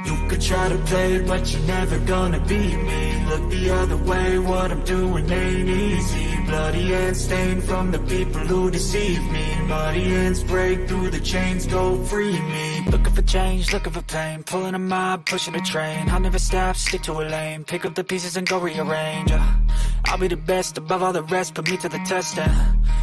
You could try to play, but you're never gonna beat me. Look the other way, what I'm doing ain't easy. Bloody hands stained from the people who deceive me. Muddy hands break through the chains, go free me. Looking for change, looking for pain, pulling a mob, pushing a train. I'll never stop, stick to a lane, pick up the pieces and go rearrange. I'll be the best above all the rest, put me to the test and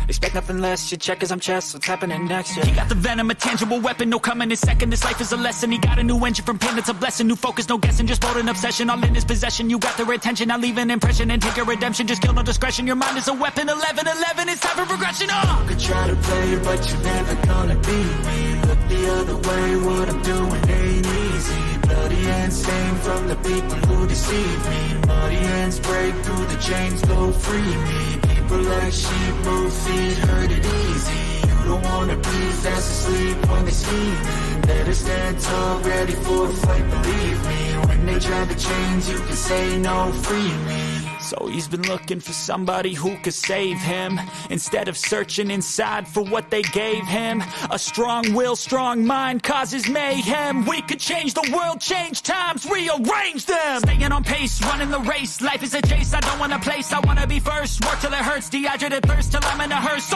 expect nothing less. You check as I'm chess, what's happening next? Yeah. He got the venom, a tangible weapon, no coming in second. This life is a lesson, he got a new engine from pain, it's a blessing. New focus, no guessing, just bold and obsession, all in his possession. You got their attention, I'll leave an impression and take your redemption. Just kill, no discretion, your mind is a weapon. 11-11, it's time for progression. You could try to play, but you're never gonna beat me. Look the other way, what I'm doing ain't easy. Bloody hands stained from the people who deceive me. Muddy hands break through the chains, go free me. People like sheep move feet, hurt it easy. You don't wanna be fast asleep when they scheme. Better stand tall, ready for a fight, believe me. When they try to change, you can say no, free me. So he's been looking for somebody who could save him, instead of searching inside for what they gave him. A strong will, strong mind causes mayhem. We could change the world, change times, rearrange them. Staying on pace, running the race, life is a chase. I don't want a place, I wanna be first. Work till it hurts, dehydrated thirst till I'm in a hearse.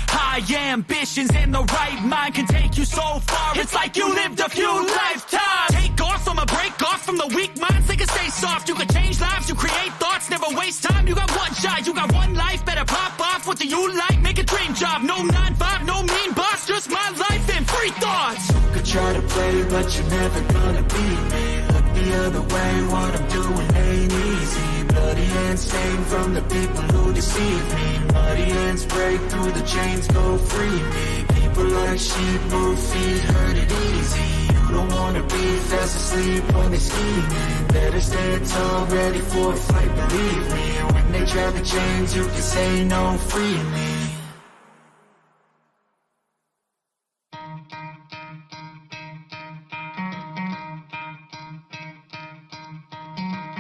High ambitions and the right mind can take you so far. It's like you lived a few lifetimes. Take off, I'ma break off from the weak minds. They can stay soft, you can change lives, you create thoughts, never waste time. You got one shot, you got one life, better pop off. What do you like? Make a dream job. No 9-5, no mean boss, just my life and free thoughts. You could try to play, but you're never gonna beat me. Look the other way, what I'm doing ain't easy. Bloody hands stained from the people who deceive me. Muddy hands break through the chains, go free me. People like sheep move feet, hurt it easy. You don't wanna be fast asleep when they scheming. Better stand tall, ready for a fight, believe me. When they try to change, you can say no, free me.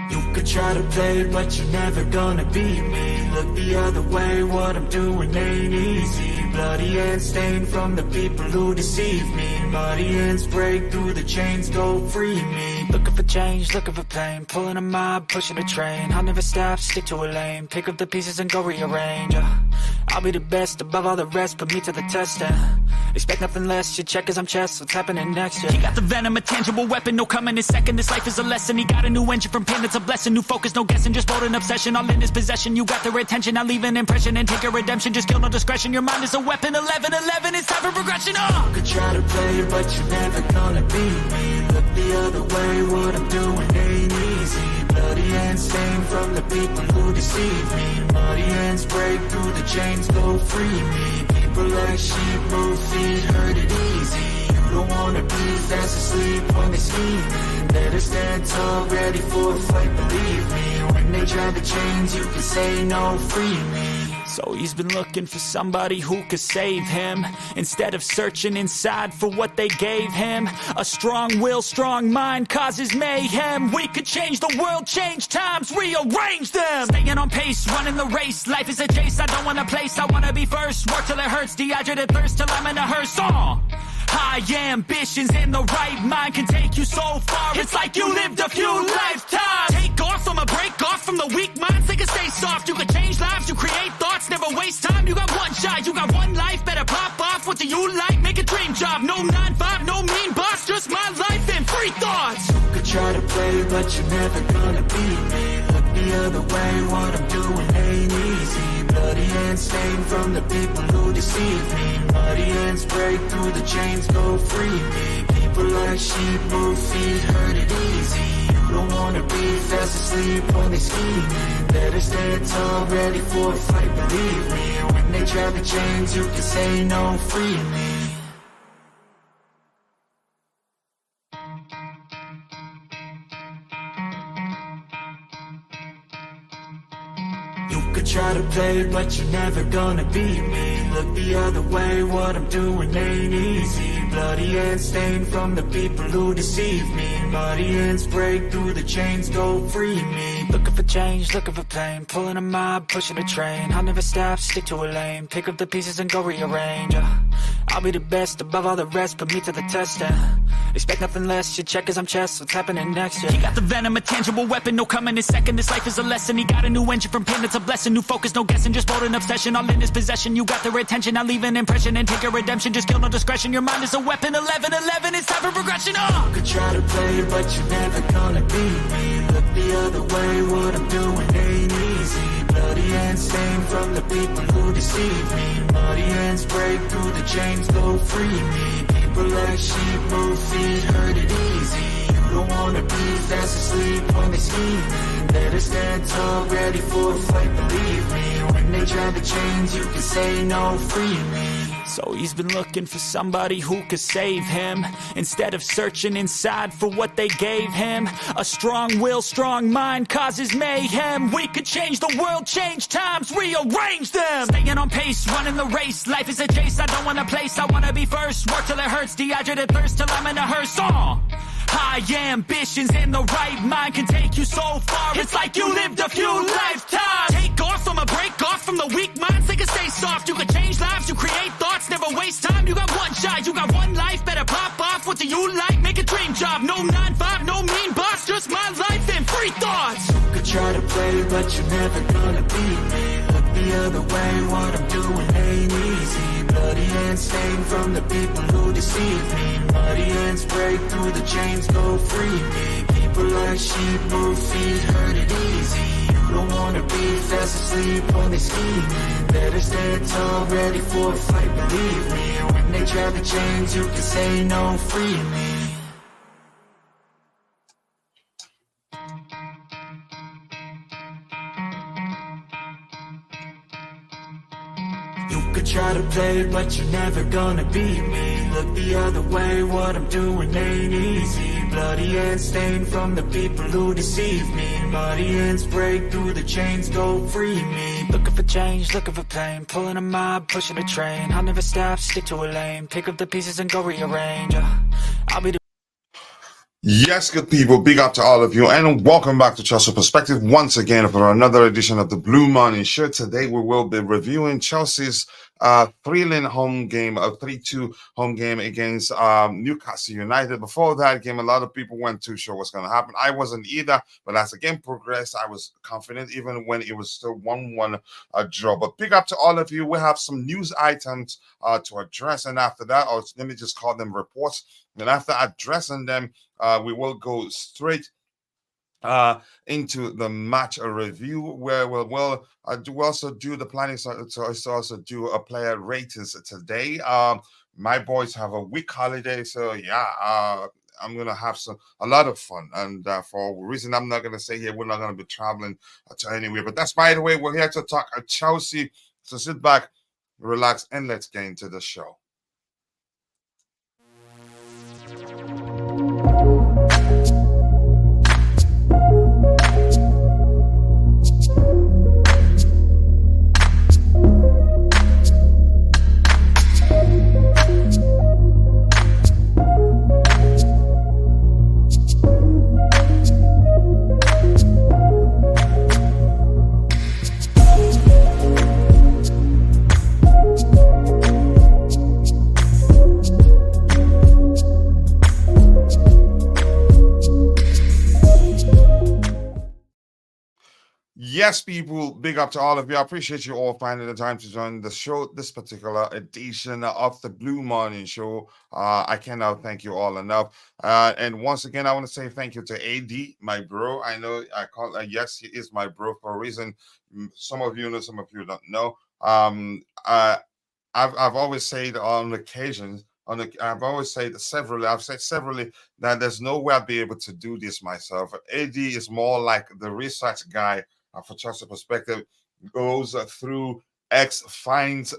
You could try to play, but you're never gonna beat me. Look the other way, what I'm doing ain't easy. Bloody hands stained from the people who deceive me. Muddy hands break through the chains, go free me. Looking for change, looking for pain, pulling a mob, pushing a train. I'll never stop, stick to a lane, pick up the pieces and go rearrange. I'll be the best above all the rest, put me to the test and expect nothing less. You check as I'm chess, what's happening next? Yeah. He got the venom, a tangible weapon, no coming in second. This life is a lesson, he got a new engine from pain, it's a blessing. New focus, no guessing, just bold and obsession, all in his possession. You got their attention, I'll leave an impression and take your redemption. Just kill, no discretion, your mind is a weapon. 11-11, it's time for progression. You could try to play, but you're never gonna beat me. Look the other way, what I'm doing ain't easy. Bloody hands stained from the people who deceive me. Muddy hands break through the chains, go free me. People like sheep move feet, hurt it easy. You don't wanna be fast asleep when they scheming. Better stand tall, ready for a fight, believe me. When they try to change, you can say no, free me. So he's been looking for somebody who could save him, instead of searching inside for what they gave him. A strong will, strong mind causes mayhem. We could change the world, change times, rearrange them. Staying on pace, running the race, life is a chase. I don't want a place, I wanna be first. Work till it hurts, dehydrated thirst till I'm in a hearse. High ambitions and the right mind can take you so far. It's like you lived a few lifetimes. Take off, I'ma break off from the weak minds. They can stay soft, you can change lives, you create thoughts, never waste time. You got one shot, you got one life, better pop off. What do you like? Make a dream job. No 9-5, no mean boss, just my life and free thoughts. You could try to play, but you're never gonna beat me. Look the other way, what I'm doing ain't easy. Bloody hands stained from the people who deceive me. Muddy hands break through the chains, go free me. People like sheep move feet, hurt it easy. You don't wanna be fast asleep when they scheming. Better stand tall, ready for a fight, believe me. When they try to change, you can say no, free me. You could try to play, but you're never gonna beat me. Look the other way, what I'm doing ain't easy. Bloody hands stained from the people who deceive me. Muddy hands break through the chains, go free me. Looking for change, looking for pain, pulling a mob, pushing a train. I'll never stop, stick to a lane, pick up the pieces and go rearrange. I'll be the best above all the rest, put me to the test and expect nothing less. You check as I'm chess, what's happening next? He got the venom, a tangible weapon, no coming in second. This life is a lesson. He got a new engine, from pain it's a blessing. New focus, no guessing, just bold and obsession. All in his possession, you got their attention. I'll leave an impression and take a redemption. Just kill no discretion, your mind is a weapon. 11-11, it's time for progression. You could try to play, but you're never gonna beat me. Look the other way, what I'm doing ain't easy. Bloody hands stained from the people who deceive me. Muddy hands break through the chains, go free me. People like sheep move feet, hurt it easy. You don't wanna be fast asleep when they scheming. Better stand tall, ready for a fight, believe me. When they try to change, you can say no, free me. So he's been looking for somebody who could save him, instead of searching inside for what they gave him. A strong will, strong mind causes mayhem. We could change the world, change times, rearrange them. Staying on pace, running the race. Life is a chase, I don't want a place, I wanna be first. Work till it hurts, dehydrated thirst till I'm in a hearse. High ambitions and the right mind can take you so far. It's like you lived a few lifetimes. Take off from a break off from the weak minds. They can stay soft. You can change lives. You create thoughts. Never waste time. You got one shot. You got one life. Better pop off. What do you like? Make a dream job. No 9-5. No mean boss. Just my life and free thoughts. You could try to play, but you're never gonna beat me. Look the other way. What I'm doing ain't easy. Bloody hands stained from the people who deceive me. Muddy hands break through the chains, go free me. People like sheep move feet, hurt it easy. You don't wanna be fast asleep when they scheming. Better stand tall, ready for a fight, believe me. When they try to change, you can say no, free me. You could try to play, but you're never gonna beat me. Look the other way, what I'm doing ain't easy. Bloody hands stained from the people who deceive me. Muddy hands break through the chains, go free me. Looking for change, looking for pain, pulling a mob, pushing a train. I'll never stop, stick to a lane, pick up the pieces and go rearrange. I'll be the Yes, good people, big up to all of you, and welcome back to Chelsea Perspective once again for another edition of the Blue Morning Show. Today we will be reviewing Chelsea's thrilling home game, a 3-2 home game against Newcastle United. Before that game, a lot of people weren't too sure what's going to happen. I wasn't either, but as the game progressed, I was confident, even when it was still 1-1 draw. But big up to all of you. We have some news items to address, and after that, or let me just call them reports. And after addressing them, we will go straight into the match review, where we'll also do the planning to also do a player ratings today. My boys have a week holiday, so yeah, I'm gonna have a lot of fun, and for a reason I'm not gonna say here, we're not gonna be traveling to anywhere. But that's, by the way, we're here to talk Chelsea. So sit back, relax, and let's get into the show. Yes, people, big up to all of you. I appreciate you all finding the time to join the show, this particular edition of the Blue Morning Show. I cannot thank you all enough. And once again, I want to say thank you to Eddy, my bro. I know I call yes, he is my bro for a reason. Some of you know, some of you don't know. I've always said on occasions, I've said severally that there's no way I'll be able to do this myself. Eddy is more like the research guy for Chelsea Perspective, goes through X, finds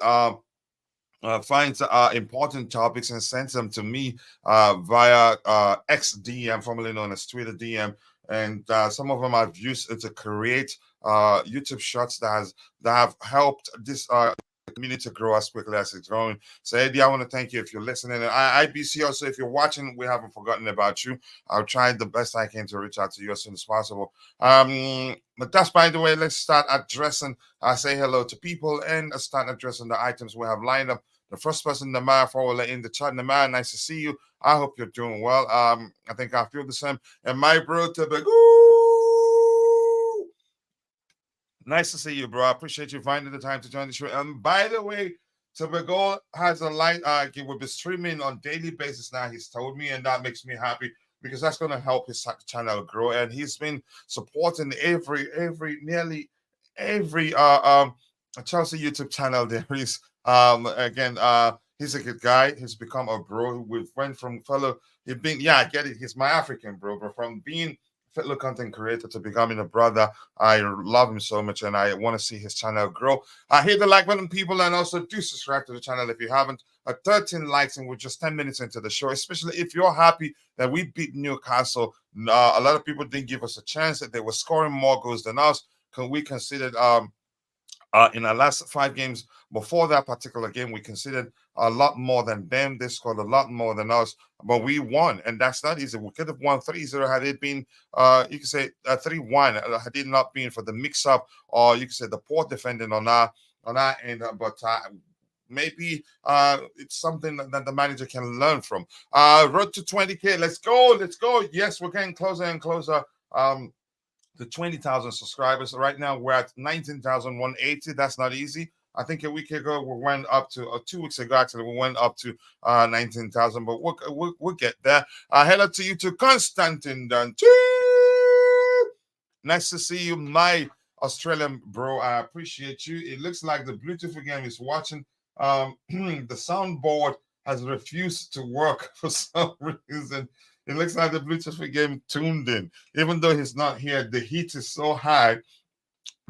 important topics and sends them to me via X DM, formerly known as Twitter DM, and some of them I've used to create YouTube shorts that have helped this community to grow as quickly as it's growing. So, Eddie, I want to thank you if you're listening. And IBC also, if you're watching, we haven't forgotten about you. I'll try the best I can to reach out to you as soon as possible. But that's, by the way, let's start addressing, say hello to people and start addressing the items we have lined up. The first person, Namara Fowler in the chat. Namara, nice to see you. I hope you're doing well. I think I feel the same. And my bro, Tobago. Nice to see you, bro. I appreciate you finding the time to join the show. And by the way, Tobago has a line. He will be streaming on daily basis now. He's told me, and that makes me happy because that's going to help his channel grow. And he's been supporting nearly every Chelsea YouTube channel there is. Again, he's a good guy. He's become a bro. We went from fellow. He's been, yeah, I get it. He's my African bro, but from being fellow content creator to becoming a brother, I love him so much, and I want to see his channel grow. Hit the like button, people, and also do subscribe to the channel if you haven't. 13 likes, and we're just 10 minutes into the show. Especially if you're happy that we beat Newcastle. A lot of people didn't give us a chance. That they were scoring more goals than us. We considered in our last 5 games before that particular game, we considered a lot more than them. They scored a lot more than us, but we won, and that's not easy. We could have won 3-0 had it been, you could say 3-1 had it not been for the mix-up, or you could say the poor defending on our end. But maybe it's something that the manager can learn from. Road to 20K. Let's go. Yes, we're getting closer and closer. The 20,000 subscribers. Right now, we're at 19,180. That's not easy. I think a week ago we went up to 2 weeks ago. Actually, we went up to 19,000. But we'll get there. Hello to you to Constantine Dante. Nice to see you, my Australian bro. I appreciate you. It looks like the Bluetooth game is watching. The soundboard has refused to work for some reason. It looks like the Bluetooth game tuned in. Even though he's not here, the heat is so high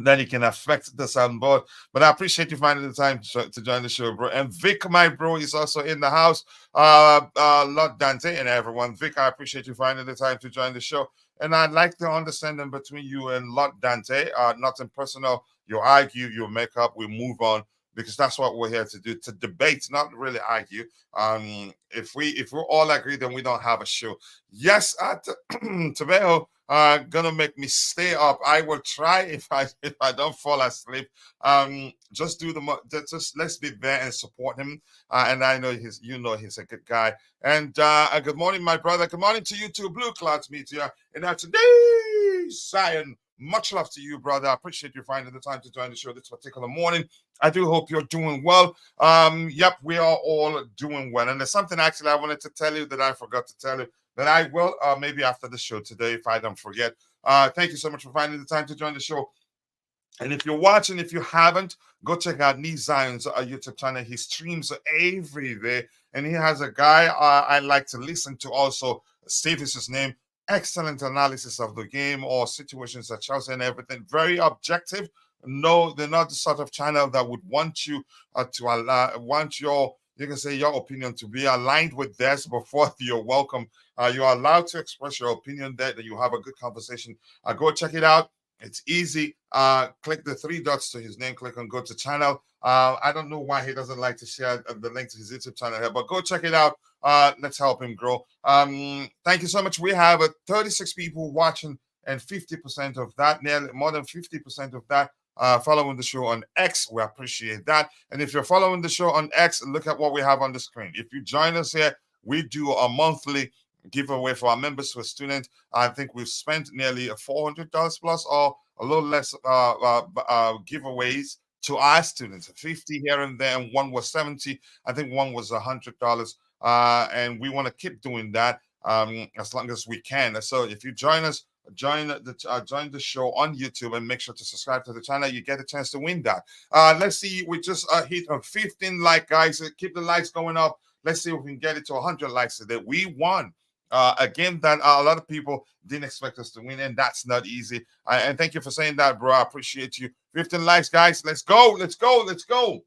that it can affect the soundboard. But I appreciate you finding the time to join the show, bro. And Vic, my bro, is also in the house. Lord Dante and everyone. Vic, I appreciate you finding the time to join the show. And I'd like the understanding between you and Lord Dante. Nothing personal. You argue, you make up, we move on. Because that's what we're here to do, to debate, not really argue. If we all agree, then we don't have a show. Yes, Tobago gonna make me stay up. I will try if I don't fall asleep. Just let's be there and support him. And I know he's a good guy. And good morning, my brother. Good morning to you too, Blue Clouds Media. And today, Zion. Much love to you, brother. I appreciate you finding the time to join the show this particular morning. I do hope you're doing well. Yep, we are all doing well. And there's something actually I wanted to tell you that I forgot to tell you that I will maybe after the show today if I don't forget. Thank you so much for finding the time to join the show. And if you're watching, if you haven't, go check out Zion's YouTube channel. He streams every day. And he has a guy I like to listen to also. Steve is his name. Excellent analysis of the game or situations at Chelsea and everything. Very objective. No, they're not the sort of channel that would want you want your opinion to be aligned with theirs before you're welcome. You're allowed to express your opinion there, that you have a good conversation. Go check it out. It's easy. Click the 3 dots to his name, click on go to channel. I don't know why he doesn't like to share the link to his YouTube channel here, but go check it out. Let's help him grow. Thank you so much. We have 36 people watching, and 50% of that, nearly more than 50% of that, following the show on X. We appreciate that. And if you're following the show on X, look at what we have on the screen. If you join us here, we do a monthly giveaway for our members who are students. I think we've spent nearly $400 plus or a little less giveaways to our students, 50 here and there, and one was 70. I think one was $100. And we want to keep doing that as long as we can. So if you join us, join the show on YouTube and make sure to subscribe to the channel. You get a chance to win that. Let's see. We just hit 15 like, guys. Keep the likes going up. Let's see if we can get it to 100 likes today. We won a game that a lot of people didn't expect us to win, and that's not easy. And thank you for saying that, bro. I appreciate you. 15 likes, guys. Let's go. Let's go. Let's go.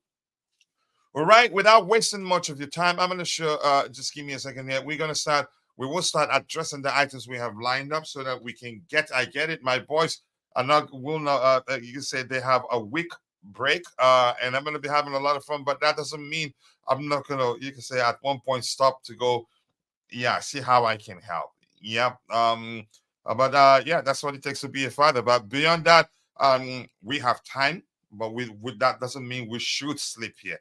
All right. Without wasting much of your time, I'm going to show. Just give me a second here. We will start addressing the items we have lined up so that we can get. I get it. My boys are not. Will not. You can say they have a week break, and I'm going to be having a lot of fun. But that doesn't mean I'm not going to, you can say, at one point stop to go, yeah, see how I can help. Yep. But yeah, that's what it takes to be a father. But beyond that, we have time. But with that doesn't mean we should sleep here.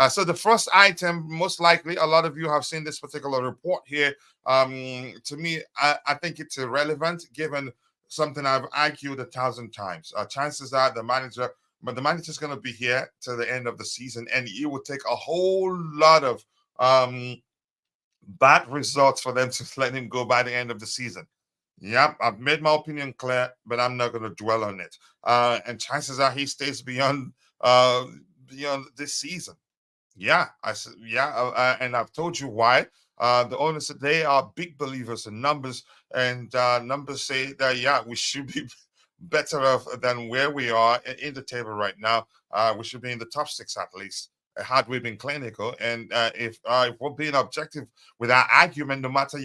So the first item, most likely, a lot of you have seen this particular report here. To me, I think it's irrelevant given something I've argued 1,000 times. Chances are but the manager's going to be here to the end of the season, and it will take a whole lot of bad results for them to let him go by the end of the season. Yep, I've made my opinion clear, but I'm not going to dwell on it. And chances are he stays beyond this season. Yeah, I said, yeah, and I've told you why. The owners, they are big believers in numbers, and numbers say that yeah, we should be better off than where we are in the table right now. We should be in the top six at least. Had we been clinical, and if we're being objective with our argument, no matter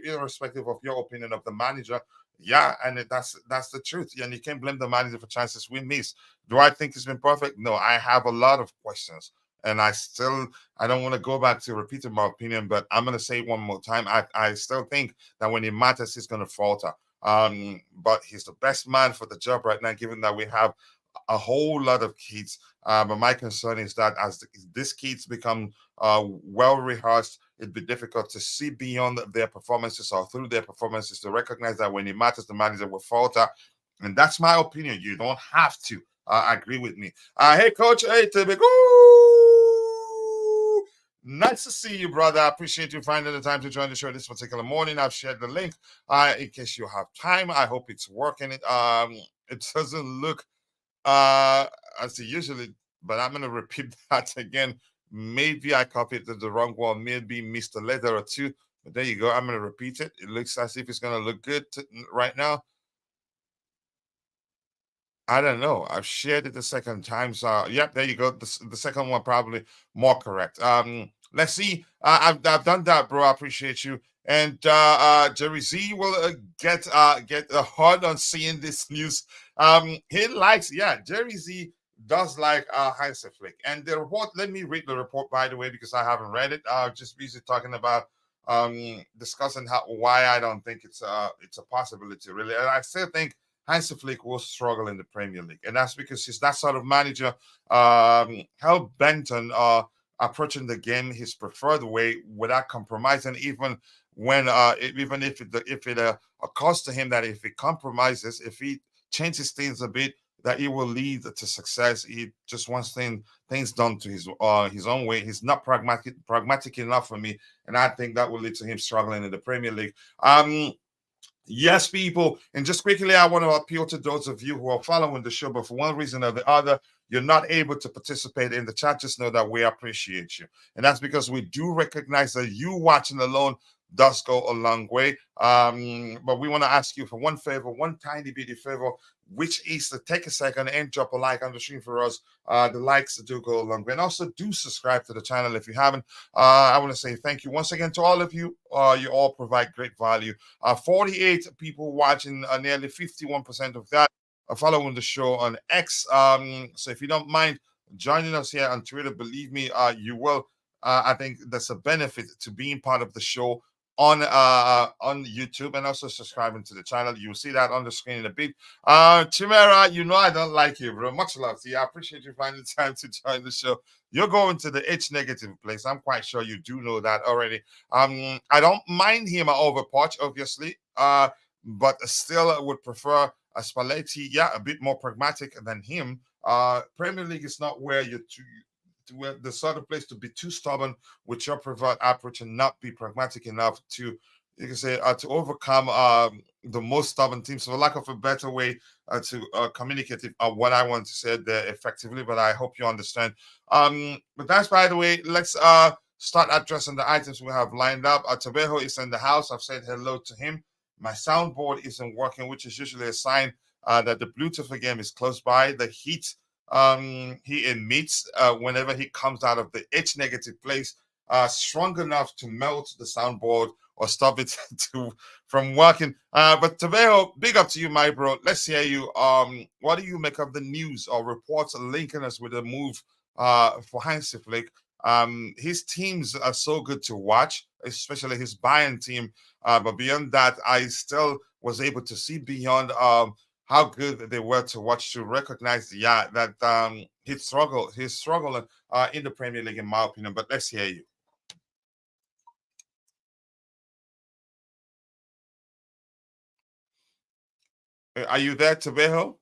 irrespective of your opinion of the manager, yeah, and that's the truth. And you can't blame the manager for chances we miss. Do I think it's been perfect? No, I have a lot of questions. And I don't want to go back to repeating my opinion, but I'm going to say it one more time. I still think that when it matters, he's going to falter. But he's the best man for the job right now, given that we have a whole lot of kids. But my concern is that as these kids become well rehearsed, it'd be difficult to see beyond their performances or through their performances to recognize that when it matters, the manager will falter. And that's my opinion. You don't have to agree with me. Hey, Coach. Hey, Tibik. Nice to see you, brother. I appreciate you finding the time to join the show this particular morning. I've shared the link in case you have time. I hope it's working. It doesn't look as it usually, but I'm going to repeat that again. Maybe I copied the wrong one. Maybe missed a letter or two. But there you go. I'm going to repeat it. It looks as if it's going to look good right now. I don't know. I've shared it the second time. So, yep, there you go. The second one probably more correct. Let's see. I've done that, bro. I appreciate you. And Jerry Z will get hard on seeing this news. He likes, yeah, Jerry Z does like Heinz Flick. And the report, let me read the report, by the way, because I haven't read it. Just busy talking about discussing why I don't think it's a possibility, really. And I still think Heinz Flick will struggle in the Premier League, and that's because he's that sort of manager, hell bent on approaching the game his preferred way without compromising, even when even if it occurs to him that if he compromises, if he changes things a bit, that it will lead to success. He just wants things done to his own way. He's not pragmatic enough for me, and I think that will lead to him struggling in the Premier League. Yes, people. And just quickly, I want to appeal to those of you who are following the show, but for one reason or the other, you're not able to participate in the chat. Just know that we appreciate you. And that's because we do recognize that you watching alone does go a long way. But we want to ask you for one favor, one tiny bitty favor, which is to take a second and drop a like on the stream for us. The likes do go a long way. And also do subscribe to the channel if you haven't. I want to say thank you once again to all of you. You all provide great value. 48 people watching, nearly 51% of that are following the show on X. So if you don't mind joining us here on Twitter, believe me, you will. I think that's a benefit to being part of the show on YouTube, and also subscribing to the channel. You'll see that on the screen in a bit. Chimera, you know I don't like you, bro. Much love to you. I appreciate you finding time to join the show. You're going to the H negative place. I'm quite sure you do know that already. I don't mind him over Poch, obviously, but still I would prefer a Spalletti, yeah, a bit more pragmatic than him. Premier League is not where you're the sort of place to be too stubborn with your preferred approach and not be pragmatic enough to, you can say, to overcome the most stubborn teams. So, for lack of a better way to communicate what I want to say there effectively, but I hope you understand. But that's, by the way, let's start addressing the items we have lined up. Tabejo is in the house. I've said hello to him. My soundboard isn't working, which is usually a sign that the Bluetooth game is close by. The heat he emits whenever he comes out of the H negative place strong enough to melt the soundboard or stop it from working. But Taveo, big up to you, my bro. Let's hear you. What do you make of the news or reports linking us with a move for Hansi Flick? His teams are so good to watch, especially his Bayern team. But beyond that, I still was able to see beyond how good they were to watch, to recognize, yeah, that he's struggling in the Premier League, in my opinion. But let's hear you. Are you there, Tabejo?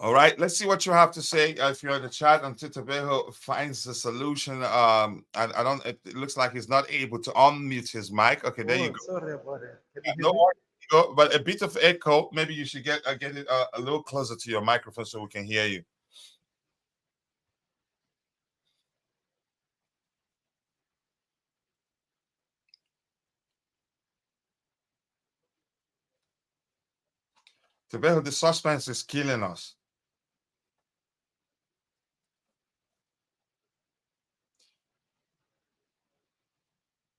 All right, let's see what you have to say. If you're in the chat, until Tabejo finds the solution. I don't. It looks like he's not able to unmute his mic. Okay, there you Oh, go. sorry about it. Can you hear No me? worries. Go, but a bit of echo. Maybe you should get it a little closer to your microphone so we can hear you. Tabejo, the suspense is killing us.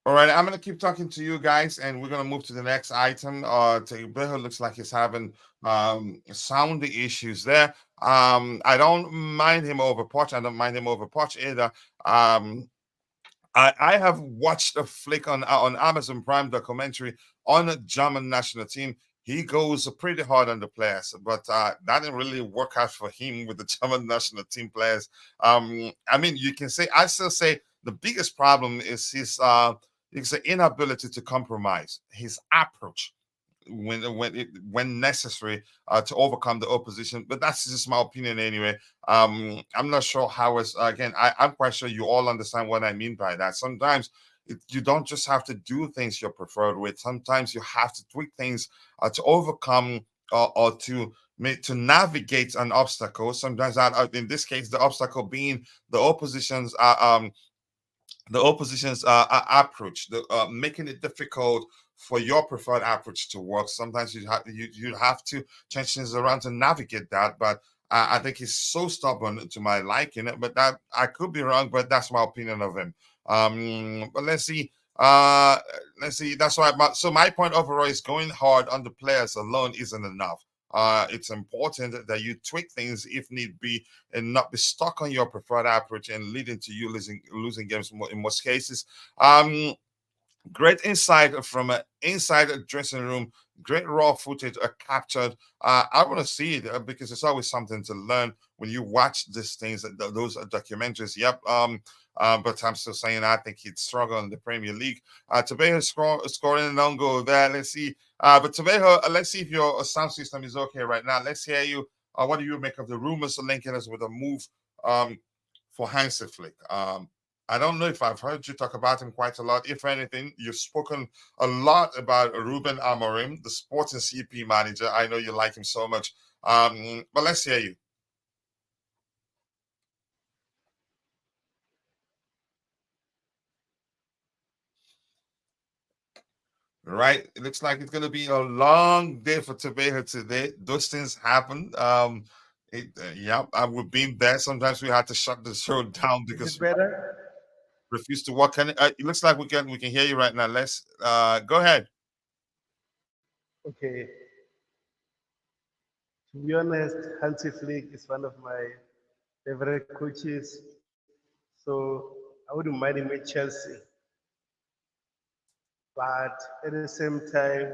All right, I'm gonna keep talking to you guys, and we're gonna move to the next item. Tabejo looks like he's having sound issues there. I don't mind him over Poch. I don't mind him over Poch either. I have watched a flick on Amazon Prime documentary on a German national team. He goes pretty hard on the players, but that didn't really work out for him with the German national team players. I mean, you can say, I still say the biggest problem is his inability to compromise, his approach when necessary to overcome the opposition. But that's just my opinion anyway. I'm not sure how it's again. I'm quite sure you all understand what I mean by that. Sometimes you don't just have to do things you're preferred with. Sometimes you have to tweak things to overcome or to navigate an obstacle. Sometimes that, in this case, the obstacle being the opposition's approach, making it difficult for your preferred approach to work. Sometimes you have to change things around to navigate that. But I think he's so stubborn to my liking. But that I could be wrong. But that's my opinion of him. But let's see. Let's see. That's why. So my point overall is going hard on the players alone isn't enough. It's important that you tweak things if need be, and not be stuck on your preferred approach and leading to you losing games in most cases. Great insight from an inside a dressing room. Great raw footage captured. I want to see it because it's always something to learn when you watch these things, those documentaries. Yep. But I'm still saying I think he'd struggle in the Premier League. Tabejo scoring an own goal there. Let's see. But Tabejo, let's see if your sound system is okay right now. Let's hear you. What do you make of the rumors linking us with a move for Hansi Flick? I don't know if I've heard you talk about him quite a lot. If anything, you've spoken a lot about Ruben Amorim, the sporting CP manager. I know you like him so much. But let's hear you. Right. It looks like it's going to be a long day for Tabeja today. Those things happen. Yeah, we've been there. Sometimes we had to shut the show down Is because it better? refuse to work. It looks like we can hear you right now. Let's go ahead. Okay. To be honest, Hansi Flick is one of my favorite coaches. So I wouldn't mind him at Chelsea. But at the same time,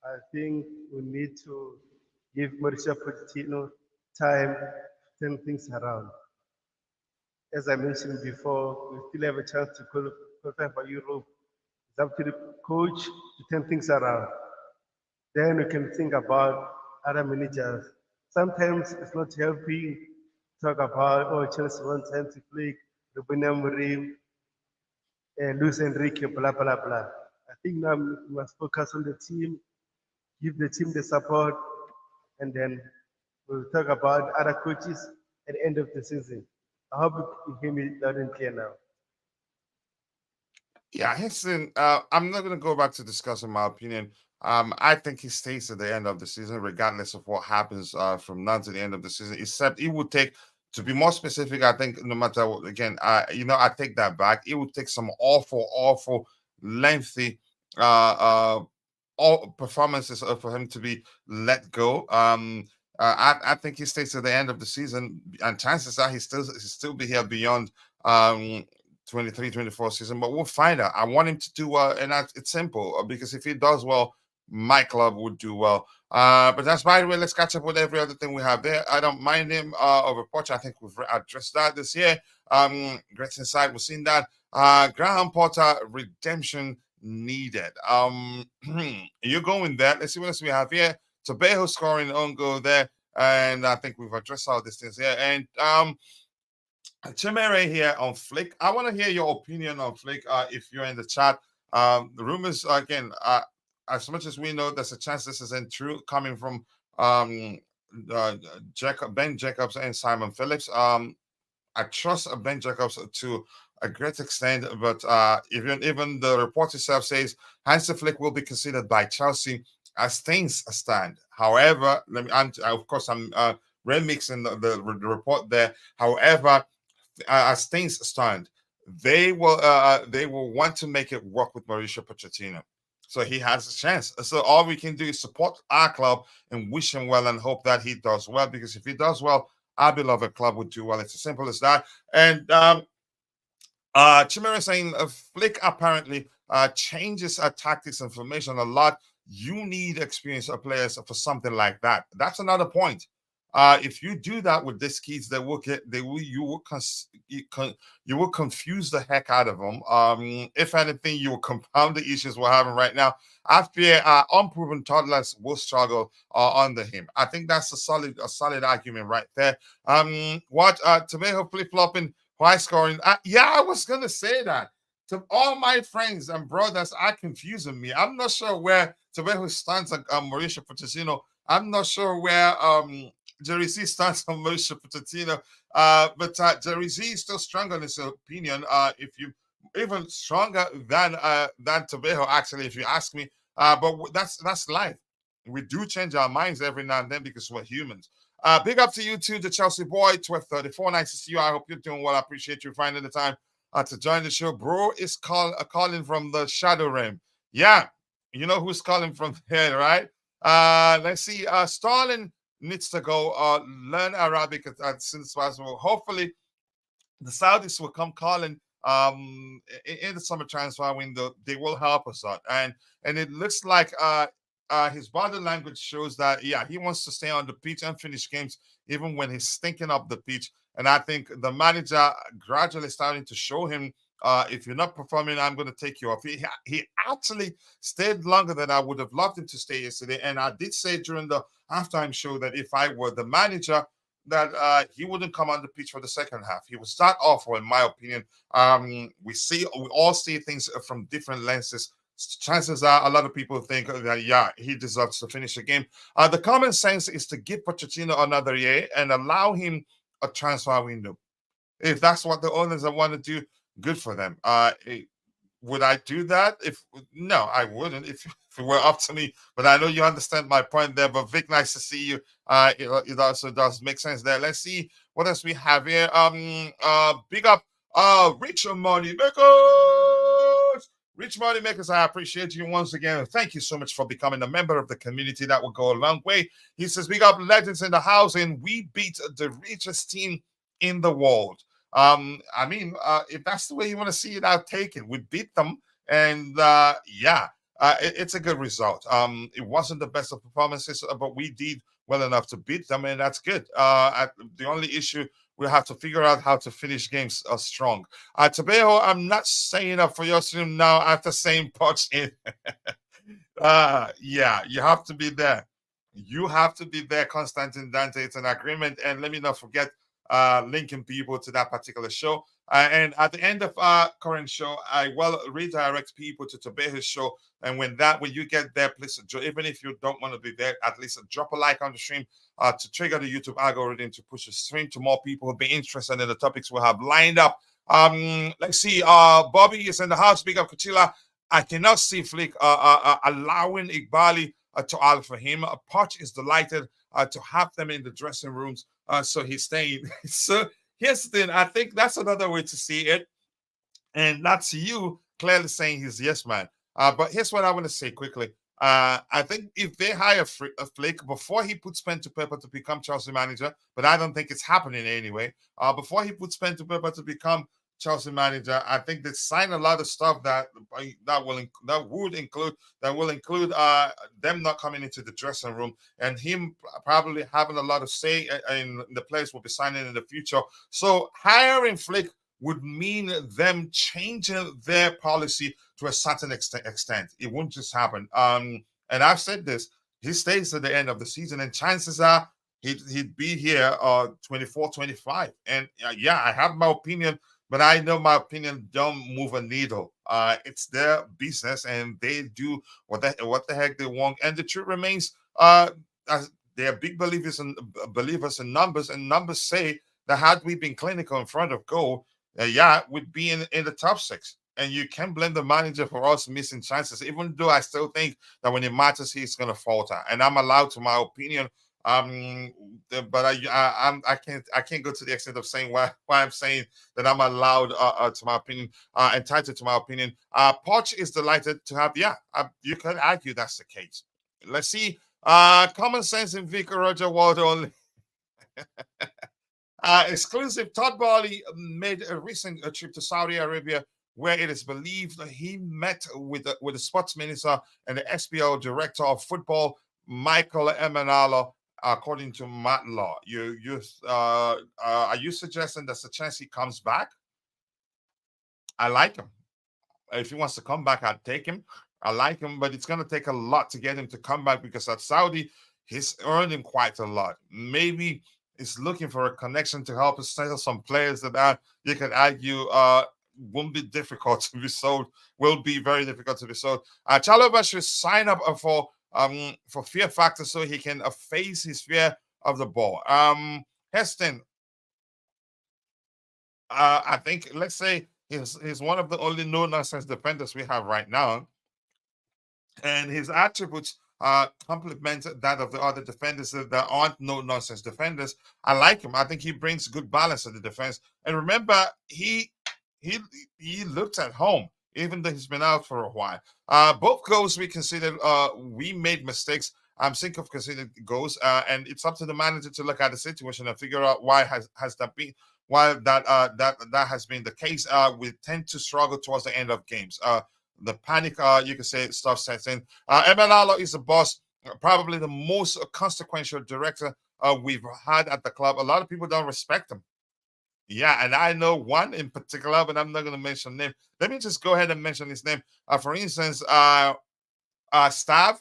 I think we need to give Mauricio Pochettino time to turn things around. As I mentioned before, we still have a chance to qualify for Europe. It's up to the coach to turn things around. Then we can think about other managers. Sometimes it's not helping to talk about, oh, Chelsea wants Hansi Flick, Ruben Amorim, Luis Enrique, blah, blah, blah. I think now we must focus on the team, give the team the support, and then we'll talk about other coaches at the end of the season. I hope you hear me loud and clear now. Yeah, Henson, I'm not going to go back to discussing my opinion. I think he stays at the end of the season, regardless of what happens from now to the end of the season. Except it would take, to be more specific, I think no matter what, again, I take that back. It would take some awful, awful, lengthy all performances for him to be let go. I think he stays to the end of the season, and chances are he still be here beyond um 23-24 season, but we'll find out. I want him to do well, and it's simple because if he does well, my club would do well. But that's, by the way, let's catch up with every other thing we have there. I don't mind him over Poch. I think we've addressed that this year. Great insight. We've seen that. Graham Potter redemption needed. You're going there. Let's see what else we have here. Tobeho scoring on goal there, and I think we've addressed all these things here. And Chimere here on Flick. I want to hear your opinion on Flick. If you're in the chat, the rumors again. As much as we know, there's a chance this isn't true, coming from um, Ben Jacobs and Simon Phillips. I trust Ben Jacobs to a great extent, but even the report itself says Hansi Flick will be considered by Chelsea as things stand. However, of course I'm remixing the report there. However, as things stand, they will want to make it work with Mauricio Pochettino. So he has a chance. So all we can do is support our club and wish him well and hope that he does well. Because if he does well, our beloved club would do well. It's as simple as that. And Chimera saying Flick apparently changes tactics and formation a lot. You need experienced players for something like that. That's another point. If you do that with these kids, you will confuse the heck out of them. If anything, you will compound the issues we're having right now. I fear unproven toddlers will struggle under him. I think that's a solid argument right there. What Tomejo flip flopping, high scoring? Yeah, I was gonna say that. To all my friends and brothers are confusing me. I'm not sure where Tomejo stands on Mauricio Pochettino. I'm not sure where Jerry Z stands on Mauricio Pochettino. But Jerry Z is still strong on his opinion. If you even stronger than Tobejo, actually, if you ask me. But that's life. We do change our minds every now and then because we're humans. Big up to you too, the Chelsea boy, 1234. Nice to see you. I hope you're doing well. I appreciate you finding the time to join the show. Bro is calling from the shadow realm. Yeah, you know who's calling from there, right? Let's see. Stalin needs to go learn Arabic as soon as possible. Hopefully, the Saudis will come calling in the summer transfer window. They will help us out, and it looks like his body language shows that he wants to stay on the pitch and finish games even when he's stinking up the pitch. And I think the manager gradually starting to show him. If you're not performing, I'm going to take you off. He actually stayed longer than I would have loved him to stay yesterday. And I did say during the halftime show that if I were the manager, that he wouldn't come on the pitch for the second half. He was that awful, in my opinion. We all see things from different lenses. Chances are a lot of people think that, he deserves to finish the game. The common sense is to give Pochettino another year and allow him a transfer window. If that's what the owners want to do, good for them. Would I do that? No, I wouldn't if it were up to me. But I know you understand my point there. But Vic, nice to see you. It also does make sense there. Let's see what else we have here. Big up Rich Money Makers. Rich Money Makers, I appreciate you once again. Thank you so much for becoming a member of the community. That will go a long way. He says, big up legends in the house, and we beat the richest team in the world. If that's the way you want to see it, I'll take it. We beat them, and it's a good result. It wasn't the best of performances, but we did well enough to beat them, and that's good. The only issue, we'll have to figure out how to finish games strong. Tabejo, I'm not saying up for your stream now after saying Poch in. You have to be there. You have to be there, Constantine Dante. It's an agreement, and let me not forget linking people to that particular show. And at the end of our current show, I will redirect people to Tabejo's show. And when you get there, please, even if you don't want to be there, at least drop a like on the stream to trigger the YouTube algorithm to push the stream to more people who be interested in the topics we have lined up Let's see. Bobby is in the house. Big up Kachila. I cannot see Flick allowing Igbali to alpha him. Poch is delighted to have them in the dressing rooms, so he's staying. So here's the thing. I think that's another way to see it, and that's you clearly saying he's yes man. But here's what I want to say quickly. I think if they hire Flick before he puts pen to paper to become Chelsea manager, but I don't think it's happening anyway. Before he puts pen to paper to become Chelsea manager, I think they sign a lot of stuff that will include them not coming into the dressing room and him probably having a lot of say in the players will be signing in the future. So hiring Flick would mean them changing their policy to a certain extent. It won't just happen. And I've said this: he stays to the end of the season, and chances are he'd be here 24, 25. And yeah, I have my opinion, but I know my opinion don't move a needle. It's their business, and they do what the heck they want. And the truth remains, they are big believers in numbers, and numbers say that had we been clinical in front of goal, yeah, we'd be in the top six. And you can't blame the manager for us missing chances, even though I still think that when it matters, he's going to falter. And I'm allowed to my opinion. But I can't go to the extent of saying why I'm saying that I'm allowed to my opinion, entitled to my opinion. Poch is delighted to have. Yeah, you could argue that's the case. Let's see. Common sense in Vicar Roger Waldo only. Exclusive. Todd Barley made a recent trip to Saudi Arabia, where it is believed that he met with the sports minister and the SPL director of football, Mykhailo Mudryk, according to Matt Law. Are you suggesting there's a chance he comes back? I like him. If he wants to come back, I'd take him. I like him, but it's going to take a lot to get him to come back because at Saudi, he's earning quite a lot. Maybe he's looking for a connection to help us sell some players that you could argue won't be difficult to be sold, will be very difficult to be sold. Chalobah should sign up for Fear Factor so he can face his fear of the ball. Heston, I think, let's say he's one of the only no-nonsense defenders we have right now. And his attributes complement that of the other defenders that aren't no-nonsense defenders. I like him. I think he brings good balance to the defense. And remember, he looked at home, even though he's been out for a while. Both goals we considered, we made mistakes. I'm sick of considered goals, and it's up to the manager to look at the situation and figure out why that has been the case. We tend to struggle towards the end of games. The panic, you can say, stuff sets in. Emenalo is the boss, probably the most consequential director we've had at the club. A lot of people don't respect him. Yeah, and I know one in particular, but I'm not going to mention name. Let me just go ahead and mention his name. For instance, Stav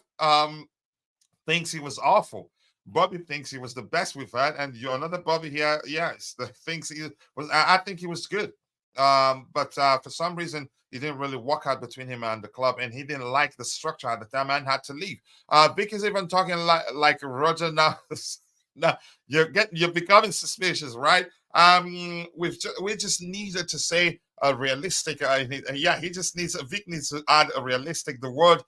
thinks he was awful. Bobby thinks he was the best we've had, and another Bobby here, yes, thinks he was. I think he was good, but for some reason it didn't really work out between him and the club, and he didn't like the structure at the time and had to leave. Vic is even talking like Roger now. Now you're becoming suspicious, right? We just needed to say a realistic. He just needs Vic needs to add a realistic. The word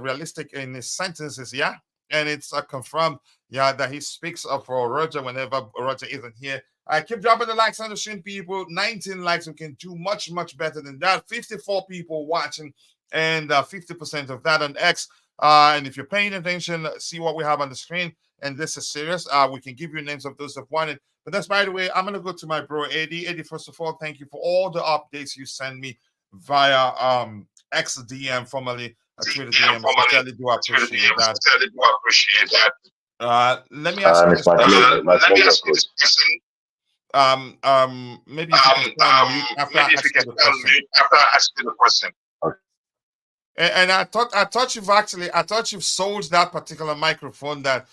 realistic in his sentences, yeah, and it's confirmed, yeah, that he speaks up for Roger whenever Roger isn't here. I keep dropping the likes on the stream, people. 19 likes. We can do much better than that. 54 people watching, and 50% of that on X. And if you're paying attention, see what we have on the screen. And this is serious. We can give you names of those that wanted. But that's, by the way, I'm going to go to my bro, Eddy. Eddy, first of all, thank you for all the updates you send me via X DM, formerly Twitter DM. I sincerely do appreciate that. Let me ask you this question. Maybe if you can tell me after I ask you the question. And I thought you've sold that particular microphone that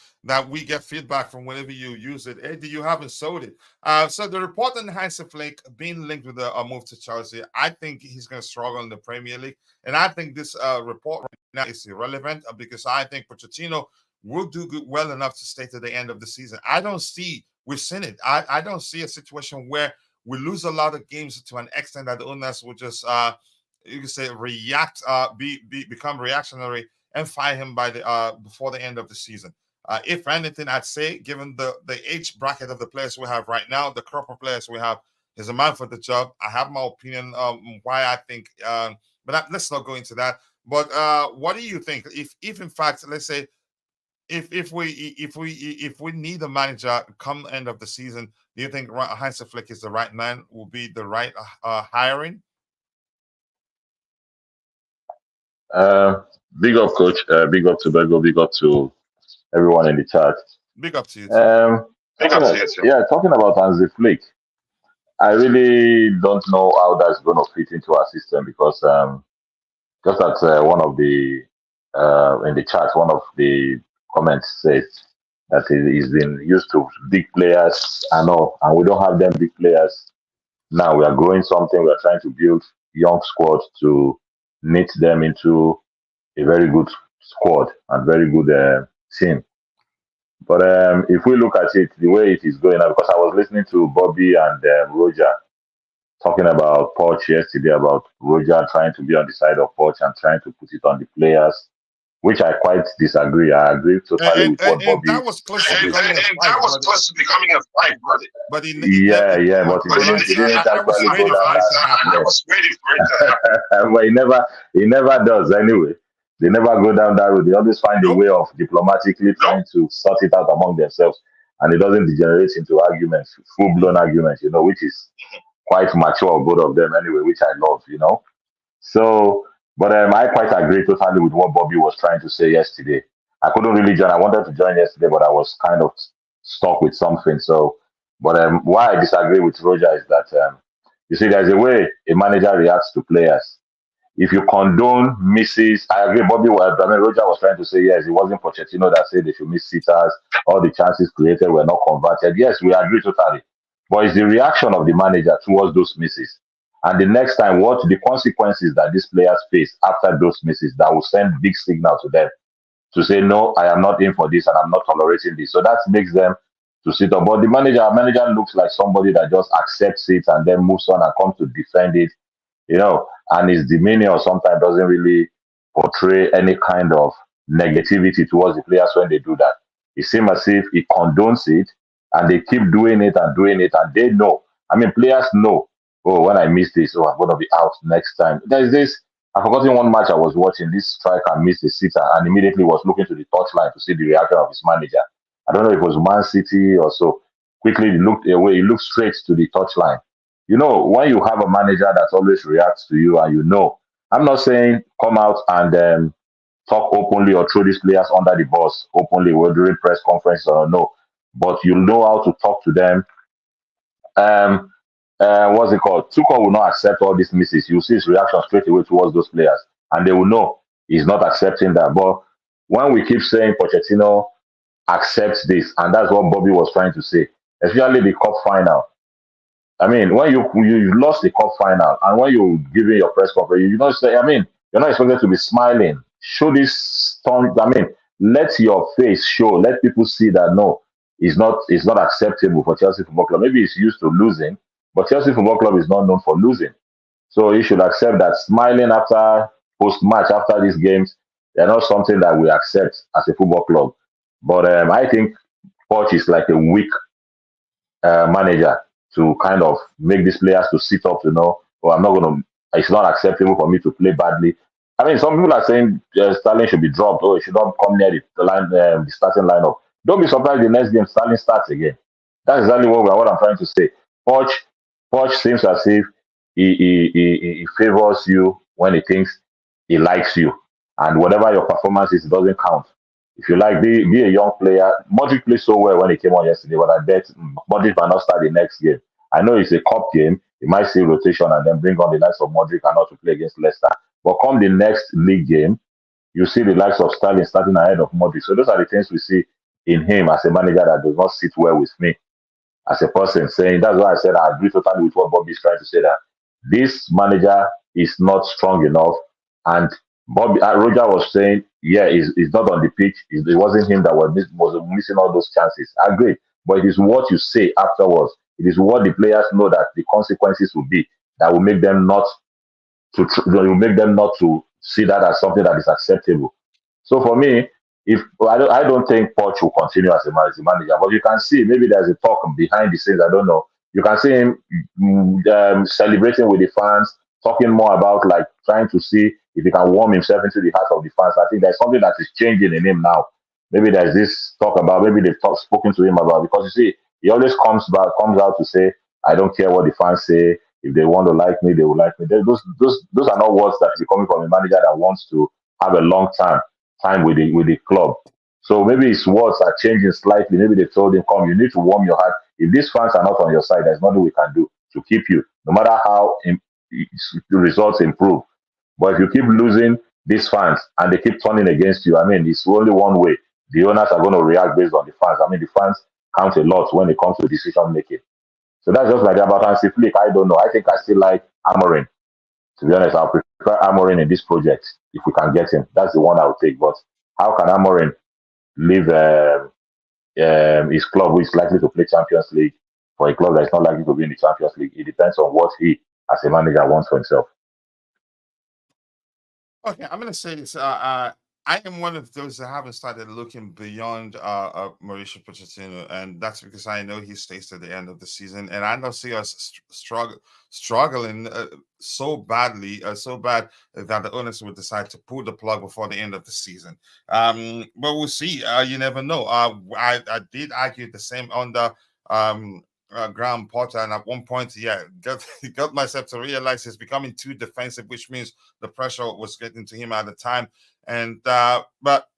we get feedback from whenever you use it. Eddy, you haven't sold it. So the report on Hansi Flick being linked with a move to Chelsea, I think he's going to struggle in the Premier League. And I think this report right now is irrelevant because I think Pochettino will do well enough to stay to the end of the season. We've seen it. I don't see a situation where we lose a lot of games to an extent that the owners will just you could say react, become reactionary and fire him by the before the end of the season. If anything, I'd say, given the age bracket of the players we have right now, the crop of players we have, he's a man for the job. I have my opinion why I think, let's not go into that. But what do you think? If in fact, let's say, if we need a manager come end of the season, do you think Heinz Flick is the right man? Will be the right hiring? Big up, coach. Big up to Bego. Big up to everyone in the chat. Big up to you. Talking about Hansi Flick, I really don't know how that's going to fit into our system because just as one of the in the chat, one of the comments says that he's been used to big players and all, and we don't have them big players. Now we are growing something. We are trying to build young squad to knit them into a very good squad and very good team. But if we look at it, the way it is going now, because I was listening to Bobby and Roger talking about Poch yesterday, about Roger trying to be on the side of Poch and trying to put it on the players, which I quite disagree. I agree totally with what Bobby. That was close to becoming a fight, but he didn't actually go down that. I was waiting for it to happen. But he never does anyway. They never go down that road. They always find a way of diplomatically trying to sort it out among themselves, and it doesn't degenerate into arguments, full-blown arguments, which is quite mature of both of them anyway, which I love, So, but I quite agree totally with what Bobby was trying to say yesterday. I couldn't really join. I wanted to join yesterday, but I was kind of stuck with something. So, but why I disagree with Roger is that, you see, there's a way a manager reacts to players. If you condone misses, I agree. Roger was trying to say, yes, it wasn't Pochettino that said they should miss sitters. All the chances created were not converted. Yes, we agree totally. But it's the reaction of the manager towards those misses. And the next time, what the consequences that these players face after those misses that will send big signal to them to say, no, I am not in for this and I'm not tolerating this. So that makes them to sit up. But the manager looks like somebody that just accepts it and then moves on and comes to defend it, and his demeanor sometimes doesn't really portray any kind of negativity towards the players when they do that. It seems as if he condones it and they keep doing it and they know. I mean, players know, oh, when I miss this, I'm going to be out next time. There's this, I've forgotten one match I was watching, this striker missed the sitter and immediately was looking to the touchline to see the reaction of his manager. I don't know if it was Man City or so. Quickly, he looked away, he looked straight to the touchline. When you have a manager that always reacts to you and I'm not saying come out and talk openly or throw these players under the bus openly during press conferences or no, but you know how to talk to them. What's it called? Tuchel will not accept all these misses. You see his reaction straight away towards those players, and they will know he's not accepting that. But when we keep saying Pochettino accepts this, and that's what Bobby was trying to say, especially the cup final. I mean, when you lost the cup final, and when you're giving your press conference, you're not expected to be smiling. Show this tone. Let your face show. Let people see that no, it's not acceptable for Chelsea Football Club. Maybe it's used to losing, but Chelsea Football Club is not known for losing. So you should accept that smiling after post-match, after these games, they're not something that we accept as a football club. But I think Poch is like a weak manager to kind of make these players to sit up to know, it's not acceptable for me to play badly. I mean, some people are saying Sterling should be dropped, or he should not come near the starting lineup. Don't be surprised the next game Sterling starts again. That's exactly what I'm trying to say. Poch seems as if he favors you when he thinks he likes you, and whatever your performance is, it doesn't count. If you like, be a young player. Mudryk played so well when he came on yesterday, but I bet Mudryk might not start the next game. I know it's a cup game. He might see rotation and then bring on the likes of Mudryk and not to play against Leicester. But come the next league game, you see the likes of Sterling starting ahead of Mudryk. So those are the things we see in him as a manager that does not sit well with me as a person. Saying that's why I said I agree totally with what Bobby is trying to say, that this manager is not strong enough. And Roger was saying, yeah, he's not on the pitch. It wasn't him that was missing all those chances. I agree. But it is what you say afterwards. It is what the players know that the consequences will be that will make them not to see that as something that is acceptable. So for me, if I don't think Poch will continue as a manager, but you can see maybe there's a talk behind the scenes. I don't know. You can see him celebrating with the fans, talking more about like trying to see if he can warm himself into the heart of the fans. I think there's something that is changing in him now. Maybe there's this talk about maybe they've spoken to him about, because you see he always comes out to say, I don't care what the fans say. If they want to like me, they will like me. Those are not words that are coming from a manager that wants to have a long time with the club. So maybe his words are changing slightly. Maybe they told him, "Come, you need to warm your heart. If these fans are not on your side, there's nothing we can do to keep you, no matter how the results improve. But if you keep losing these fans and they keep turning against you, I mean, it's only one way. The owners are going to react based on the fans. I mean, the fans count a lot when it comes to decision making. So that's just like that about Hansi Flick. I don't know. I think I still like Amorim. To be honest, I'll prefer Amorim in this project if we can get him. That's the one I would take. But how can Amorim leave his club, who is likely to play Champions League, for a club that is not likely to be in the Champions League? It depends on what he, as a manager, wants for himself. Okay, I'm gonna say this. I am one of those that haven't started looking beyond Mauricio Pochettino, and that's because I know he stays to the end of the season, and I don't see us struggling so badly, so bad that the owners would decide to pull the plug before the end of the season. But we'll see. You never know. I did argue the same on the Graham Potter, and at one point, got myself to realize he's becoming too defensive, which means the pressure was getting to him at the time. And but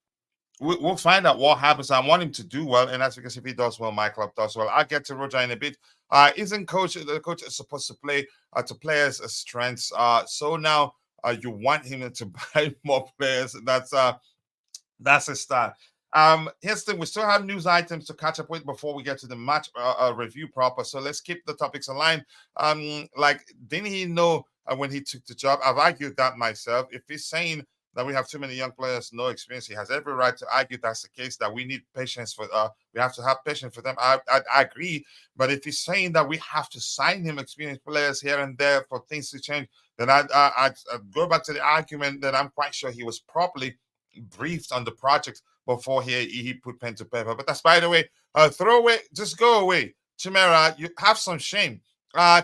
we'll find out what happens. I want him to do well, and that's because if he does well, my club does well. I'll get to Roger in a bit. Isn't the coach is supposed to play to players' strengths? So now you want him to buy more players. That's a start. Here's the thing: we still have news items to catch up with before we get to the match review proper. So let's keep the topics aligned. Like, didn't he know when he took the job? I've argued that myself. If he's saying that we have too many young players, no experience, he has every right to argue that's the case, that we need patience for we have to have patience for them. I agree. But if he's saying that we have to sign him experienced players here and there for things to change, then I'd go back to the argument that I'm quite sure he was properly briefed on the project before he put pen to paper. But that's, by the way, throw away, just go away. Chimera, you have some shame.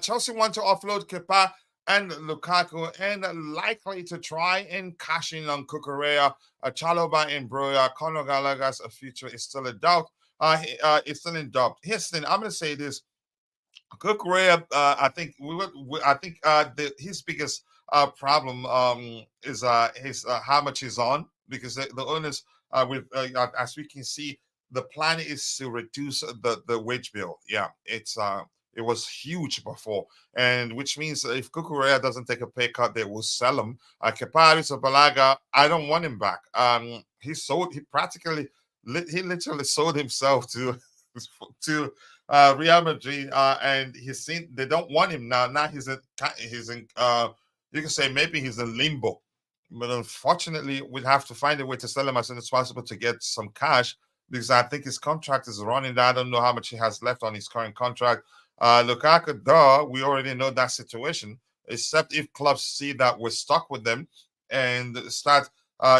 Chelsea want to offload Kepa and Lukaku, and likely to try and cash in on Cucurella, Chalobah and Broya. Conor Gallagher's future is still a doubt. It's still in doubt. Here's the thing: I'm going to say this. Cucurella, I think his biggest problem is his how much he's on, because the owners as we can see, the plan is to reduce the wage bill. Yeah, it was huge before, and which means if Cucurella doesn't take a pay cut, they will sell him. Kepa Arrizabalaga, I don't want him back. He literally sold himself to Real Madrid, and he's seen they don't want him now. Now he's in you can say maybe he's in limbo, but unfortunately we'll have to find a way to sell him as soon as possible to get some cash, because I think his contract is running. I don't know how much he has left on his current contract. Lukaku, we already know that situation, except if clubs see that we're stuck with them and start,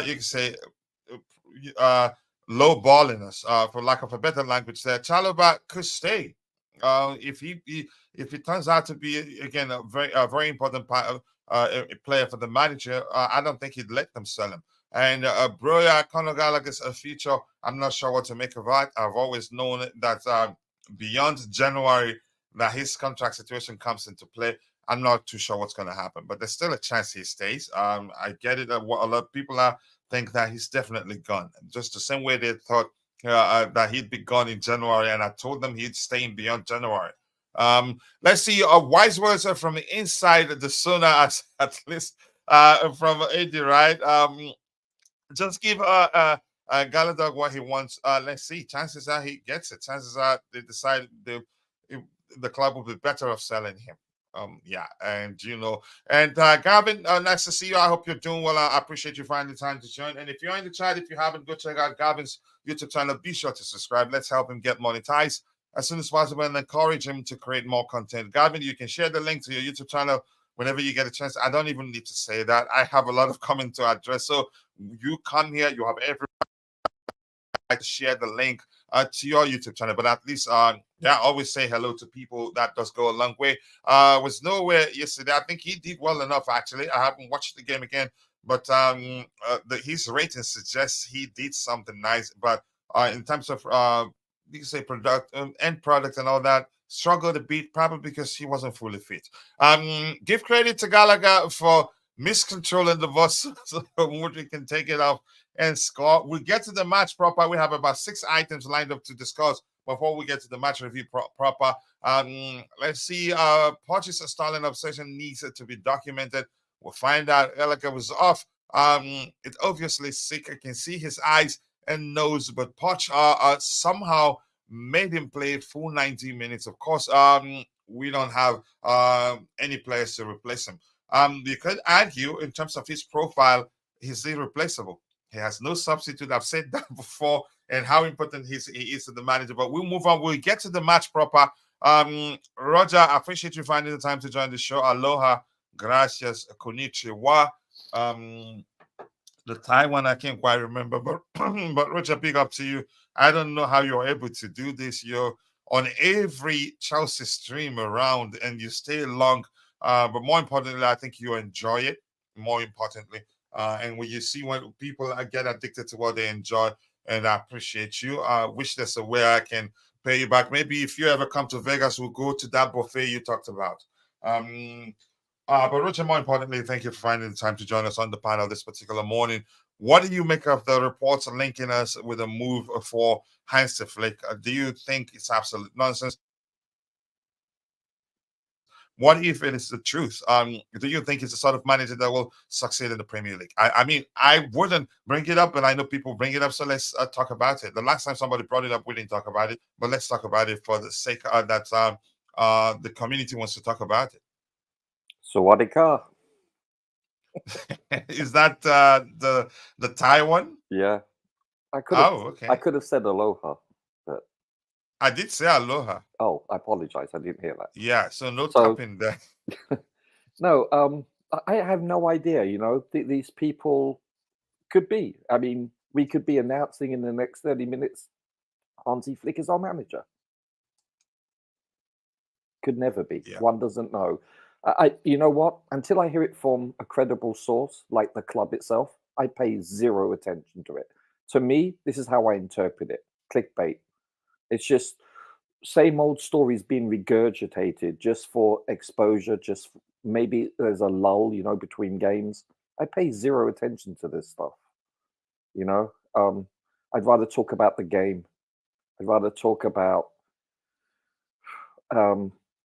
you can say, low balling us, for lack of a better language there. Chalobah could stay. If it turns out to be, again, a very important part a player for the manager, I don't think he'd let them sell him. And Broya, Conor Gallagher's future, I'm not sure what to make of that. I've always known that beyond January, that his contract situation comes into play. I'm not too sure what's going to happen, but there's still a chance he stays. I get it. What a lot of people think that he's definitely gone. Just the same way they thought that he'd be gone in January, and I told them he'd stay in beyond January. Let's see wise words from inside the sauna, at least from Eddy, right? Just give Galadog what he wants. Let's see. Chances are he gets it. Chances are they decide the club will be better off selling him. And Gavin, nice to see you. I hope you're doing well. I appreciate you finding the time to join. And if you're in the chat, if you haven't, go check out Gavin's YouTube channel. Be sure to subscribe. Let's help him get monetized. as soon as possible and encourage him to create more content. Gavin, you can share the link to your YouTube channel whenever you get a chance. I don't even need to say that. I have a lot of comment to address. So you come here, you have every right to share the link to your YouTube channel. But at least, always say hello to people. That does go a long way. Was nowhere yesterday. I think he did well enough, actually. I haven't watched the game again, but his rating suggests he did something nice. But in terms of you can say end product and all that, struggled a bit, probably because he wasn't fully fit. Give credit to Gallagher for miscontrolling the bus so Mudryk can take it off and score. We'll get to the match proper. We have about 6 items lined up to discuss before we get to the match review proper. Let's see. Poch's Stalin obsession needs to be documented. We'll find out. Gallagher was off. It's obviously sick. I can see his eyes and nose, but Poch somehow made him play full 90 minutes. Of course, we don't have any players to replace him. You could argue in terms of his profile, he's irreplaceable. He has no substitute. I've said that before, and how important he is to the manager. But we'll move on. We'll get to the match proper. Roger, I appreciate you finding the time to join the show. Aloha, gracias, konnichiwa. The Taiwan I can't quite remember, but but Roger, big up to you. I don't know how you're able to do this. You're on every Chelsea stream around, and you stay long. But more importantly, I think you enjoy it. More importantly, and when you see when people get addicted to what they enjoy, and I appreciate you. I wish there's a way I can pay you back. Maybe if you ever come to Vegas, we'll go to that buffet you talked about. But Roger, more importantly, thank you for finding the time to join us on the panel this particular morning. What do you make of the reports linking us with a move for Hansi Flick? Do you think it's absolute nonsense? What if it is the truth? Do you think it's the sort of manager that will succeed in the Premier League? I mean, I wouldn't bring it up, but I know people bring it up, so let's talk about it. The last time somebody brought it up, we didn't talk about it, but let's talk about it for the sake that the community wants to talk about it. So what car? Is that the Taiwan? Yeah, I could have. Okay. I could have said aloha, but I did say aloha. Oh, I apologize. I didn't hear that. Yeah, so no tapping there. No, I have no idea. You know, these people could be. I mean, we could be announcing in the next 30 minutes, Hansi Flick is our manager. Could never be. Yeah. One doesn't know. You know what? Until I hear it from a credible source like the club itself, I pay zero attention to it. To me, this is how I interpret it. Clickbait. It's just same old stories being regurgitated just for exposure. Just maybe there's a lull, you know, between games. I pay zero attention to this stuff. You know, I'd rather talk about the game. I'd rather talk about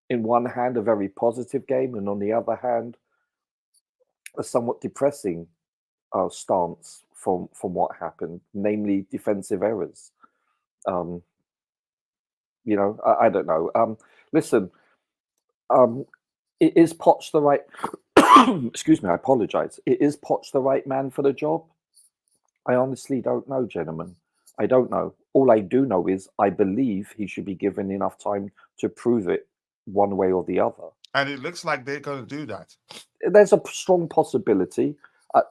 in one hand, a very positive game, and on the other hand, a somewhat depressing stance from what happened, namely defensive errors. You know, I don't know. Listen, is Poch the right? Excuse me, I apologize. Is Poch the right man for the job? I honestly don't know, gentlemen. I don't know. All I do know is I believe he should be given enough time to prove it one way or the other. And it looks like they're going to do that. There's a strong possibility.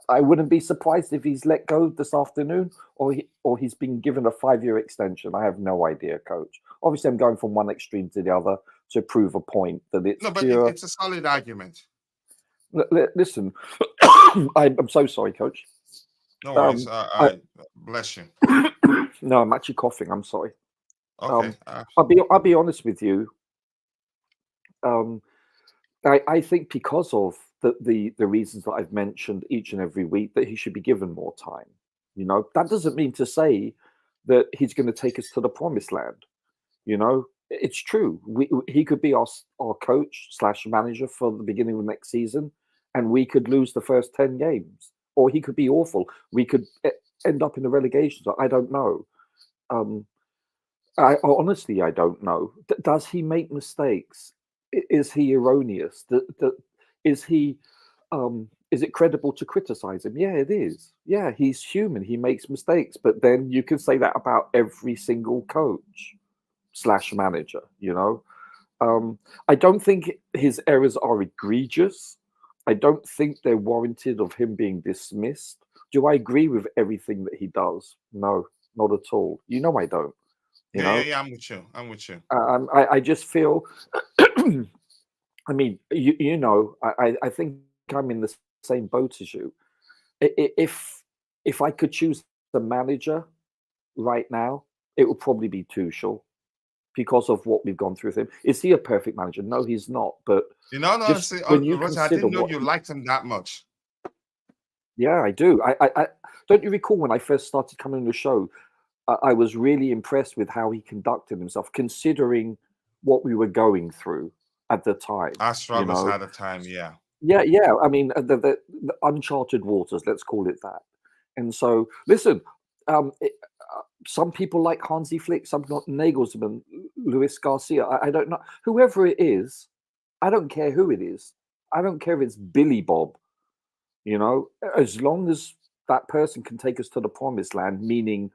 I wouldn't be surprised if he's let go this afternoon or he's been given a 5-year extension. I have no idea, Coach. Obviously, I'm going from one extreme to the other to prove a point that it's but pure... it's a solid argument. Listen, I'm so sorry, Coach. No worries. Bless you. No, I'm actually coughing. I'm sorry. Okay. I'll be honest with you. I think because of the reasons that I've mentioned each and every week that he should be given more time. You know, that doesn't mean to say that he's going to take us to the promised land. You know, it's true. He could be our coach / manager for the beginning of next season, and we could lose the first 10 games, or he could be awful. We could end up in the relegation. I don't know. Honestly, I don't know. Does he make mistakes? Is he erroneous? Is he? Is it credible to criticize him? Yeah, it is. Yeah, he's human. He makes mistakes, but then you can say that about every single coach. slash manager. I don't think his errors are egregious. I don't think they're warranted of him being dismissed. Do I agree with everything that he does? No, not at all. I don't. Yeah. I'm with you. I just feel. I mean, I think I'm in the same boat as you. If I could choose the manager right now, it would probably be Tuchel, because of what we've gone through with him. Is he a perfect manager? No, he's not. But No, see, when you Roger, I consider didn't know what you liked him that much. Yeah, I do. I don't you recall when I first started coming on the show, I was really impressed with how he conducted himself, considering what we were going through at the time. Our struggles at the time, yeah. Yeah. I mean, the uncharted waters, let's call it that. And so, listen, some people like Hansi Flick, some not Nagelsmann, Luis Garcia. I don't know. Whoever it is, I don't care who it is. I don't care if it's Billy Bob. As long as that person can take us to the promised land, meaning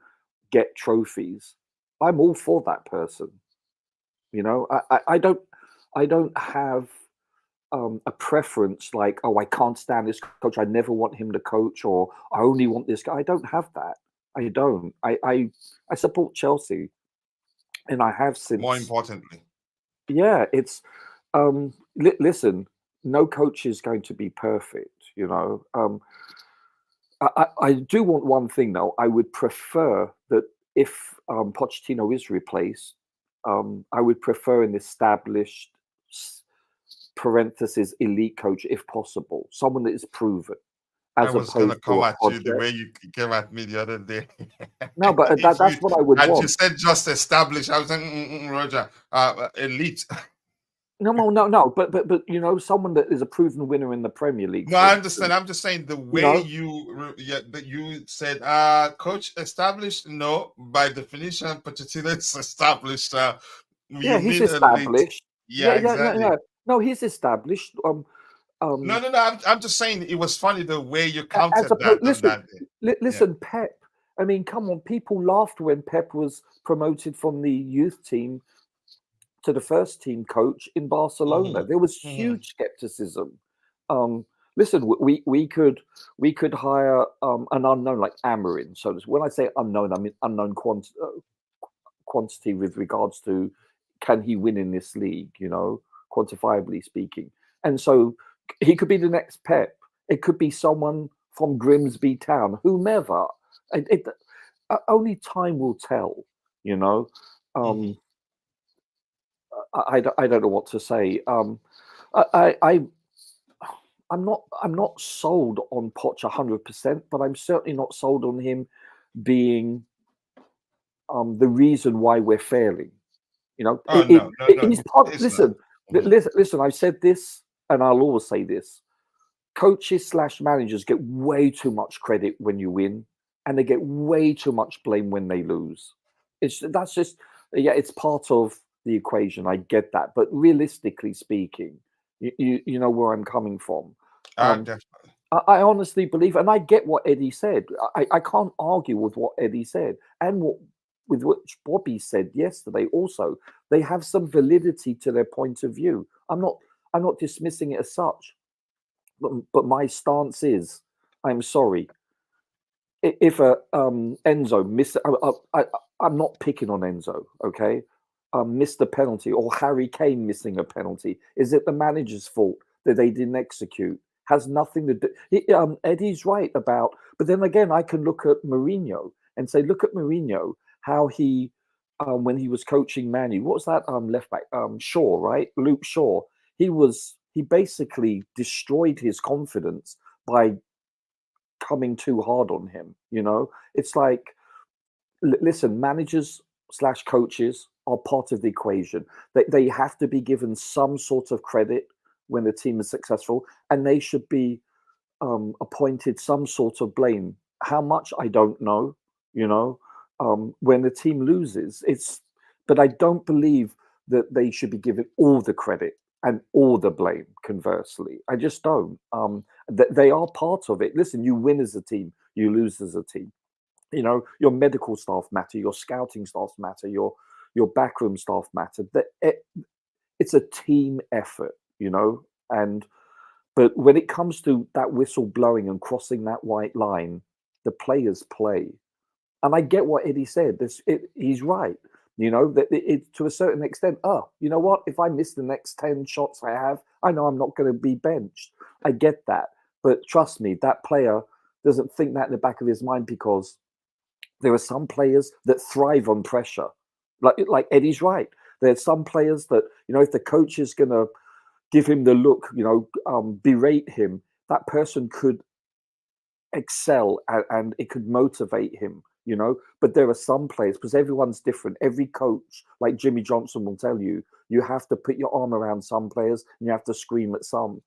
get trophies, I'm all for that person. I don't have a preference like, oh, I can't stand this coach, I never want him to coach, or I only want this guy. I don't have that. I don't. I support Chelsea, and I have since. More importantly, yeah, it's listen. No coach is going to be perfect. I do want one thing though. I would prefer that if Pochettino is replaced, I would prefer an established parenthesis elite coach if possible, someone that is proven. I was going to come at you the way you came at me the other day. No, but that's what I would want. You said just established. I was like, Roger, elite. No. But someone that is a proven winner in the Premier League. No, I understand. I'm just saying the way you said, coach established. No, by definition, Pochettino is established. He's established. Yeah, exactly. No, he's established. No. I'm just saying it was funny the way you countered that. Listen, Pep. I mean, come on. People laughed when Pep was promoted from the youth team to the first team coach in Barcelona. There was huge skepticism. Listen, we could hire an unknown like Amorim. So when I say unknown, I mean unknown quantity with regards to can he win in this league, quantifiably speaking. And so he could be the next Pep. It could be someone from Grimsby Town, whomever. Only time will tell, I don't know what to say. I'm not sold on Poch 100%, but I'm certainly not sold on him being the reason why we're failing. He's part. Listen. I've said this, and I'll always say this: coaches / managers get way too much credit when you win, and they get way too much blame when they lose. It's part of the equation. I get that, but realistically speaking, you know where I'm coming from. Definitely. I honestly believe, and I get what Eddy said. I can't argue with what Eddy said, and with what Bobby said yesterday. Also, they have some validity to their point of view. I'm not dismissing it as such, but my stance is, I'm sorry. If Enzo missed, I'm not picking on Enzo, okay? Missed a penalty, or Harry Kane missing a penalty. Is it the manager's fault that they didn't execute? Has nothing to do. Eddie's right about, but then again, I can look at Mourinho and say, look at Mourinho, how he, when he was coaching Man U, what was that left back? Shaw, right? Luke Shaw. He basically destroyed his confidence by coming too hard on him. It's like, listen, managers / coaches are part of the equation. They have to be given some sort of credit when the team is successful, and they should be appointed some sort of blame. How much, I don't know. When the team loses, but I don't believe that they should be given all the credit and all the blame. Conversely, I just don't. They are part of it. Listen, you win as a team, you lose as a team. Your medical staff matter, your scouting staff matter, your your backroom staff matter. It's a team effort, but when it comes to that whistle blowing and crossing that white line, the players play. And I get what Eddy said. He's right. That to a certain extent, you know what? If I miss the next 10 shots I have, I know I'm not going to be benched. I get that. But trust me, that player doesn't think that in the back of his mind, because there are some players that thrive on pressure. Like Eddy's right. There's some players that, if the coach is going to give him the look, berate him, that person could excel and it could motivate him, But there are some players, because everyone's different. Every coach, like Jimmy Johnson will tell you, you have to put your arm around some players and you have to scream at some.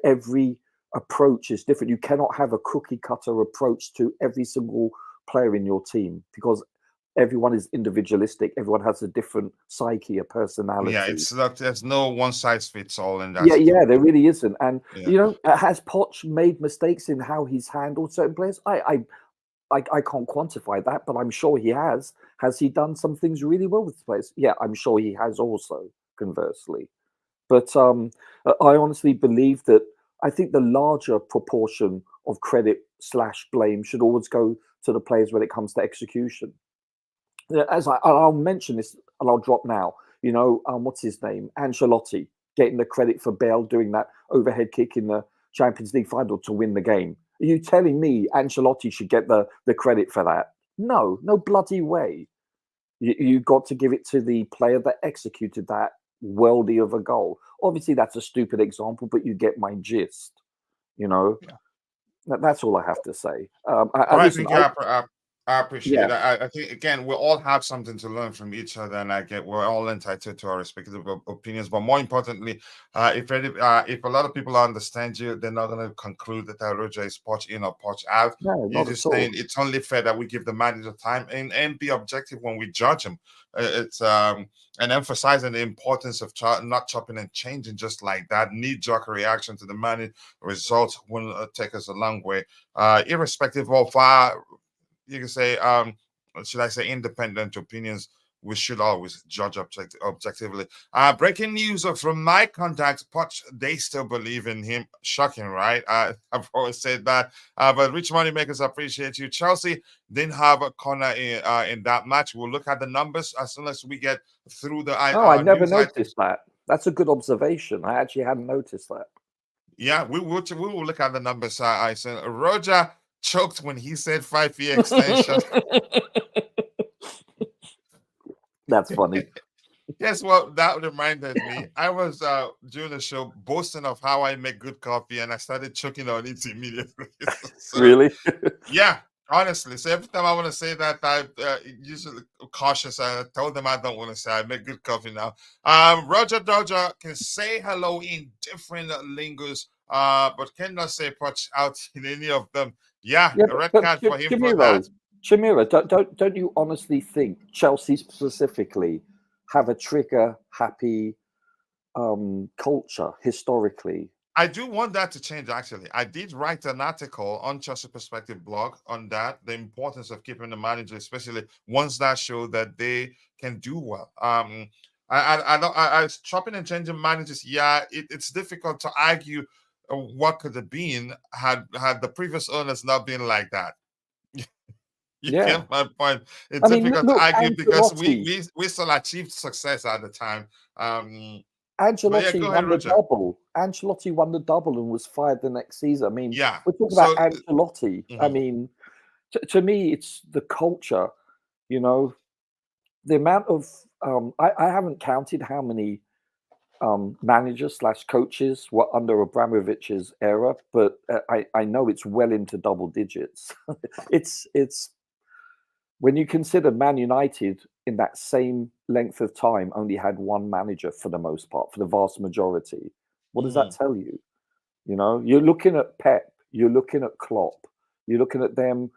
Every approach is different. You cannot have a cookie cutter approach to every single player in your team, because everyone is individualistic. Everyone has a different psyche, a personality. Yeah, it's not, there's no one size fits all in that. Yeah, there really isn't. And has Poch made mistakes in how he's handled certain players? I can't quantify that, but I'm sure he has. Has he done some things really well with players? Yeah, I'm sure he has also, conversely. But I honestly believe that I think the larger proportion of credit / blame should always go to the players when it comes to execution. As I'll mention this, and I'll drop now. What's his name? Ancelotti getting the credit for Bale doing that overhead kick in the Champions League final to win the game. Are you telling me Ancelotti should get the credit for that? No bloody way. You got to give it to the player that executed that worldy of a goal. Obviously, that's a stupid example, but you get my gist. That's all I have to say. I appreciate it. I think, again, we all have something to learn from each other, and we're all entitled to our respective opinions. But more importantly, if a lot of people understand you, they're not going to conclude that Roger is Poch in or Poch out. No, You're just saying it's only fair that we give the manager time and be objective when we judge him. It's and emphasizing the importance of not chopping and changing just like that. Knee-jerk reaction to the manager results will take us a long way, irrespective of you can say, should I say, independent opinions. We should always judge objectively. Breaking news from my contacts, Poch, they still believe in him. Shocking, right? I've always said that. But Rich Moneymakers, appreciate you. Chelsea didn't have a corner in that match. We'll look at the numbers as soon as we get through the. I never noticed that. That's a good observation. I actually hadn't noticed that. Yeah, we will look at the numbers. I said Roger choked when he said 5-year extension. That's funny. Guess what? That reminded me. I was doing a show boasting of how I make good coffee, and I started choking on it immediately. So, really? Yeah, honestly. So every time I want to say that, I usually cautious. I told them I don't want to say I make good coffee now. Roger Dodger can say hello in different lingos, but cannot say Poch out in any of them. Yeah, a red card for him for that. Chimera, don't you honestly think Chelsea specifically have a trigger-happy culture historically? I do want that to change, actually. I did write an article on Chelsea Perspective blog on that, the importance of keeping the manager, especially ones that show that they can do well. I chopping and changing managers, it's difficult to argue what could have been had the previous owners not been like that. You get my point. It's difficult to argue because we still achieved success at the time. Ancelotti won the double. Ancelotti won the double and was fired the next season. I mean, we're talking about Ancelotti. I mean, to me, it's the culture. The amount of I haven't counted how many managers / coaches were under Abramovich's era, but I know it's well into double digits. It's when you consider Man United in that same length of time only had one manager for the most part, for the vast majority. What does that tell you? You're looking at Pep, you're looking at Klopp, you're looking at them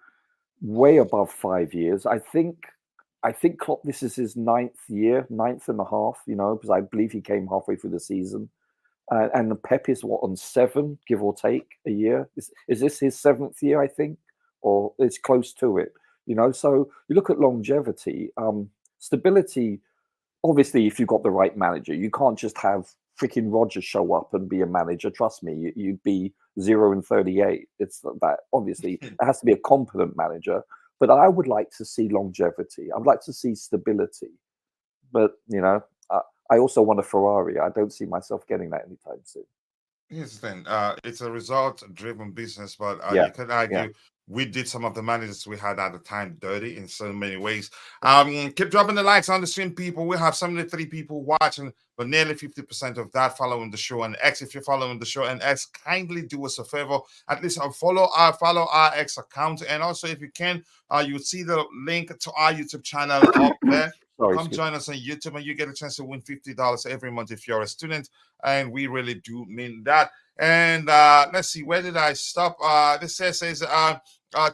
way above 5 years. I think Klopp, this is his 9th year, 9th and a half, because I believe he came halfway through the season. And the Pep is on 7, give or take, a year. Is this his 7th year, I think? Or it's close to it. So you look at longevity, stability obviously, if you've got the right manager, you can't just have freaking Roger show up and be a manager. Trust me, you'd be 0-38. It's that. Obviously, it has to be a competent manager. But I would like to see longevity. I'd like to see stability. But I also want a Ferrari. I don't see myself getting that anytime soon. Here's the thing. It's a result-driven business, but Yeah, you could argue yeah. we did some of the managers we had at the time dirty in so many ways. Keep dropping the likes on the stream, people. We have 73 people watching, but nearly 50% of that following the show on X. If you're following the show on X, kindly do us a favor. At least follow our X account, and also if you can, you would see the link to our YouTube channel up there. Come join us on YouTube, and you get a chance to win $50 every month if you're a student, and we really do mean that. And let's see, where did I stop? This says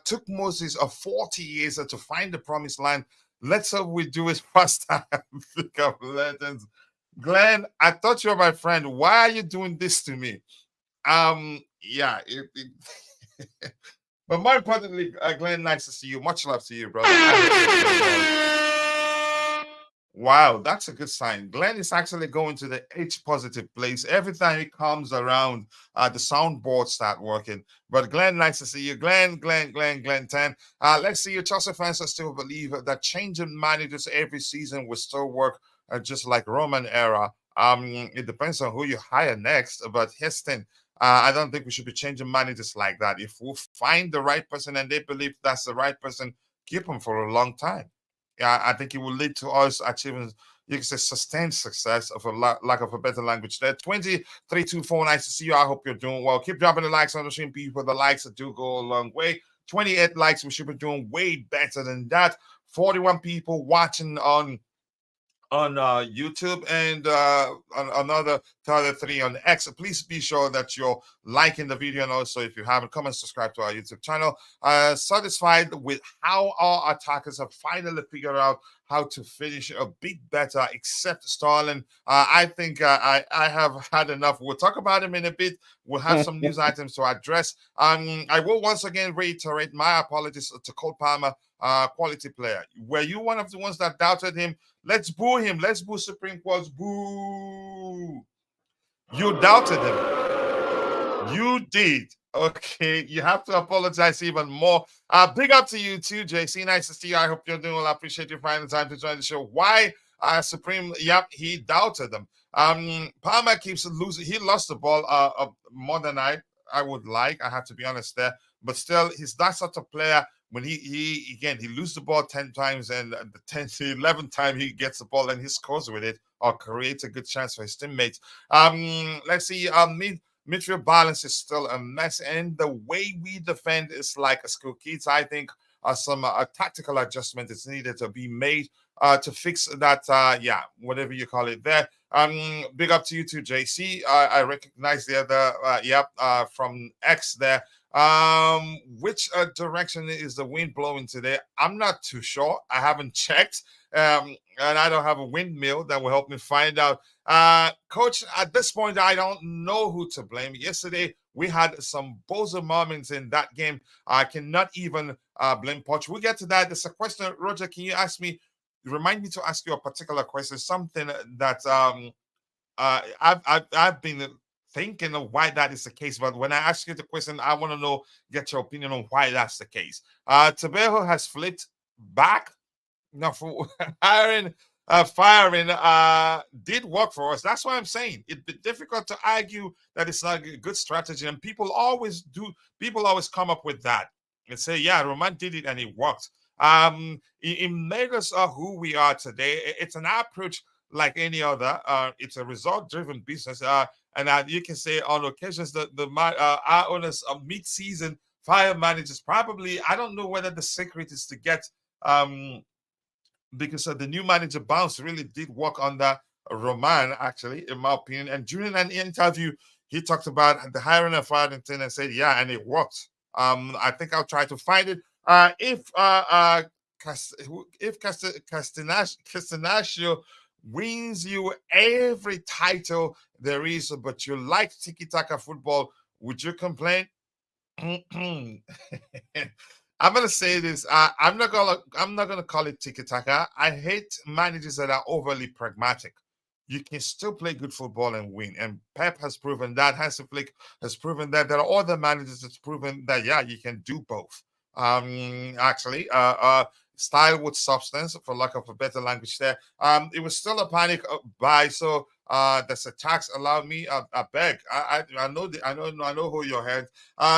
took Moses 40 years to find the promised land. Let's hope we do it faster. Pick up legends. Glenn, I thought you were my friend. Why are you doing this to me? Yeah. But more importantly, Glenn, nice to see you. Much love to you, brother. Wow, that's a good sign. Glenn is actually going to the H positive place. Every time he comes around, the soundboard start working. But Glenn, nice to see you. Glenn 10. Let's see, your Chelsea fans still believe that changing managers every season will still work, just like Roman era. It depends on who you hire next. But here's the thing. I don't think we should be changing managers like that. If we find the right person and they believe that's the right person, keep them for a long time. Yeah, I think it will lead to us achieving, you can say, sustained success of a lack of a better language there. 2324, nice to see you. I hope you're doing well. Keep dropping the likes on the stream, people. The likes do go a long way. 28 likes, we should be doing way better than that. 41 people watching on YouTube, and another 33 on X. Please be sure that you're liking the video, and also if you haven't, come and subscribe to our YouTube channel. Satisfied with how our attackers have finally figured out how to finish a bit better, except Sterling. I think I have had enough. We'll talk about him in a bit. We'll have some news items to address. I will once again reiterate my apologies to Cole Palmer, quality player. Were you one of the ones that doubted him? Let's boo him. Let's boo Supreme Court. Boo. You doubted him. You did. Okay. You have to apologize even more. Big up to you too, JC. Nice to see you. I hope you're doing well. I appreciate you finding time to join the show. Why Supreme? Yep, he doubted them. Palmer keeps losing. He lost the ball more than I would like. I have to be honest there. But still, he's that sort of player. When he loses the ball 10 times, and the 10th, 11th time he gets the ball and he scores with it or creates a good chance for his teammates. Let's see. Midfield balance is still a mess, and the way we defend is like a school kids. I think some tactical adjustment is needed to be made to fix that. Whatever you call it there. Big up to you too, JC. I recognize the other from X there. Which direction is the wind blowing today? I'm not too sure. I haven't checked. And I don't have a windmill that will help me find out. Coach, at this point, I don't know who to blame. Yesterday, we had some bozo moments in that game. I cannot even blame Poch. We'll get to that. There's a question. Roger, can you remind me to ask you a particular question, something that I've been thinking of why that is the case, but when I ask you the question, I want to get your opinion on why that's the case. Tabejo has flipped back. Now, for firing did work for us. That's why I'm saying it'd be difficult to argue that it's not a good strategy, and people always come up with that and say, yeah, Roman did it and it worked. It made us who we are today. It's an approach like any other. It's a result-driven business. And you can say on occasions that our owners of mid-season fire managers probably, I don't know whether the secret is to get because the new manager bounce really did work under Roman, actually, in my opinion. And during an interview, he talked about the hiring of Farrington and said, yeah, and it worked. I think I'll try to find it. If Castanaccio wins you every title there is, but you like tiki-taka football, would you complain? I'm gonna say this. I'm not gonna call it tiki taka. I hate managers that are overly pragmatic. You can still play good football and win, and Pep has proven that. Hansi Flick has proven that. There are other managers that's proven that. Yeah, you can do both. Actually, style with substance, for lack of a better language. There, it was still a panic buy. So, that's a tax. Allow me. I beg. I know. I know who your head.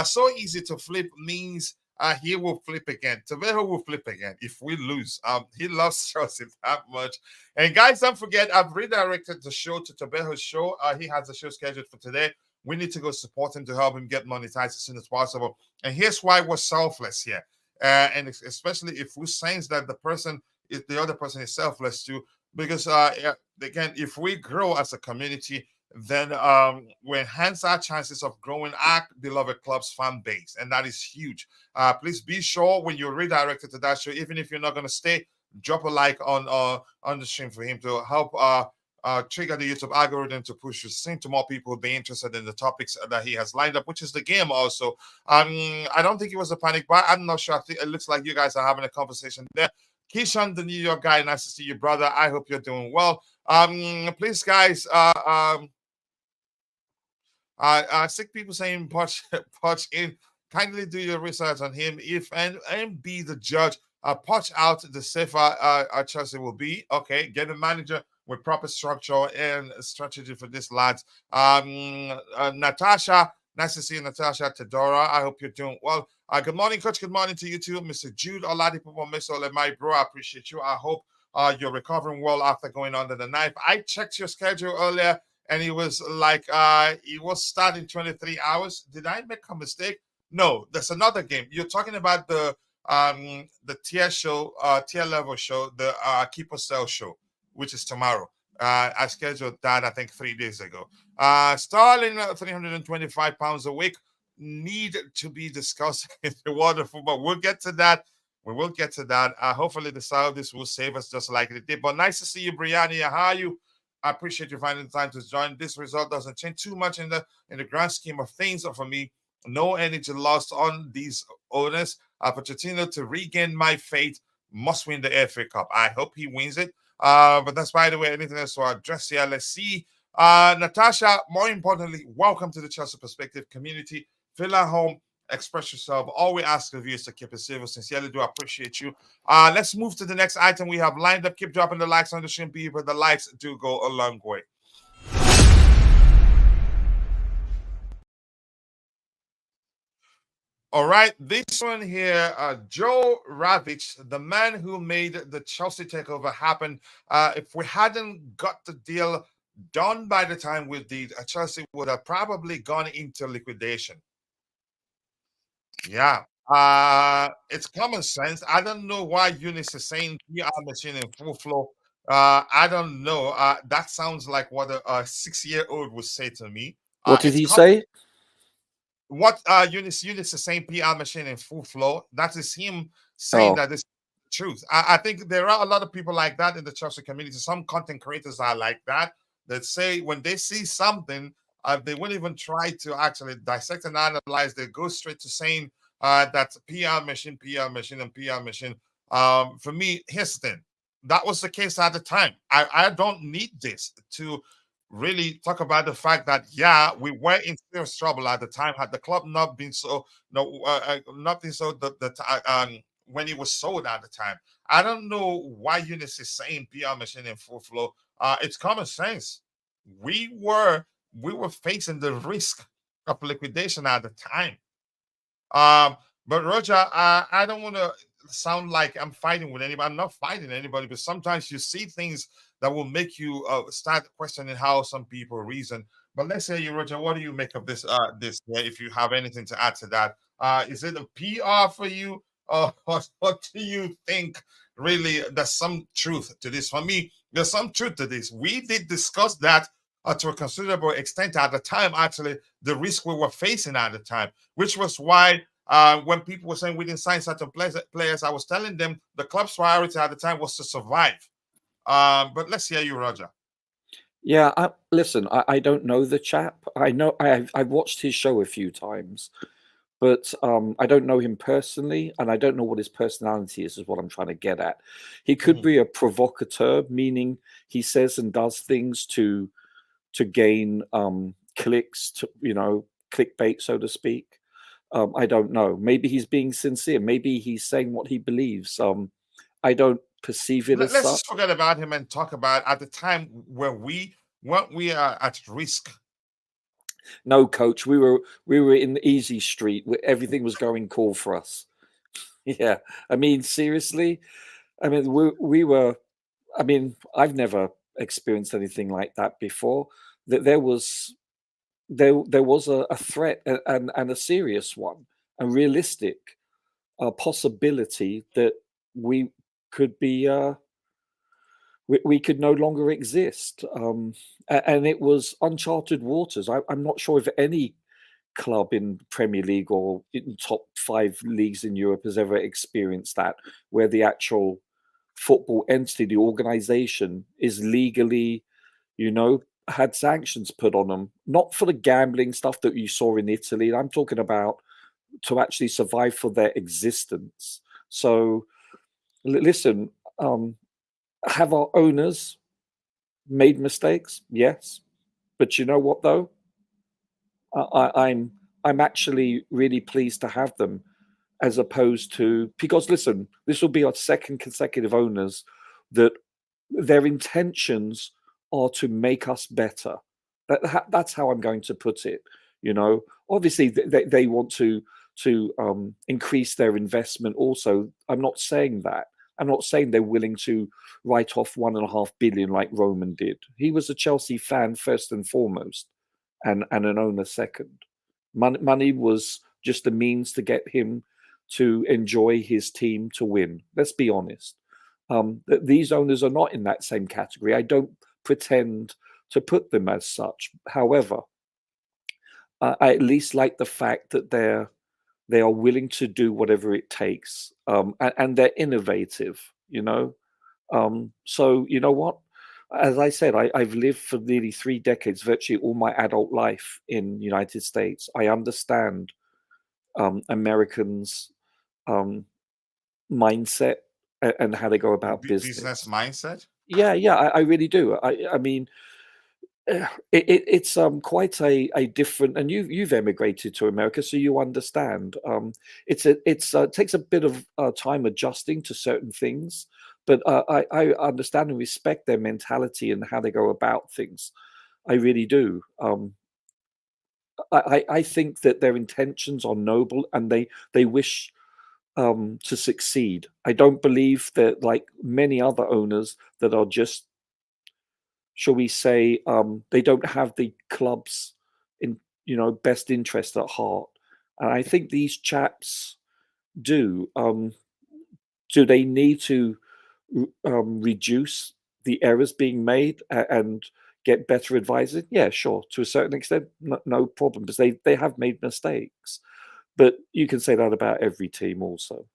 So easy to flip means he will flip again. Tavejo will flip again if we lose. He loves Chelsea that much. And guys, don't forget, I've redirected the show to Tavejo's show. He has a show scheduled for today. We need to go support him to help him get monetized as soon as possible. And here's why we're selfless here. And especially if we sense that if the other person is selfless too, because again, if we grow as a community, then we enhance our chances of growing our beloved club's fan base, and that is huge. Please be sure when you're redirected to that show, even if you're not going to stay, drop a like on the stream for him to help trigger the YouTube algorithm to push the stream to more people who be interested in the topics that he has lined up, which is the game also. I don't think it was a panic buy. I'm not sure. I think it looks like you guys are having a conversation there. Keishan, the New York guy, nice to see you, brother. I hope you're doing well. Please, guys, sick people saying Poch in. Kindly do your research on him. If and be the judge. Poch out, the safer Chelsea will be. Okay, get a manager with proper structure and strategy for this, lads. Natasha, nice to see you, Natasha Tedora. I hope you're doing well. Good morning, coach. Good morning to you too, Mr. Jude Oladipo Mesole, my bro. I appreciate you. I hope you're recovering well after going under the knife. I checked your schedule earlier, and it was like it was starting 23 hours. Did I make a mistake? No, there's another game. You're talking about the tier show, tier level show, the Keeper Cell show, which is tomorrow. I scheduled that I think 3 days ago. Starling, £325 a week, need to be discussed in the world of football. We'll get to that. We will get to that. Hopefully the Saudis will save us just like they did. But nice to see you, Brianna. How are you? I appreciate you finding the time to join. This result doesn't change too much in the grand scheme of things. For me, no energy lost on these owners. Pochettino, to regain my faith, must win the FA Cup. I hope he wins it. But that's, by the way, anything else to address here. Let's see. Natasha, more importantly, welcome to the Chelsea Perspective community. Feel at home. Express yourself. All we ask of you is to keep it civil. Sincerely do appreciate you. Let's move to the next item we have lined up. Keep dropping the likes on the stream, but the likes do go a long way. All right, this one here, Joe Ravich, the man who made the Chelsea takeover happen. If we hadn't got the deal done by the time we did, Chelsea would have probably gone into liquidation. Yeah, it's common sense. I don't know why Eunice is saying PR machine in full flow. I don't know. That sounds like what a 6-year-old would say to me. What did he say? What Eunice is saying PR machine in full flow. That is him saying that this is the truth. I think there are a lot of people like that in the Chelsea community. Some content creators are like that say when they see something, they won't even try to actually dissect and analyze. They go straight to saying that PR machine, and PR machine. For me, here's the thing. That was the case at the time. I don't need this to really talk about the fact that we were in serious trouble at the time. Had the club not been so not been so when it was sold at the time. I don't know why Eunice is saying PR machine in full flow. It's common sense. We were facing the risk of liquidation at the time. But Roger, I don't want to sound like I'm fighting with anybody. I'm not fighting anybody, but sometimes you see things that will make you start questioning how some people reason. But let's say you, Roger, what do you make of this? If you have anything to add to that, is it a PR for you, or what do you think? Really, there's some truth to this. For me, there's some truth to this. We did discuss that to a considerable extent at the time. Actually, the risk we were facing at the time, which was why. When people were saying we didn't sign certain players, I was telling them the club's priority at the time was to survive. But let's hear you, Roger. Yeah, listen, I don't know the chap. I know I've watched his show a few times, but I don't know him personally, and I don't know what his personality is what I'm trying to get at. He could be a provocateur, meaning he says and does things to gain clicks, to clickbait, so to speak. I don't know. Maybe he's being sincere. Maybe he's saying what he believes. I don't perceive it as Let's such. just forget about him and talk about at the time where weren't we at risk. No, coach, we were in the easy street where everything was going cool for us. Yeah, I mean, seriously, I mean, we were. I mean, I've never experienced anything like that before. That there was a threat, and a serious one, a realistic possibility that we could be we could no longer exist, and it was uncharted waters. I'm not sure if any club in Premier League or in top 5 leagues in Europe has ever experienced that, where the actual football entity, the organization, is legally, had sanctions put on them, not for the gambling stuff that you saw in Italy. I'm talking about to actually survive for their existence. So, listen, have our owners made mistakes? Yes, but you know what though? I'm actually really pleased to have them, as opposed to, because listen, this will be our second consecutive owners that their intentions are to make us better. That's how I'm going to put it. Obviously they want to increase their investment. Also, I'm not saying that. I'm not saying they're willing to write off 1.5 billion like Roman did. He was a Chelsea fan first and foremost, and an owner second. Money was just a means to get him to enjoy his team to win. Let's be honest. These owners are not in that same category. I don't pretend to put them as such. However, I at least like the fact that they are willing to do whatever it takes, and they're innovative. So you know what? As I said, I've lived for nearly 3 decades, virtually all my adult life in the United States. I understand Americans' mindset and how they go about business. Business mindset. Yeah, I really do. I mean, it's quite a different, and you've emigrated to America, so you understand. It takes a bit of time adjusting to certain things, but I understand and respect their mentality and how they go about things. I really do. I think that their intentions are noble and they wish to succeed. I don't believe that, like many other owners, that are just, shall we say, they don't have the club's best interest at heart. And I think these chaps do. Do they need to reduce the errors being made and get better advisors? Yeah, sure, to a certain extent, no problem, because they have made mistakes. But you can say that about every team also.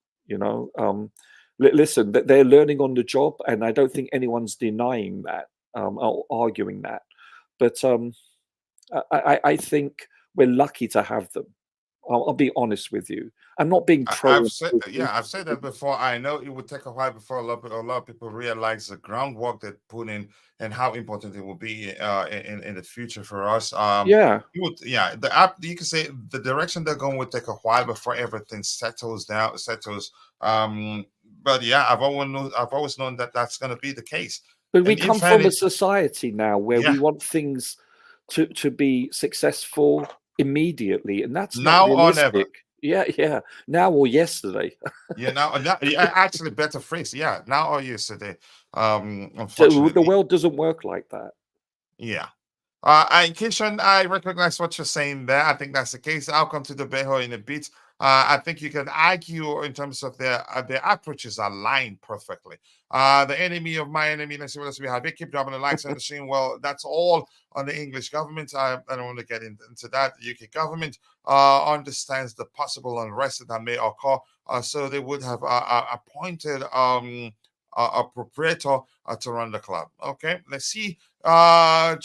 Listen, they're learning on the job, and I don't think anyone's denying that, or arguing that. But I think we're lucky to have them. I'll be honest with you. I'm not being pro. I've said that before. I know it would take a while before a lot of people realize the groundwork they put in and how important it will be in the future for us. Yeah. You can say the direction they're going would take a while before everything settles. But yeah, I've always known that that's going to be the case. But we come from a society now where we want things to be successful immediately, and that's now not realistic. Or never. Yeah. Now or yesterday. Actually, better phrase. Yeah, now or yesterday. Unfortunately, the world doesn't work like that. Yeah. Kishan, I recognize what you're saying there. I think that's the case. I'll come to the Beho in a bit. I think you can argue in terms of their approaches align perfectly. The enemy of my enemy, let's see what else we have. They keep dropping the likes on the screen. Well, that's all on the English government. I don't want to get into that. The UK government understands the possible unrest that may occur. So they would have appointed a proprietor to run the club. Okay, let's see. Joe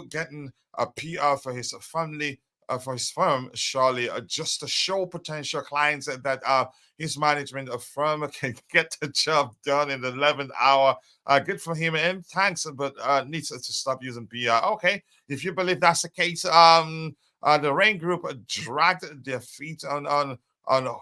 getting a PR for his family for his firm, surely, just to show potential clients that his management of firm can get the job done in the 11th hour. Good for him, and thanks, but needs to stop using PR. Okay, if you believe that's the case, the Rain Group dragged their feet on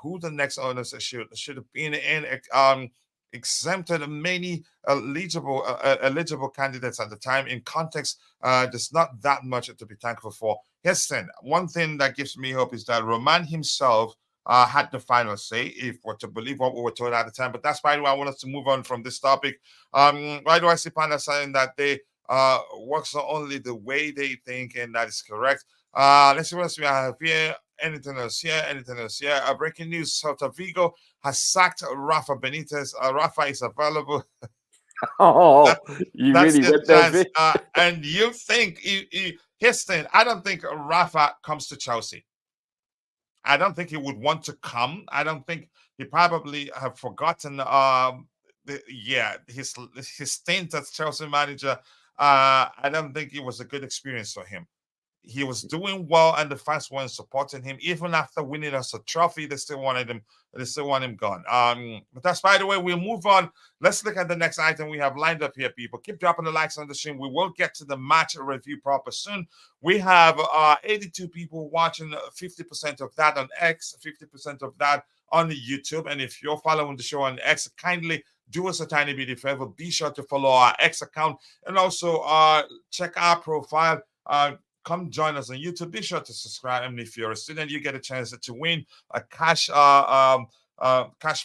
who the next owners should have been, and exempted many eligible candidates at the time. In context, there's not that much to be thankful for. Yes, then one thing that gives me hope is that Roman himself had the final say, if we're to believe what we were told at the time. But that's why I want us to move on from this topic. Why do I see Panda saying that they works only the way they think, and that is correct? Let's see what else we have here. Anything else here? Anything else here? Breaking news: Celta Vigo has sacked Rafa Benitez. Rafa is available. Oh, you That's really the went there, chance. Vic. And you think here's the thing. I don't think Rafa comes to Chelsea. I don't think he would want to come. I don't think he probably have forgotten. His stint as Chelsea manager. I don't think it was a good experience for him. He was doing well, and the fans weren't supporting him. Even after winning us a trophy, they still wanted him. They still want him gone. But that's, by the way, we'll move on. Let's look at the next item we have lined up here, people. Keep dropping the likes on the stream. We will get to the match review proper soon. We have 82 people watching, 50% of that on X, 50% of that on YouTube. And if you're following the show on X, kindly do us a tiny bit of favor. Be sure to follow our X account, and also check our profile. Come join us on YouTube. Be sure to subscribe, and if you're a student, you get a chance to win a cash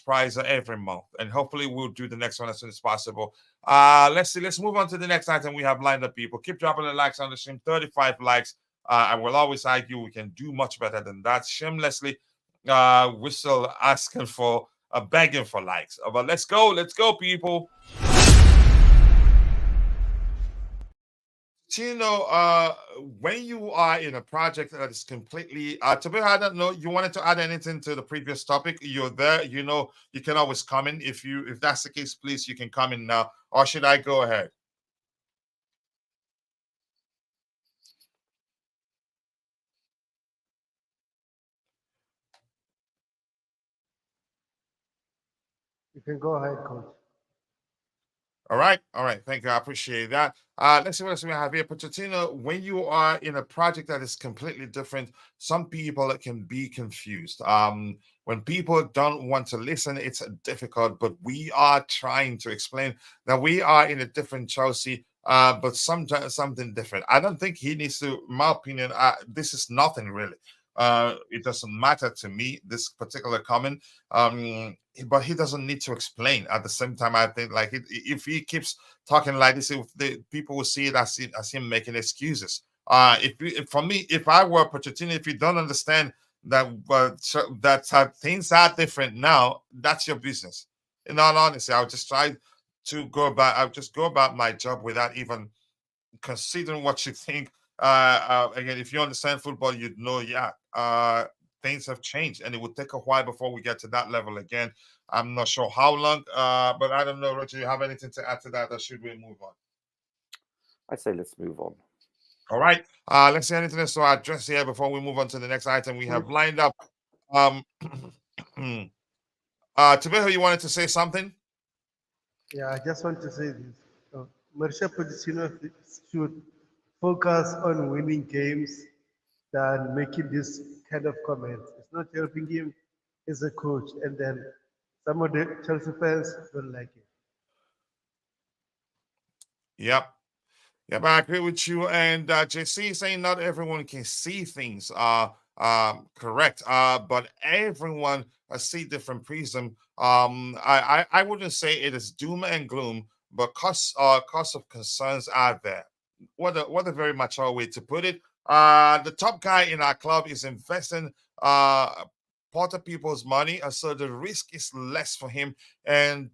prize every month. And hopefully, we'll do the next one as soon as possible. Let's see. Let's move on to the next item we have lined up. People, keep dropping the likes on the stream. 35 likes. I will always argue we can do much better than that. Shamelessly, we're still asking for begging for likes. But let's go, people. When you are in a project that is completely to be, I don't know, you wanted to add anything to the previous topic, you're there, you can always come in. If that's the case, please, you can come in now, or should I go ahead? You can go ahead, coach. All right. Thank you. I appreciate that. Let's see what else we have here. Pochettino, when you are in a project that is completely different, some people can be confused. When people don't want to listen, it's difficult, but we are trying to explain that we are in a different Chelsea, but sometimes something different. I don't think he needs to, in my opinion, this is nothing really. It doesn't matter to me, this particular comment. But he doesn't need to explain. At the same time, I think if he keeps talking like this, the people will see it as him making excuses. For me, if I were Pochettino, if you don't understand that things are different now, that's your business. In all honesty, I'll just try to go about. I'll just go about my job without even considering what you think. Again, if you understand football, you'd know. Things have changed, and it would take a while before we get to that level again. I'm not sure how long, but I don't know, Roger, you have anything to add to that, or should we move on? I say let's move on. All right. Let's see anything else to address here before we move on to the next item we have lined up. Tabeho, you wanted to say something? Yeah, I just want to say this. Mauricio Pochettino should focus on winning games than making this kind of comments. It's not helping him as a coach, and then some of the Chelsea fans don't like it. Yep, I agree with you. And JC is saying not everyone can see things. Correct. But everyone see different prism. I wouldn't say it is doom and gloom, but cause of concerns are there. What a very mature way to put it. The top guy in our club is investing part of people's money, so the risk is less for him, and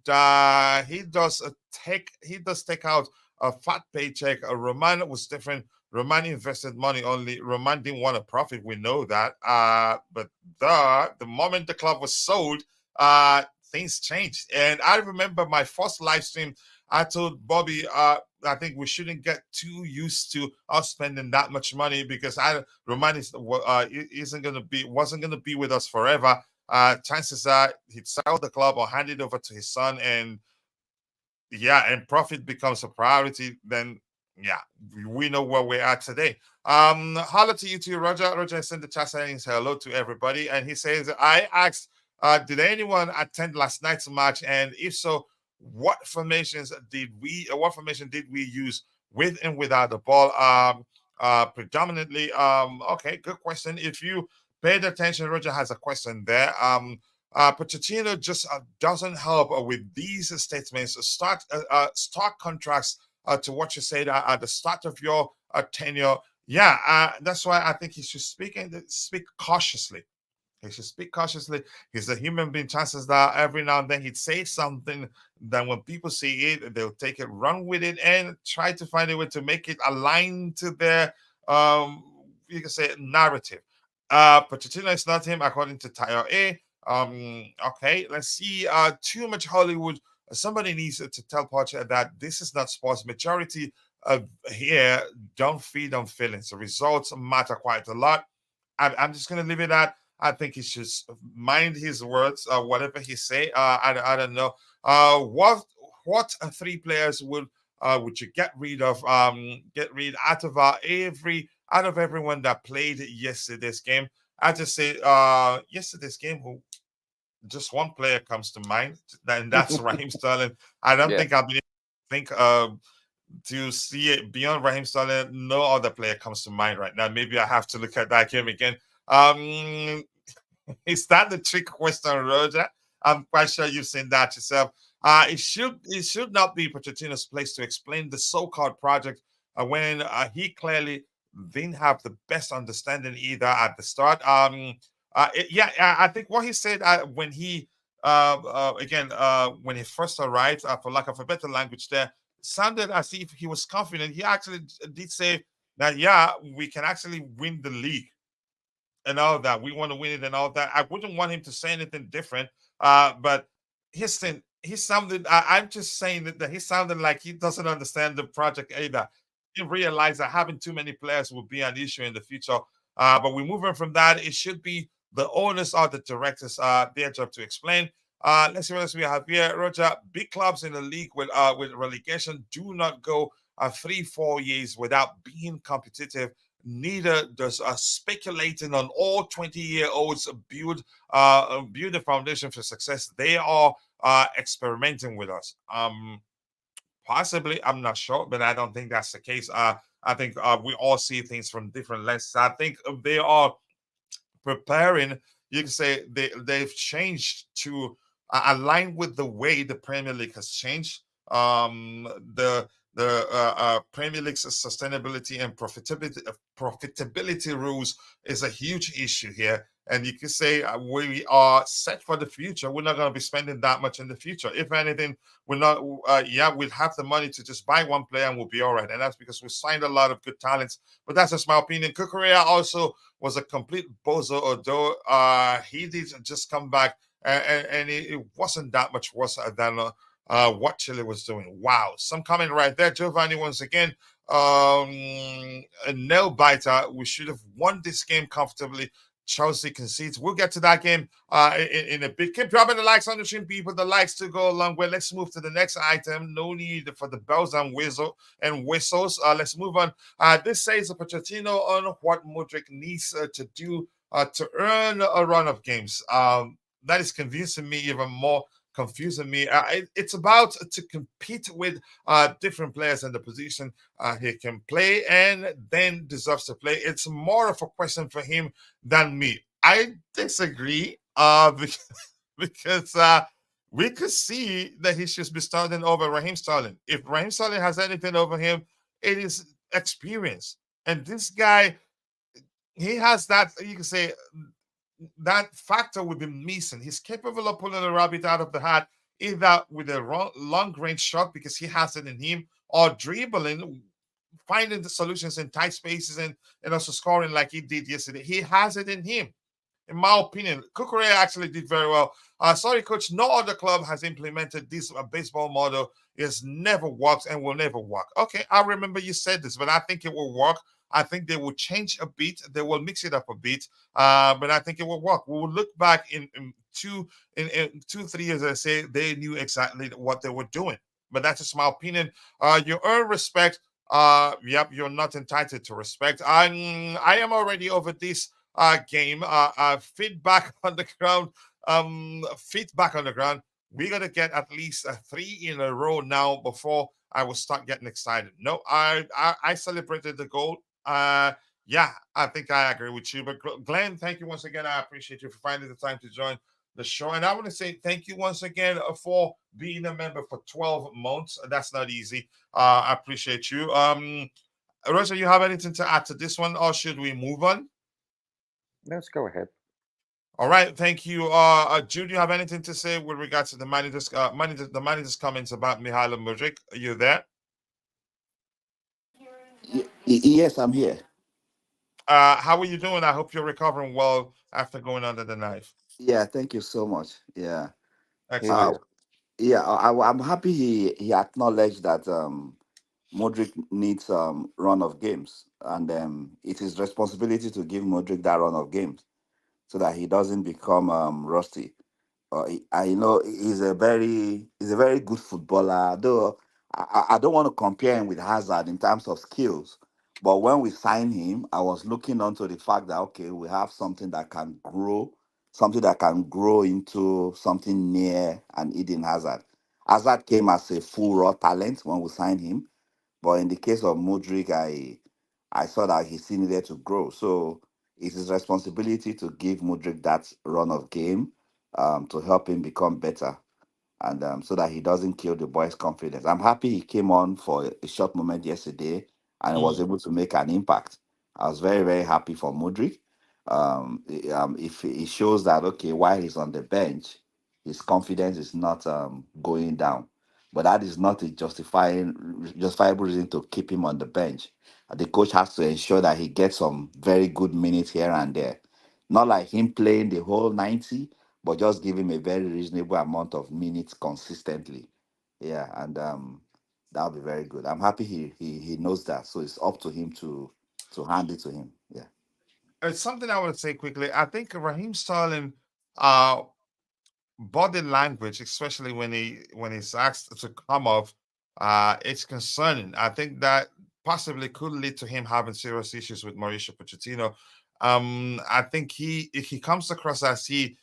he does take out a fat paycheck. Roman was different. Roman invested money only. Roman didn't want a profit. We know that. But the moment the club was sold, things changed. And I remember my first live stream, I told Bobby, I think we shouldn't get too used to us spending that much money, because Romani wasn't gonna be with us forever. Chances are he'd sell the club or hand it over to his son, and and profit becomes a priority. Then we know where we are today. Hello to you too, Roger. Roger sent the chat saying hello to everybody, and he says, I asked, did anyone attend last night's match, and if so, what formation did we use with and without the ball? Predominantly, okay, good question. If you paid attention, Roger has a question there. Pochettino just doesn't help with these statements. Start contracts to what you said at the start of your tenure. That's why I think he should speak cautiously. He should speak cautiously. He's a human being. Chances that every now and then he'd say something that when people see it, they'll take it, run with it, and try to find a way to make it align to their you can say narrative. Pochettino is not him, according to Tire A. Okay, let's see. Too much Hollywood. Somebody needs to tell Poch that this is not sports. Majority of here don't feed on feelings. The results matter quite a lot. I'm just gonna leave it at. I think he should mind his words. Whatever he say. I don't know. What three players would you get rid of? Get rid out of everyone that played yesterday's game. I just say yesterday's game, just one player comes to mind, and that's Raheem Sterling. I don't think I've been able to think to see it beyond Raheem Sterling. No other player comes to mind right now. Maybe I have to look at that game again. Is that the trick question, Roger? I'm quite sure you've seen that yourself. It should not be Pochettino's place to explain the so-called project when he clearly didn't have the best understanding either at the start. I think what he said when he when he first arrived, for lack of a better language, there sounded as if he was confident. He actually did say that we can actually win the league and all that. We want to win it and all that. I wouldn't want him to say anything different. But he sounded. I'm just saying that he sounded like he doesn't understand the project either. He realized that having too many players will be an issue in the future. But we're moving from that. It should be the owners or the directors, their job to explain. Let's see what else we have here, Roger. Big clubs in the league with relegation do not go 3-4 years without being competitive. Neither does speculating on all 20-year-olds build a foundation for success. They are experimenting with us. Possibly, I'm not sure, but I don't think that's the case. I think we all see things from different lenses. I think they are preparing. You can say they've changed to align with the way the Premier League has changed. The Premier League's sustainability and profitability rules is a huge issue here. And you can say we are set for the future. We're not going to be spending that much in the future. If anything, we're not. We'll have the money to just buy one player and we'll be all right. And that's because we signed a lot of good talents. But that's just my opinion. Kukurea also was a complete bozo, although he did just come back, and it wasn't that much worse than what Chile was doing. Wow. Some comment right there. Giovanni, once again, a nail biter. We should have won this game comfortably. Chelsea concedes. We'll get to that game in a bit. Keep dropping the likes on the stream, people. The likes to go along with. Let's move to the next item. No need for the bells and whistles. Let's move on. This says Pochettino on what Mudryk needs to do to earn a run of games. That is convincing me even more. Confusing me. It's about to compete with different players in the position he can play and then deserves to play. It's more of a question for him than me. I disagree because we could see that he should be starting over Raheem Sterling. If Raheem Sterling has anything over him, it is experience. And this guy, he has that, you can say, that factor we've been missing. He's capable of pulling a rabbit out of the hat, either with a long-range shot because he has it in him, or dribbling, finding the solutions in tight spaces and also scoring like he did yesterday. He has it in him. in my opinion, Kukurea actually did very well. Sorry, coach, no other club has implemented this baseball model. It's never worked and will never work. Okay, I remember you said this, but I think it will work. I think they will change a bit. They will mix it up a bit, but I think it will work. We will look back in 3 years and say they knew exactly what they were doing. But that's just my opinion. You earn respect. Yep, you're not entitled to respect. I am already over this game. Feedback on the ground. Feedback on the ground. We're gonna get at least 3 in a row now before I will start getting excited. No, I celebrated the goal. Yeah, I think I agree with you. But Glenn, thank you once again. I appreciate you for finding the time to join the show. And I want to say thank you once again for being a member for 12 months. That's not easy. I appreciate you. Roger, you have anything to add to this one, or should we move on? Let's go ahead. All right, thank you. Jude, you have anything to say with regards to the manager's comments about Mykhailo Mudryk? Are you there? Yes, I'm here. How are you doing? I hope you're recovering well after going under the knife. Yeah, thank you so much. Yeah. Here, Excellent. Uh, here. yeah, I'm happy he acknowledged that Modric needs run of games, and it is responsibility to give Modric that run of games so that he doesn't become rusty. I know he's a very good footballer. Though I don't want to compare him with Hazard in terms of skills, but when we signed him, I was looking onto the fact that okay, we have something that can grow into something near an Eden Hazard. Hazard came as a full raw talent when we signed him, but in the case of Modric, I saw that he still needed to grow. So it's his responsibility to give Modric that run of game to help him become better and so that he doesn't kill the boy's confidence. I'm happy he came on for a short moment yesterday and was Mm. able to make an impact. I was very, very happy for Modric. If it shows that, okay, while he's on the bench, his confidence is not going down. But that is not a justifiable reason to keep him on the bench. The coach has to ensure that he gets some very good minutes here and there. Not like him playing the whole 90, but just give him a very reasonable amount of minutes consistently. Yeah, and that'll be very good. I'm happy he knows that. So it's up to him to hand it to him. Yeah. It's something I want to say quickly. I think Raheem Sterling, uh, body language, especially when he's asked to come off, it's concerning. I think that possibly could lead to him having serious issues with Mauricio Pochettino. I think if he comes across as he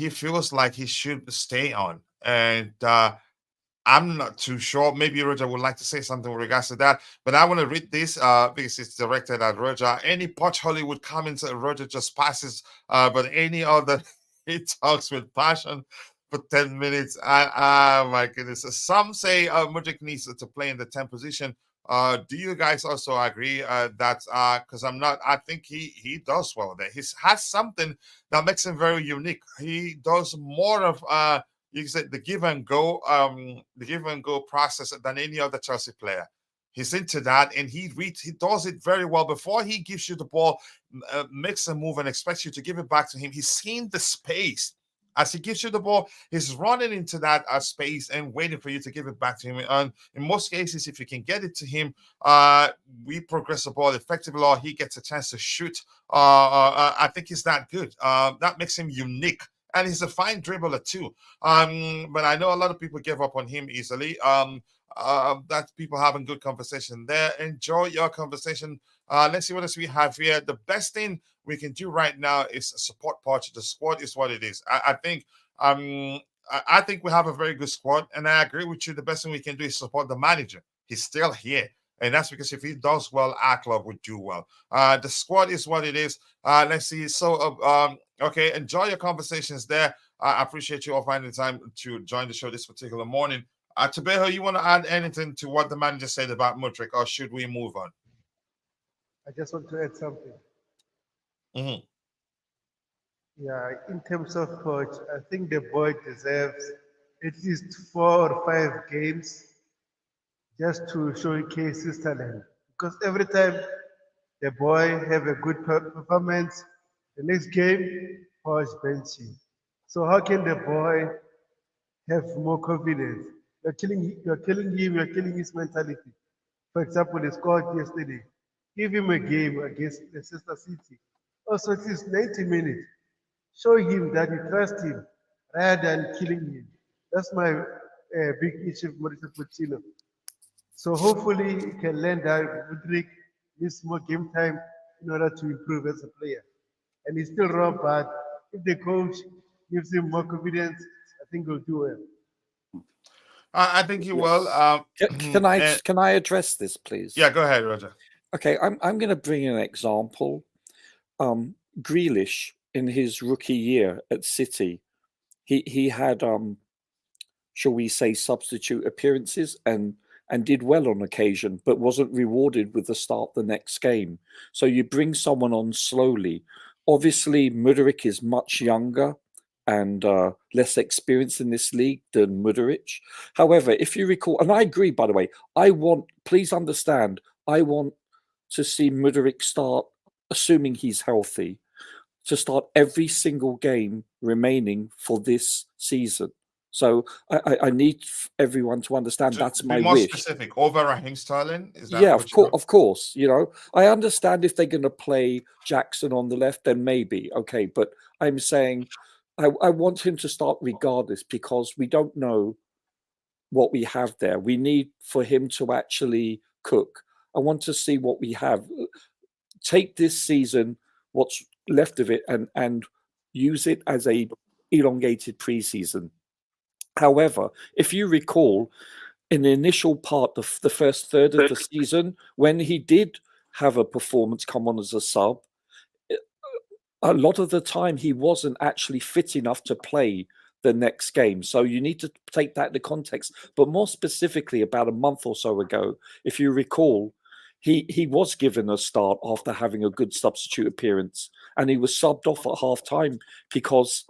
feels like he should stay on, and I'm not too sure. Maybe Roger would like to say something with regards to that, but I want to read this because it's directed at Roger. Any Poch Hollywood comments, Roger just passes, but any other, he talks with passion for 10 minutes. My goodness. Some say Mudryk needs to play in the 10 position. Do you guys also agree that because I think he does well there. He has something that makes him very unique. He does more of you said the give and go process than any other Chelsea player. He's into that, and he does it very well. Before he gives you the ball, makes a move and expects you to give it back to him. He's seen the space. As he gives you the ball, he's running into that space and waiting for you to give it back to him. And in most cases, if you can get it to him, we progress the ball effectively, or he gets a chance to shoot. I think he's that good. That makes him unique, and he's a fine dribbler too. But I know a lot of people give up on him easily. That people having good conversation there. Enjoy your conversation. Let's see what else we have here. The best thing we can do right now is support Poch. The squad is what it is. I think I think we have a very good squad, and I agree with you. The best thing we can do is support the manager. He's still here. And that's because if he does well, our club would do well. The squad is what it is. Let's see. So, okay, enjoy your conversations there. I appreciate you all finding the time to join the show this particular morning. Tabeho, you want to add anything to what the manager said about Mudryk, or should we move on? I just want to add something. Mhm. Yeah, in terms of coach, I think the boy deserves at least 4 or 5 games just to showcase his talent. Because every time the boy have a good performance, The next game, power is benching. So how can the boy have more confidence? You're killing him, you're killing his mentality. For example, he scored yesterday. Give him a game against Leicester City. Also, it is 90 minutes. Show him that you trust him rather than killing him. That's my big issue with Mauricio Pochettino. So hopefully he can learn that Mudryk needs more game time in order to improve as a player. And he's still raw, but if the coach gives him more confidence, I think he'll do well. I think you will. Can I address this, please? Yeah, go ahead, Roger. Okay, I'm going to bring an example. Grealish in his rookie year at City, he had shall we say substitute appearances and did well on occasion, but wasn't rewarded with the start the next game. So you bring someone on slowly. Obviously, Mudryk is much younger and less experienced in this league than Mudryk. However, if you recall, and I agree, by the way, please understand, I want to see Mudryk start, assuming he's healthy, to start every single game remaining for this season. So I need everyone to understand that's my wish. Be more specific. Over Raheem Sterling? Is that yeah, of course. You know, I understand if they're going to play Jackson on the left, then maybe. Okay, but I'm saying I want him to start regardless because we don't know what we have there. We need for him to actually cook. I want to see what we have. Take this season, what's left of it, and use it as a elongated preseason. However, if you recall, in the initial part, the first third of the season, when he did have a performance come on as a sub, a lot of the time he wasn't actually fit enough to play the next game. So you need to take that into context. But more specifically, about a month or so ago, if you recall, he was given a start after having a good substitute appearance, and he was subbed off at half time because,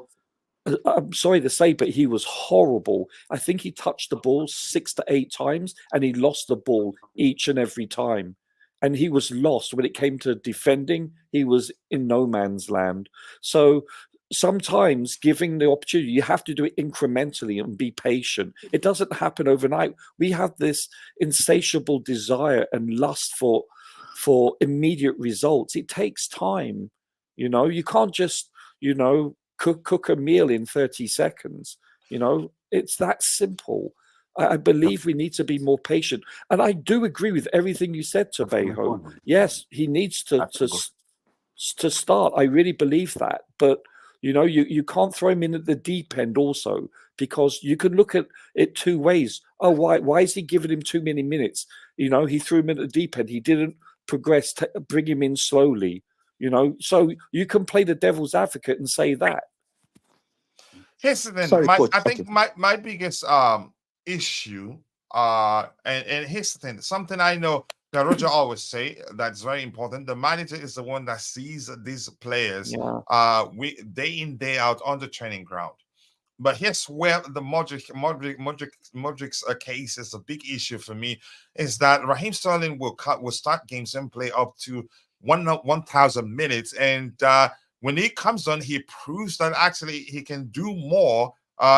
I'm sorry to say, but he was horrible. I think he touched the ball 6 to 8 times and he lost the ball each and every time. And he was lost when it came to defending. He was in no man's land. So sometimes giving the opportunity, you have to do it incrementally and be patient. It doesn't happen overnight. We have this insatiable desire and lust for immediate results. It takes time. You know, you can't just, cook a meal in 30 seconds. It's that simple. I believe we need to be more patient. And I do agree with everything you said, Tobeho. Yes, he needs to start. I really believe that. But, you can't throw him in at the deep end also, because you can look at it two ways. Oh, why is he giving him too many minutes? He threw him in at the deep end. He didn't progress, bring him in slowly. So you can play the devil's advocate and say that. Here's the thing. I think my biggest issue, and here's the thing. Something I know that Roger always say that's very important. The manager is the one that sees these players day in, day out on the training ground. But here's where the Mudryk's case is a big issue for me, is that Raheem Sterling will start games and play up to 1,000 minutes, and when he comes on, he proves that actually he can do more.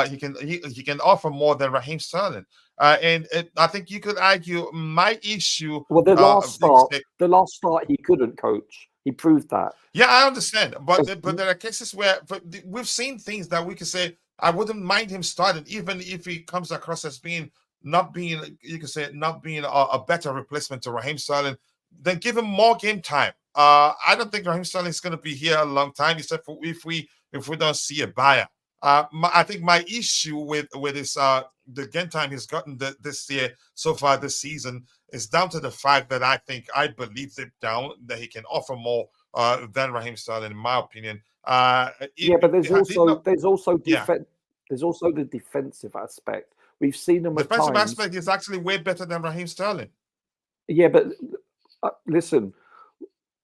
He can offer more than Raheem Sterling. And I think you could argue my issue. Well, the last start he couldn't, coach. He proved that. Yeah, I understand, but there are cases where we've seen things that we can say I wouldn't mind him starting, even if he comes across as not being a better replacement to Raheem Sterling. Then give him more game time. I don't think Raheem Sterling is going to be here a long time, except for if we don't see a buyer. I think my issue with his the game time he's gotten this year so far this season is down to the fact that I believe deep down that he can offer more than Raheem Sterling, in my opinion. But there's also the defensive aspect. We've seen him. Defensive aspect is actually way better than Raheem Sterling. Yeah, but listen,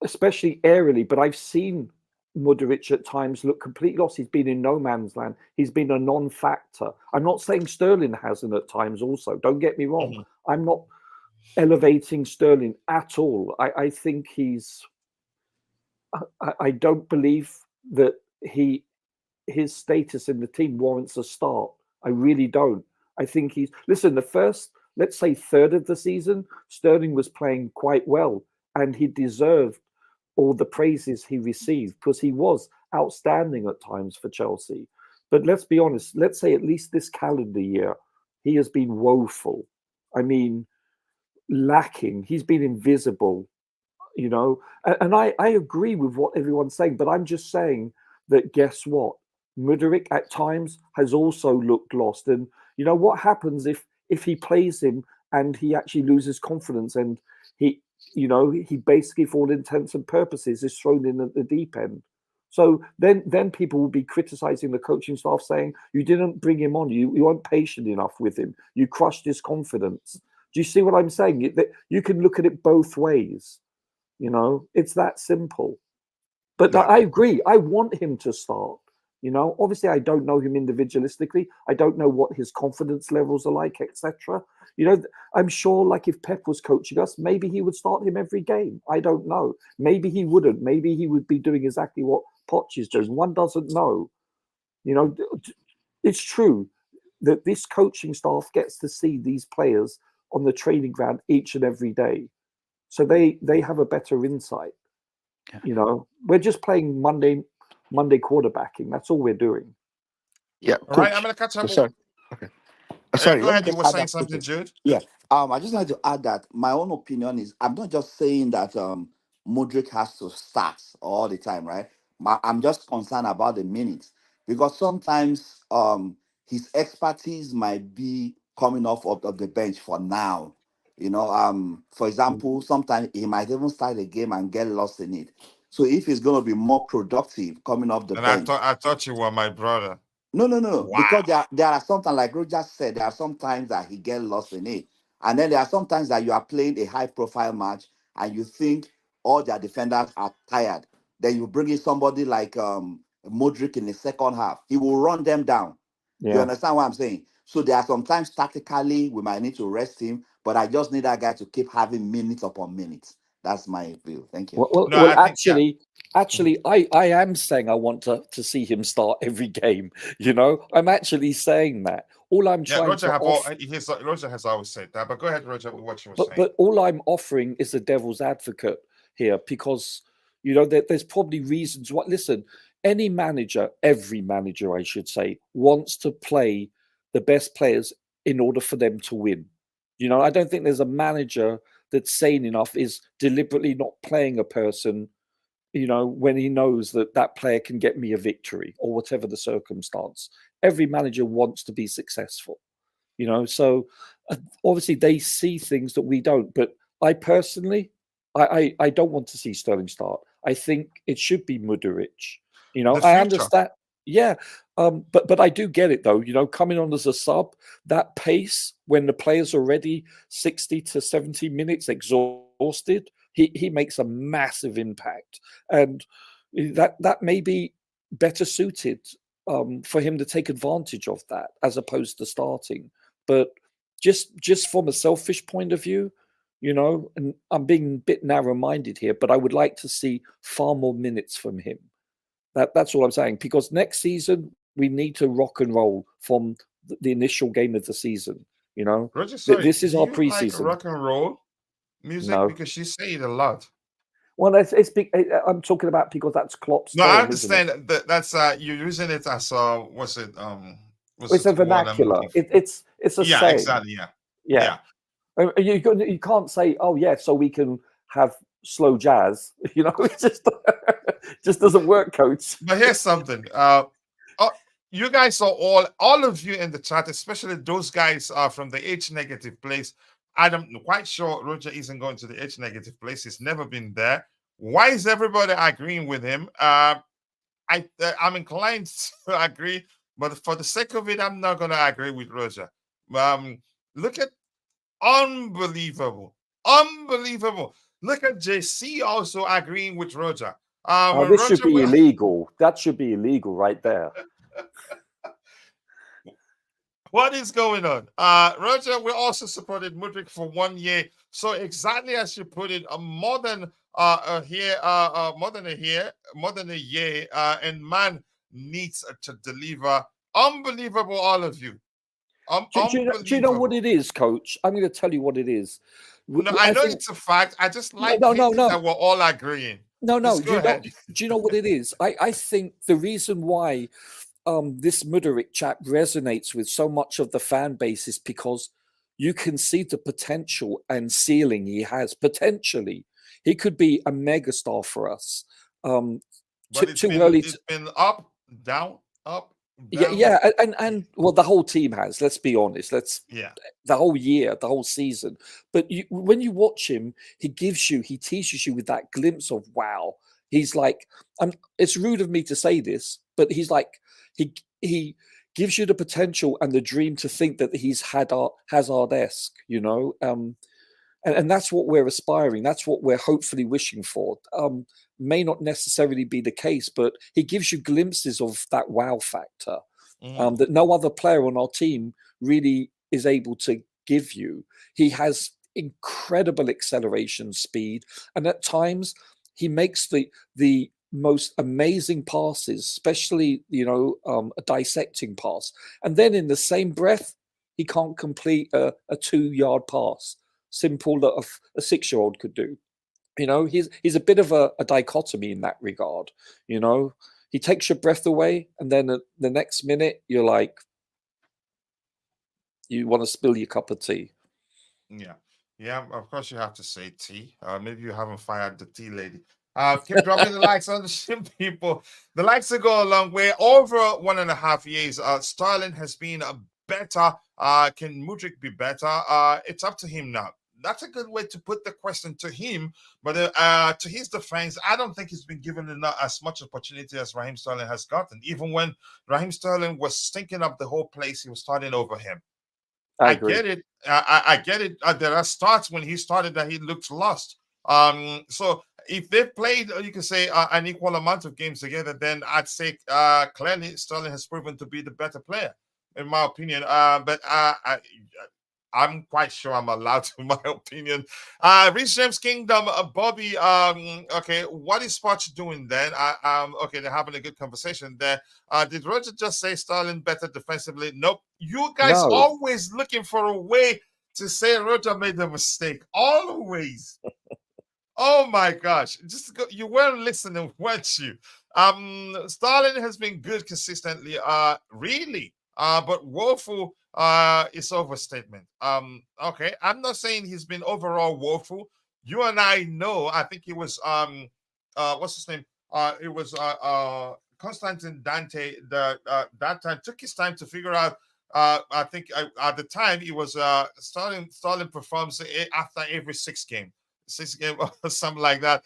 especially aerially. But I've seen Mudryk at times look completely lost. He's been in no man's land. He's been a non-factor. I'm not saying Sterling hasn't at times also. Don't get me wrong. Mm-hmm. I'm not elevating Sterling at all. I think he's... I don't believe that his status in the team warrants a start. I really don't. I think listen, the first, let's say, third of the season, Sterling was playing quite well, and he deserved all the praises he received because he was outstanding at times for Chelsea. But let's be honest, let's say at least this calendar year, he has been woeful. I mean, lacking. He's been invisible, And I agree with what everyone's saying, but I'm just saying that guess what? Mudryk at times has also looked lost. And you know what happens if he plays him and he actually loses confidence and he basically, for all intents and purposes, is thrown in at the deep end. So then people will be criticizing the coaching staff, saying you didn't bring him on, you weren't patient enough with him, you crushed his confidence. Do you see what I'm saying? You can look at it both ways. It's that simple. But Yeah. I agree. I want him to start. Obviously, I don't know him individualistically. I don't know what his confidence levels are like, etc. I'm sure, like if Pep was coaching us, maybe he would start him every game. I don't know. Maybe he wouldn't. Maybe he would be doing exactly what Poch is doing. One doesn't know. It's true that this coaching staff gets to see these players on the training ground each and every day, so they have a better insight. We're just playing Monday quarterbacking. That's all we're doing. Yeah, All right, coach. I'm gonna catch up. Sorry. Okay. Sorry, Go let me ahead. You just were add saying that something, quickly. Jude. Yeah. I just like to add that my own opinion is I'm not just saying that Mudryk has to start all the time, right? I'm just concerned about the minutes because sometimes his expertise might be coming off of the bench for now. For example, sometimes he might even start the game and get lost in it. So if he's gonna be more productive coming off the And I bench. thought you were my brother. No. Wow. Because there are sometimes, like Roger said, there are sometimes that he gets lost in it. And then there are sometimes that you are playing a high profile match and you think all their defenders are tired. Then you bring in somebody like Mudryk in the second half. He will run them down. You Yeah. understand what I'm saying? So there are sometimes tactically we might need to rest him, but I just need that guy to keep having minutes upon minutes. That's my view. Thank you. Well, No, I think actually, I am saying I want to see him start every game. I'm actually saying that. All I'm Yeah, trying to offer, Roger has always said that. But go ahead, Roger, with what you were but saying. all I'm offering is the devil's advocate here because there's probably reasons why. Listen, every manager, I should say, wants to play the best players in order for them to win. I don't think there's a manager that's sane enough is deliberately not playing a person when he knows that player can get me a victory or whatever the circumstance. Every manager wants to be successful, so obviously they see things that we don't. But I personally, I don't want to see Sterling start. I think it should be Mudryk. The I future. understand. Yeah, but I do get it though. Coming on as a sub, that pace when the player's already 60 to 70 minutes exhausted, he makes a massive impact, and that may be better suited for him to take advantage of that as opposed to starting. But just from a selfish point of view, and I'm being a bit narrow-minded here, but I would like to see far more minutes from him. That's all I'm saying, because next season we need to rock and roll from the initial game of the season. Roger, sorry, This is do our you like preseason. rock and roll music? No, Because you say it a lot. well, I'm talking about because that's Klopp's No, I term, isn't it? understand that that's you're using it as what's It's a the word I'm vernacular. looking for? It's a Yeah, saying. exactly. Yeah. Yeah, Yeah. you can't say, oh yeah, so we can have slow jazz. It just doesn't work, coach. But here's something. You guys are all of you in the chat, especially those guys from the H negative place. I'm quite sure Roger isn't going to the H negative place. He's never been there. Why is everybody agreeing with him? I'm inclined to agree, but for the sake of it, I'm not going to agree with Roger. Look at unbelievable. Look at JC also agreeing with Roger. This should Roger be will. illegal. That should be illegal right there. What is going on? Roger, we also supported Mudryk for 1 year. So exactly as you put it, more than more than a year, and man needs to deliver. Unbelievable, all of you. Do you know what it is, Coach? I'm going to tell you what it is. No, I know it's a fact. I just like no, hinting that we're all agreeing. No. Just go ahead. Do you know what it is? I think the reason why this Mudryk chap resonates with so much of the fan base is because you can see the potential and ceiling he has. Potentially, he could be a megastar for us. But it's been up, down, up, down. Yeah, and well, the whole team has. Let's be honest. Yeah. The whole year, the whole season. But when you watch him, he teaches you with that glimpse of wow. He's like, it's rude of me to say this, but he's like, he gives you the potential and the dream to think that he's Hazard-esque, you know. And that's what we're aspiring. That's what we're hopefully wishing for. May not necessarily be the case, but he gives you glimpses of that wow factor that no other player on our team really is able to give you. He has incredible acceleration speed, and at times he makes the most amazing passes, especially a dissecting pass, and then in the same breath he can't complete a 2-yard pass, simple that a 6-year-old could do. You know, he's a bit of a dichotomy in that regard. You know, he takes your breath away, and then the next minute you're like, you want to spill your cup of tea. Yeah, of course you have to say tea. Maybe you haven't fired the tea lady. Keep dropping the likes on the ship, people. The likes will go a long way. Over 1.5 years, Sterling has been better. Can Mudryk be better? It's up to him now. That's a good way to put the question to him. But to his defense, I don't think he's been given as much opportunity as Raheem Sterling has gotten. Even when Raheem Sterling was stinking up the whole place, he was starting over him. I get it. I get it. There are starts when he started that he looked lost. So if they've played, you can say, an equal amount of games together, then I'd say clearly Sterling has proven to be the better player, in my opinion. But I'm quite sure I'm allowed to, my opinion. Rich James Kingdom, Bobby. Okay, what is Poch doing then? Okay, they're having a good conversation there. Did Roger just say Sterling better defensively? Nope. You guys always looking for a way to say Roger made a mistake. Always. Oh my gosh! You weren't listening, weren't you? Sterling has been good consistently. Really. But woeful is overstatement. Okay, I'm not saying he's been overall woeful. You and I know. I think it was what's his name? It was Constantine Dante. That time took his time to figure out. I think at the time it was Sterling performs after every 6 game or something like that.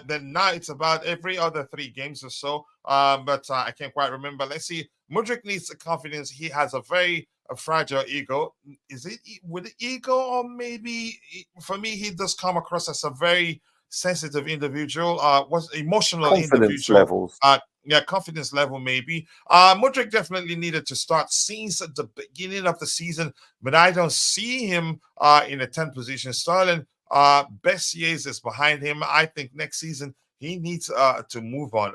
Then now it's about every other 3 games or so. But I can't quite remember. Let's see. Mudryk needs confidence. He has a very fragile ego. Is it with ego, or maybe for me he does come across as a very sensitive individual? Was emotional confidence individual levels. Yeah, confidence level maybe. Mudryk definitely needed to start since at the beginning of the season, but I don't see him in a 10th position. Sterling, best years is behind him. I think next season he needs to move on.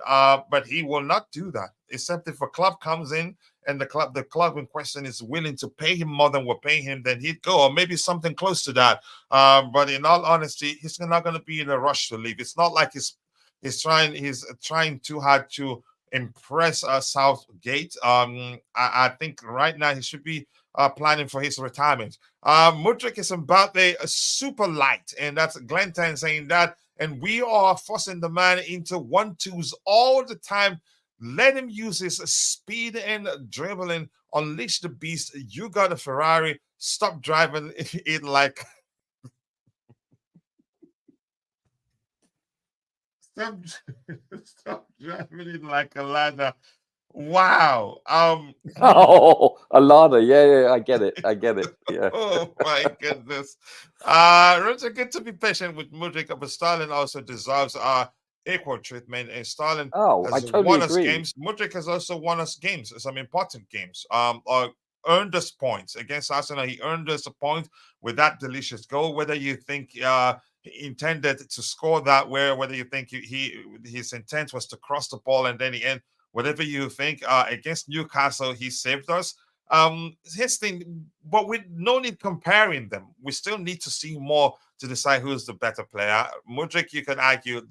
But he will not do that, except if a club comes in and the club in question is willing to pay him more than we're paying him, then he'd go, or maybe something close to that. But in all honesty, he's not going to be in a rush to leave. It's not like he's trying too hard to impress Southgate. I think right now he should be planning for his retirement. Mudryk is about a super light, and that's Glenn saying that. And we are forcing the man into 1-2s all the time. Let him use his speed and dribbling. Unleash the beast. You got a Ferrari. Stop driving it like. Stop driving it like a ladder. Wow. Oh, Alana. Yeah, I get it. Yeah. Oh my goodness. Roger, good to be patient with Mudryk, but Sterling also deserves equal treatment. And Sterling has won us games. Mudryk has also won us games, some important games. Or earned us points against Arsenal. He earned us a point with that delicious goal. Whether you think intended to score that way, whether you think his intent was to cross the ball and then he end, whatever you think. Against Newcastle, he saved us. His thing, but with no need comparing them. We still need to see more to decide who's the better player. Mudryk, you can argue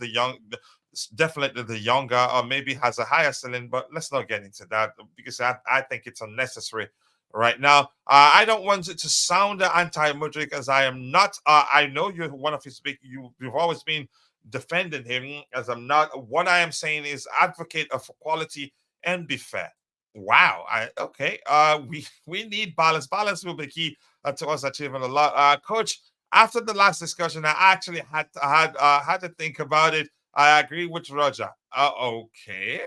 definitely the younger, or maybe has a higher ceiling, but let's not get into that because I think it's unnecessary right now. I don't want it to sound anti-Mudryk, as I am not. I know you're one of his big. You've always been defending him, as I'm not. What I am saying is advocate for quality and be fair. Wow. Okay. We need balance. Balance will be key to us achieving a lot. Coach, after the last discussion, I actually had to think about it. I agree with Roger. Okay.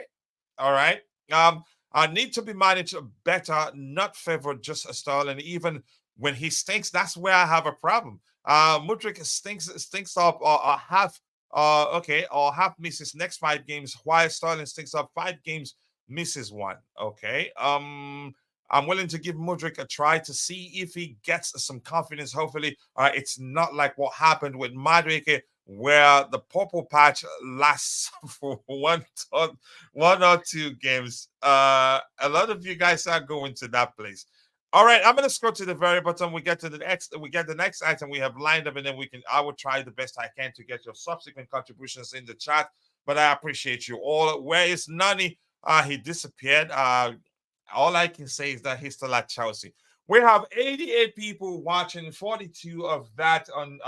All right. I need to be managed better, not favored just a style. And even when he stinks, that's where I have a problem. Mudryk stinks up or half okay, or half misses next 5 games, while Sterling stinks up 5 games, misses one. Okay. I'm willing to give Mudryk a try to see if he gets some confidence. Hopefully, it's not like what happened with Mudryk, where the purple patch lasts for one or 2 games. A lot of you guys are going to that place. All right, I'm gonna scroll to the very bottom. We get the next item we have lined up, and then I will try the best I can to get your subsequent contributions in the chat. But I appreciate you all. Where is Nani? He disappeared. All I can say is that he's still at Chelsea. We have 88 people watching, 42 of that on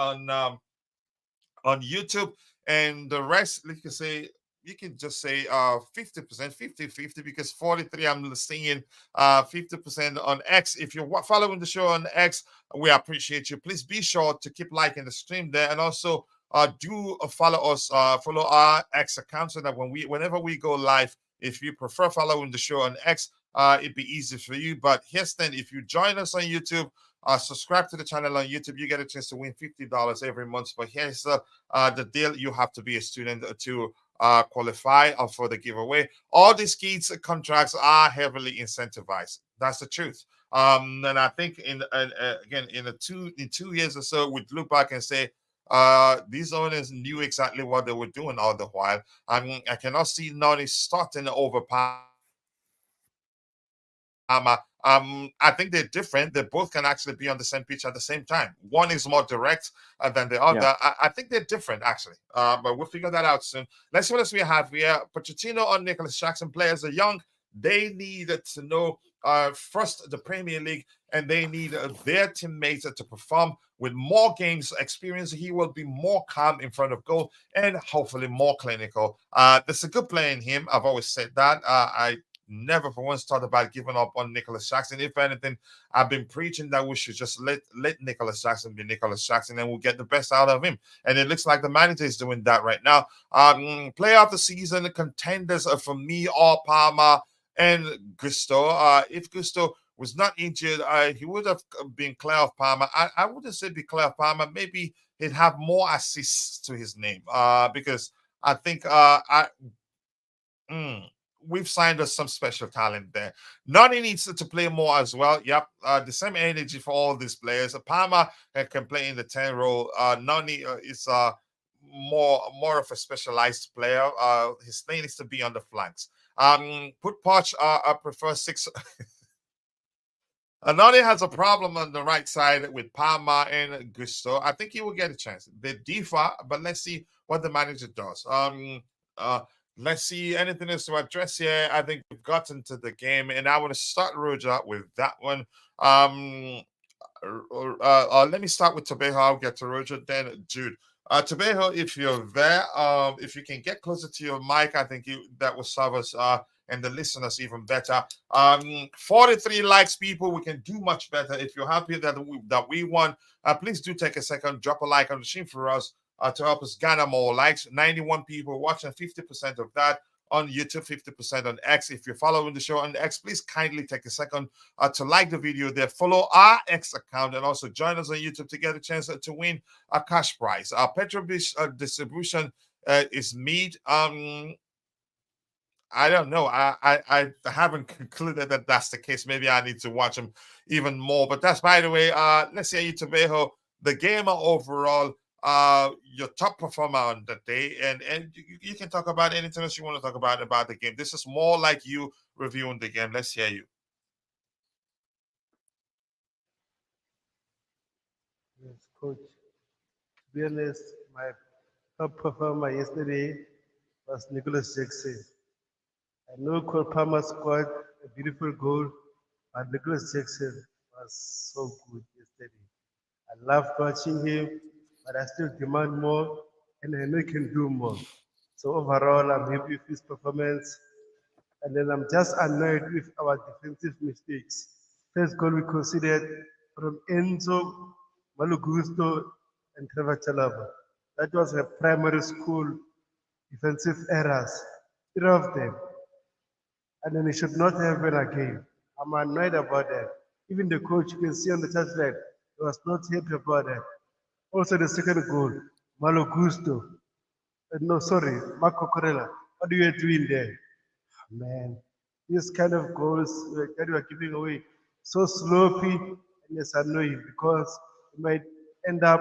YouTube, and the rest, you can just say 50%, 50-50, because 43 I'm seeing 50% on X. If you're following the show on X, we appreciate you. Please be sure to keep liking the stream there, and also do follow us, follow our X account, so that whenever we go live, if you prefer following the show on X, it'd be easy for you. But here's then, if you join us on YouTube, subscribe to the channel on YouTube, you get a chance to win $50 every month. But here's the deal: you have to be a student to qualify for the giveaway. All these kids contracts are heavily incentivized. That's the truth. And I think again in 2 years or so, we'd look back and say, these owners knew exactly what they were doing all the while. I mean, I cannot see Nani starting over Palmer. I think they're different. They both can actually be on the same pitch at the same time. One is more direct than the other. Yeah. I think they're different, actually. But we'll figure that out soon. Let's see what else we have here. Pochettino on Nicolas Jackson. Players are young. They need to know first the Premier League, and they need their teammates to perform. With more games experience, he will be more calm in front of goal and hopefully more clinical. There's a good player in him. I've always said that. I never for once thought about giving up on Nicolas Jackson. If anything, I've been preaching that we should just let Nicolas Jackson be Nicolas Jackson, and we'll get the best out of him. And it looks like the manager is doing that right now. Player of the season contenders for me are Palmer and Gusto. If Gusto was not injured, he would have been Claire of Palmer. I wouldn't say be Claire of Palmer. Maybe he'd have more assists to his name, because I think we've signed us some special talent there. Nani needs to play more as well. Yep, the same energy for all these players. Palmer can play in the 10 role. Nani is more of a specialized player. His thing is to be on the flanks. Put Poch, I prefer 6. Nani has a problem on the right side with Palmer and Gusto. I think he will get a chance. They differ, but let's see what the manager does. Let's see anything else to address here. I think we've gotten to the game, and I want to start Roger with that one. Let me start with Tobeho. I'll get to Roger, then Jude. Tobeho, if you're there, if you can get closer to your mic, I think that will serve us and the listeners even better. 43 likes, people. We can do much better. If you're happy that we won, please do take a second, drop a like on the stream for us to help us gather more likes. 91 people watching, 50% of that on YouTube, 50% on X. If you're following the show on X, please kindly take a second to like the video there, follow our X account, and also join us on YouTube to get a chance to win a cash prize. Our Petrobis distribution is mid. I don't know. I haven't concluded that that's the case. Maybe I need to watch them even more. But that's, by the way, let's say Tobeho, the game overall, your top performer on the day, and you can talk about anything else you want to talk about the game. This is more like you reviewing the game. Let's hear you. Yes, coach. To be honest, my top performer yesterday was Nicolas Jackson. I know Cole Palmer scored a beautiful goal, but Nicolas Jackson was so good yesterday. I loved watching him, but I still demand more, and I know he can do more. So overall, I'm happy with his performance, and then I'm just annoyed with our defensive mistakes. First goal we considered from Enzo, Malo Gusto, and Trevor Chalaba. That was a primary school defensive errors, three of them, and then it should not have been again. I'm annoyed about that. Even the coach, you can see on the touchline, he was not happy about that. Also, the second goal, Malo Gusto. No, sorry, Marco Corella. What are you doing there? Man, these kind of goals that you are giving away so sloppy and it's annoying because you might end up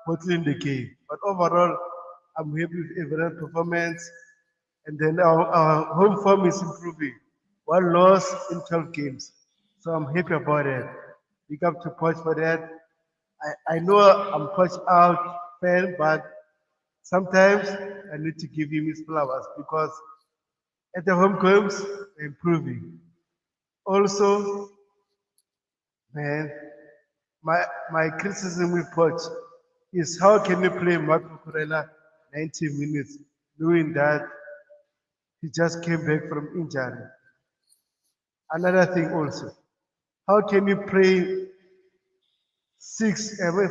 bottling the game. But overall, I'm happy with everyone's performance. And then our home form is improving. One loss in 12 games. So I'm happy about it. Big up to Poch for that. I know I'm Poch out fan, but sometimes I need to give him his flowers because at the home games, they're improving. Also, man, my criticism with Poch is how can you play Marco Corella 90 minutes knowing that he just came back from injury? Another thing also, how can you play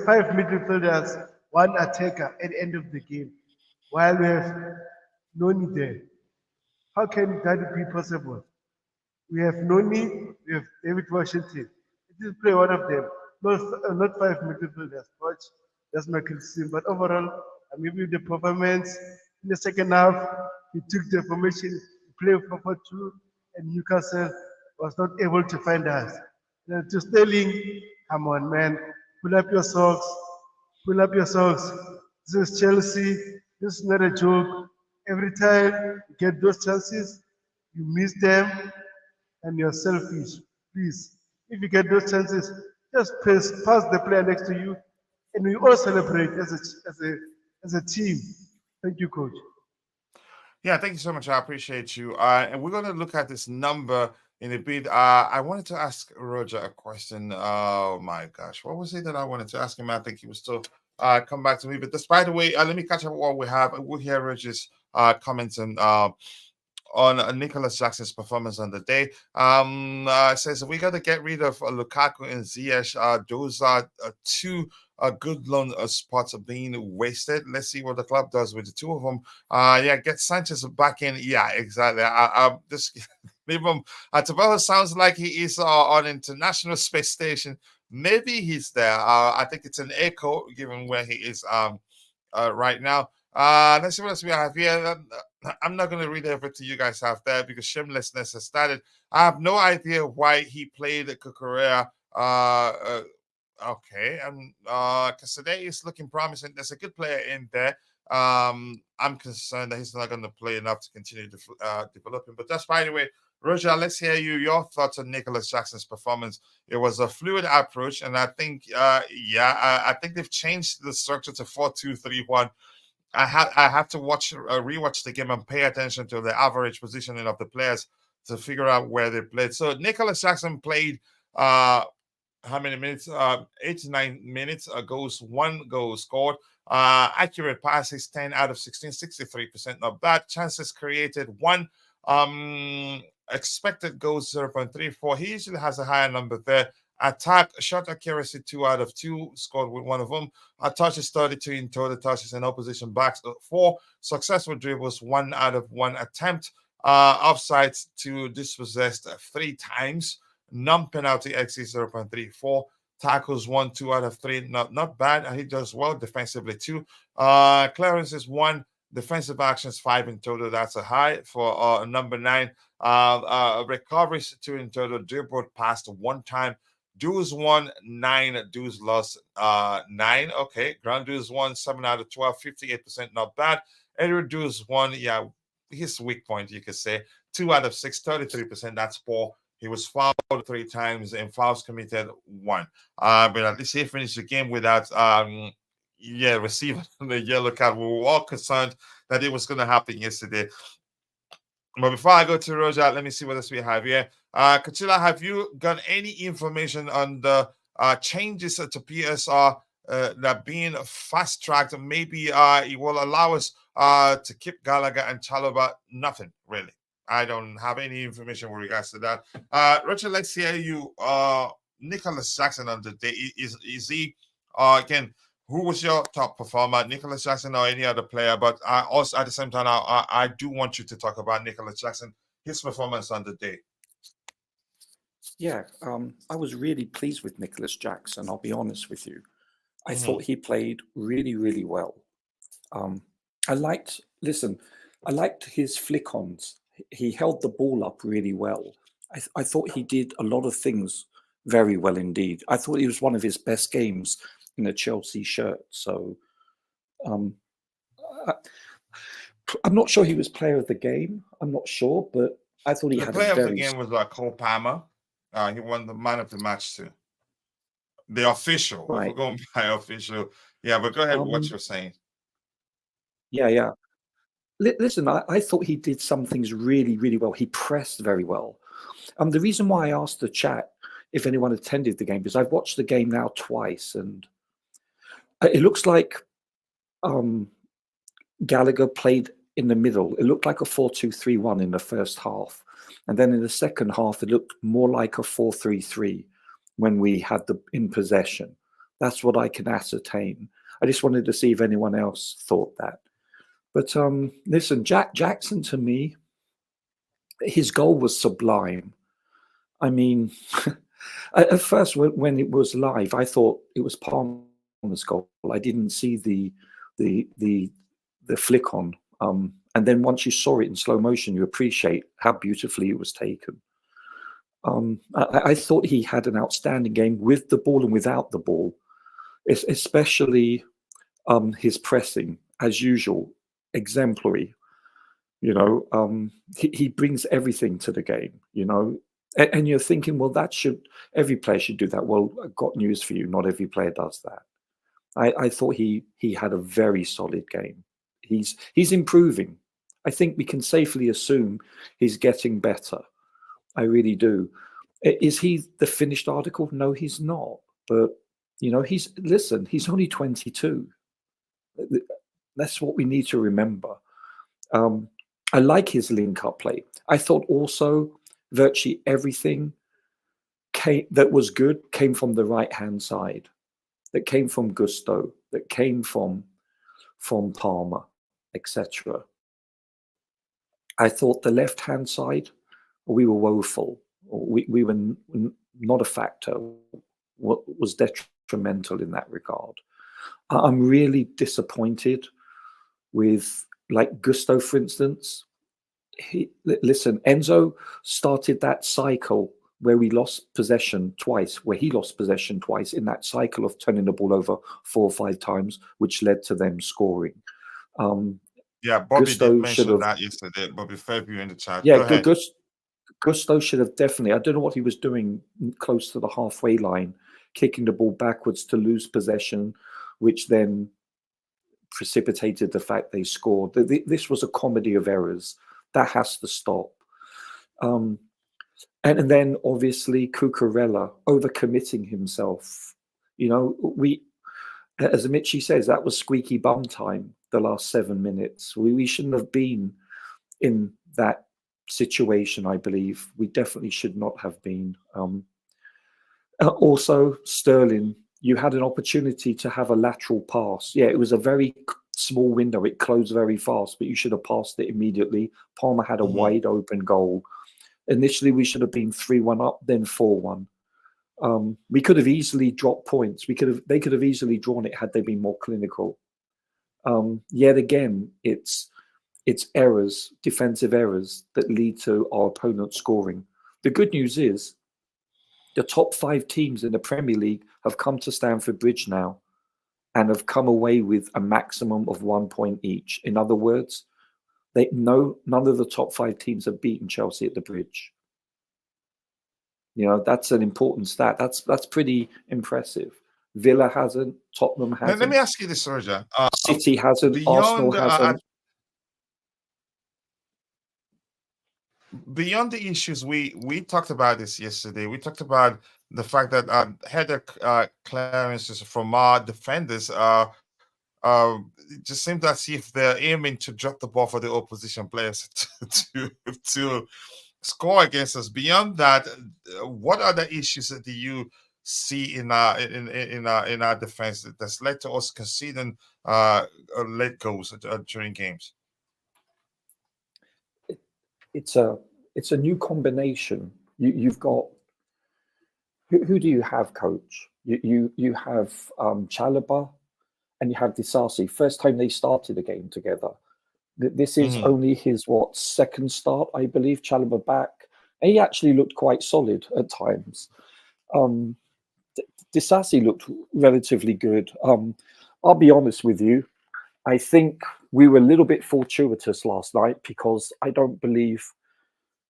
five midfielders, one attacker at the end of the game while we have no need there? How can that be possible? We have Noni, we have David Washington. Just play one of them. Not five midfielders. Coach, that's my criticism. But overall, I'm happy with the performance. In the second half, he took the formation, played 4-4-2, and Newcastle was not able to find us. Then to Sterling, come on, man. Pull up your socks. Pull up your socks. This is Chelsea. This is not a joke. Every time you get those chances, you miss them and you're selfish. Please, if you get those chances, just pass the player next to you, and we all celebrate as a team. Thank you, coach. Yeah, thank you so much. I appreciate you. And we're going to look at this number in a bit. I wanted to ask Roger a question. Oh my gosh, what was it that I wanted to ask him? I think he was still come back to me. But despite the way, let me catch up what we have. We'll hear Roger's comments on Nicolas Jackson's performance on the day. Says we got to get rid of Lukaku and Ziyech. Those are two good loan spots are being wasted. Let's see what the club does with the two of them. Yeah, get Sanchez back in. Yeah, exactly. This even Tabella sounds like he is on International Space Station. Maybe he's there. I think it's an echo given where he is right now. Let's see what else we have here. I'm not going to read everything you guys have there because shamelessness has started. I have no idea why he played Cucurella. Okay, and because today is looking promising. There's a good player in there. I'm concerned that he's not going to play enough to continue developing. But that's by the way, Roger. Let's hear your thoughts on Nicolas Jackson's performance. It was a fluid approach, and I think, I think they've changed the structure to 4-2-3-1. I have to rewatch the game and pay attention to the average positioning of the players to figure out where they played. So Nicolas Jackson played how many minutes? 8 to 9 minutes. One goal scored. Accurate passes 10 out of 16, 63%. Not bad. Chances created 1. Expected goals 0.34. He usually has a higher number there. Attack shot accuracy 2 out of 2, scored with one of them. Touches 32 in total touches and opposition backs 4. Successful dribbles 1 out of 1 attempt. Offsides 2 dispossessed 3 times. Non-penalty XG 0.34. Tackles 1, 2 out of 3. Not bad. He does well defensively too. Clearances 1. Defensive actions 5 in total. That's a high for number 9. Recoveries 2 in total. Dribbled past 1 time. Dues won 9, dues lost 9. Okay, Grand Dues won 7 out of 12, 58%, not bad. Eddy Dues won, yeah, his weak point, you could say, 2 out of 6, 33%. That's poor. He was fouled 3 times and fouls committed 1. But at least he finished the game without receiving the yellow card. We were all concerned that it was going to happen yesterday. But before I go to Roger, let me see what else we have here. Kachila, have you got any information on the changes to PSR that being fast tracked? Maybe it will allow us to keep Gallagher and Chalobah. Nothing really. I don't have any information with regards to that. Roger, let's hear you. Nicolas Jackson on the day, is he again? Who was your top performer, Nicolas Jackson or any other player? But also at the same time, I do want you to talk about Nicolas Jackson, his performance on the day. Yeah, I was really pleased with Nicolas Jackson, I'll be honest with you. I thought he played really, really well. I liked his flick-ons. He held the ball up really well. I thought he did a lot of things very well indeed. I thought it was one of his best games in a Chelsea shirt. So I'm not sure he was player of the game. I'm not sure, but I thought he had player a very... of the game was Cole Palmer. He won the man of the match too. The official. Right. We're going by official. Yeah, but go ahead with what you're saying. Yeah. Listen, I thought he did some things really, really well. He pressed very well. The reason why I asked the chat if anyone attended the game, because I've watched the game now twice, and it looks like Gallagher played in the middle. It looked like a 4-2-3-1 in the first half. And then in the second half, it looked more like a 4-3-3 when we had the in possession. That's what I can ascertain. I just wanted to see if anyone else thought that. But listen, Jackson, to me, his goal was sublime. I mean, at first when it was live, I thought it was Palmer's goal. I didn't see the flick on. And then once you saw it in slow motion, you appreciate how beautifully it was taken. I thought he had an outstanding game with the ball and without the ball, especially his pressing, as usual, exemplary. You know, he brings everything to the game, you know. And you're thinking, well, every player should do that. Well, I've got news for you. Not every player does that. I thought he had a very solid game. He's improving. I think we can safely assume he's getting better. I really do. Is he the finished article? No, he's not. But, you know, he's only 22. That's what we need to remember. I like his link-up play. I thought also virtually everything that was good came from the right-hand side, that came from Gusto, that came from Palmer, etc. I thought the left-hand side, we were woeful. We were not a factor. What was detrimental in that regard. I'm really disappointed with, like, Gusto, for instance. Listen, Enzo started that cycle where we lost possession twice, where he lost possession twice in that cycle of turning the ball over 4 or 5 times, which led to them scoring. Yeah, Bobby Gusto did mention that yesterday. Bobby Fairview in the chat. Yeah, go ahead. Gusto should have definitely. I don't know what he was doing close to the halfway line, kicking the ball backwards to lose possession, which then precipitated the fact they scored. This was a comedy of errors. That has to stop. And then obviously Cucurella overcommitting himself. You know, as Amici says, that was squeaky bum time, the last 7 minutes. We shouldn't have been in that situation, I believe. We definitely should not have been. Also, Sterling, you had an opportunity to have a lateral pass. Yeah, it was a very small window. It closed very fast, but you should have passed it immediately. Palmer had a wide open goal. Initially, we should have been 3-1 up, then 4-1. We could have easily dropped points. They could have easily drawn it had they been more clinical. Yet again, it's errors, defensive errors, that lead to our opponent scoring. The good news is The top 5 teams in the Premier League have come to Stamford Bridge now and have come away with a maximum of 1 point each. In other words, none of the top 5 teams have beaten Chelsea at the Bridge. You know, that's an important stat. That's pretty impressive. Villa hasn't, Tottenham hasn't. Let me ask you this, Roger. City hasn't, Arsenal hasn't. Beyond the issues, we talked about this yesterday. We talked about the fact that header clearances from our defenders it just seems as if they're aiming to drop the ball for the opposition players to score against us. Beyond that, what other issues do you see in our defense that's led to us conceding late goals during games? It's a new combination. You've got who do you have, coach? You have Chalobah and you have Disasi. First time they started a game together. This is only his second start, I believe. Chalobah back, and he actually looked quite solid at times. Disasi looked relatively good. I'll be honest with you. I think we were a little bit fortuitous last night because I don't believe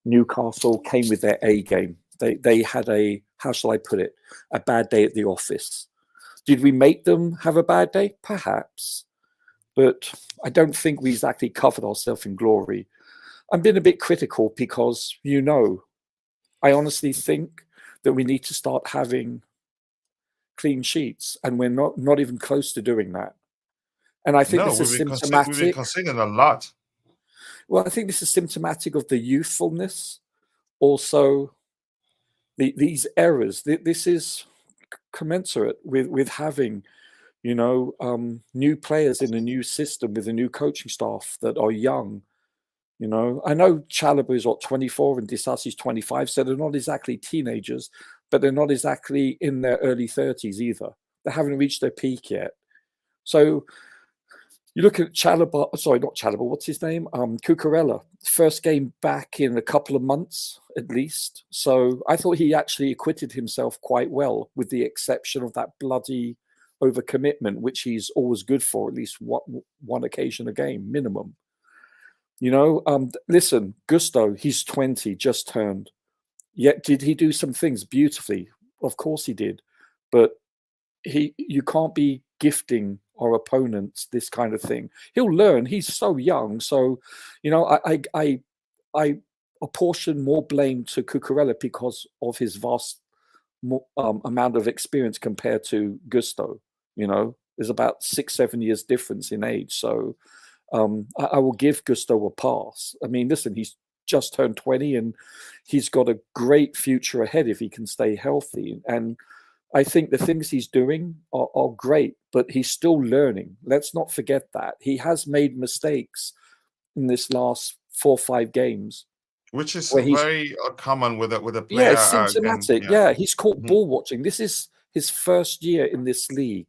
Newcastle came with their A game. They had how shall I put it, a bad day at the office. Did we make them have a bad day? Perhaps. But I don't think we exactly covered ourselves in glory. I'm being a bit critical because, I honestly think that we need to start having clean sheets, and we're not even close to doing that. And I think this is symptomatic. We've been conceding a lot. Well, I think this is symptomatic of the youthfulness. Also, these errors. This is commensurate with having, new players in a new system with a new coaching staff that are young. I know Chalobah is 24 and Disasi's 25, so they're not exactly teenagers, but they're not exactly in their early 30s either. They haven't reached their peak yet. So you look at Chalobah, sorry, not Chalobah, what's his name? Cucurella, first game back in a couple of months at least. So I thought he actually acquitted himself quite well, with the exception of that bloody overcommitment, which he's always good for, at least one occasion a game, minimum. Listen, Gusto, he's 20, just turned. Yet did he do some things beautifully? Of course he did. But you can't be gifting our opponents this kind of thing. He'll learn. He's so young. So, I apportion more blame to Cucurella because of his vast amount of experience compared to Gusto. There's about 6-7 years difference in age. So I will give Gusto a pass. I mean, listen, he's just turned 20 and he's got a great future ahead if he can stay healthy. And I think the things he's doing are great, but he's still learning. Let's not forget that. He has made mistakes in this last 4 or 5 games. Which is very common with a player. Yeah, it's symptomatic. He's caught ball watching. This is his first year in this league,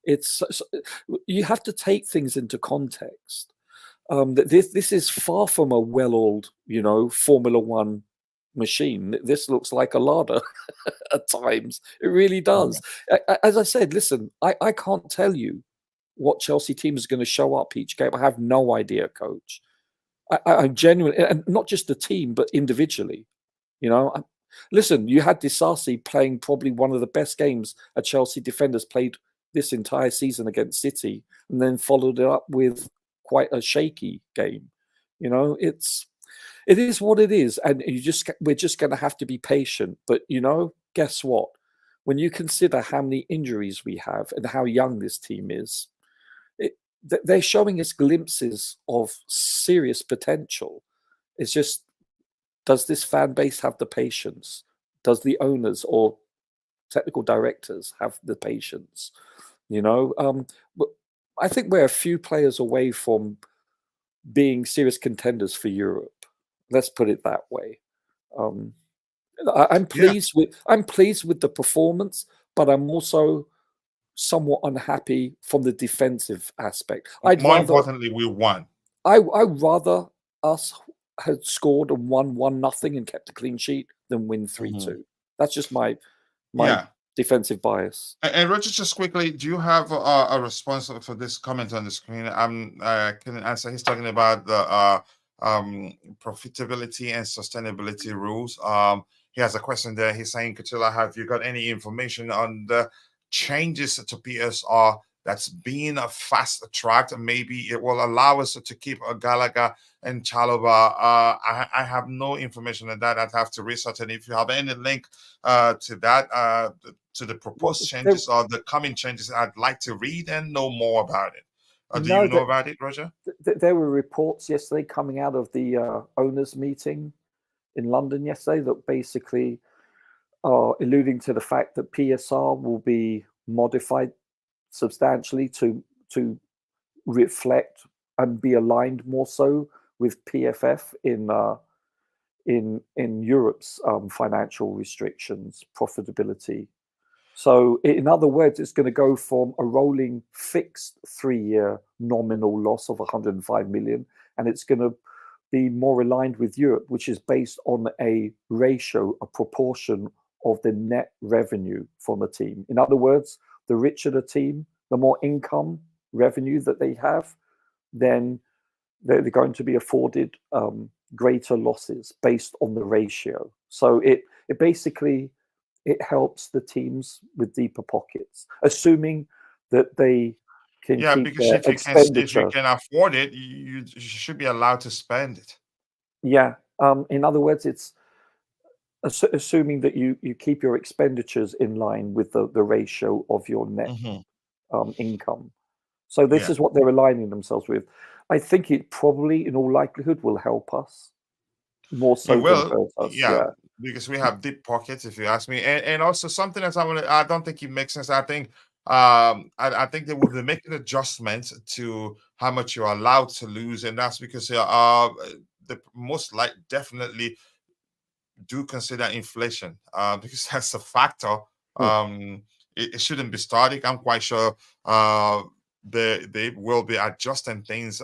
It's you have to take things into context. This is far from a well-oiled, Formula One machine. This looks like a Lada at times. It really does. As I said, listen, I can't tell you what Chelsea team is going to show up each game. I have no idea, coach. I'm genuinely, and not just the team, but individually. Listen, you had Disasi playing probably one of the best games a Chelsea defender's played this entire season against City, and then followed it up with quite a shaky game. It is what it is, and we're just going to have to be patient. But guess what? When you consider how many injuries we have and how young this team is, they're showing us glimpses of serious potential. It's just, does this fan base have the patience? Does the owners or technical directors have the patience? I think we're a few players away from being serious contenders for Europe. Let's put it that way. I'm pleased with the performance, but I'm also somewhat unhappy from the defensive aspect. More importantly, we won. I'd rather us had scored and won 1-0 and kept a clean sheet than win 3-2. That's just my Yeah. defensive bias. And Roger, just quickly, do you have a response for this comment on the screen? Can answer. He's talking about the profitability and sustainability rules. He has a question there. He's saying, Katila, have you got any information on the changes to PSR that's being fast tracked? Maybe it will allow us to keep Gallagher and Chalobah. I have no information on that. I'd have to research. And if you have any link to that, to the proposed changes or the coming changes, I'd like to read and know more about it. Do you know about it, Roger? There were reports yesterday coming out of the owners' meeting in London yesterday that basically are alluding to the fact that PSR will be modified substantially to reflect and be aligned more so with PFF in Europe's financial restrictions, profitability. So in other words, it's going to go from a rolling fixed 3-year nominal loss of 105 million, and it's going to be more aligned with Europe, which is based on a ratio, a proportion of the net revenue from the team. In other words, the richer the team, the more income revenue that they have, then they're going to be afforded greater losses based on the ratio. So it basically, it helps the teams with deeper pockets, assuming that they can keep because their expenditure. if you can afford it, you should be allowed to spend it. Yeah. In other words, it's assuming that you keep your expenditures in line with the ratio of your net income. So this is what they're aligning themselves with. I think it probably, in all likelihood, will help us more so It will, than hurt us. yeah, because we have deep pockets, if you ask me. And also something else I don't think it makes sense. I think I think they will be making adjustments to how much you're allowed to lose, and that's because the most definitely do consider inflation because that's a factor. It shouldn't be static. I'm quite sure they will be adjusting things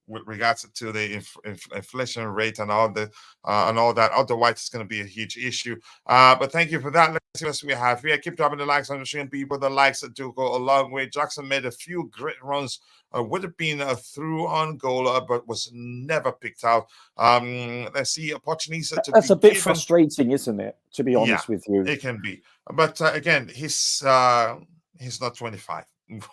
with regards to the inflation rate and all that. Otherwise, it's going to be a huge issue. But thank you for that. Let's see what we have here. Keep dropping the likes on the stream, people. The likes that do go a long way. Jackson made a few great runs. Would have been a through on goal, but was never picked out. Let's see, opportunities. That's a bit frustrating, isn't it? To be honest with you, it can be. But again, he's not 25.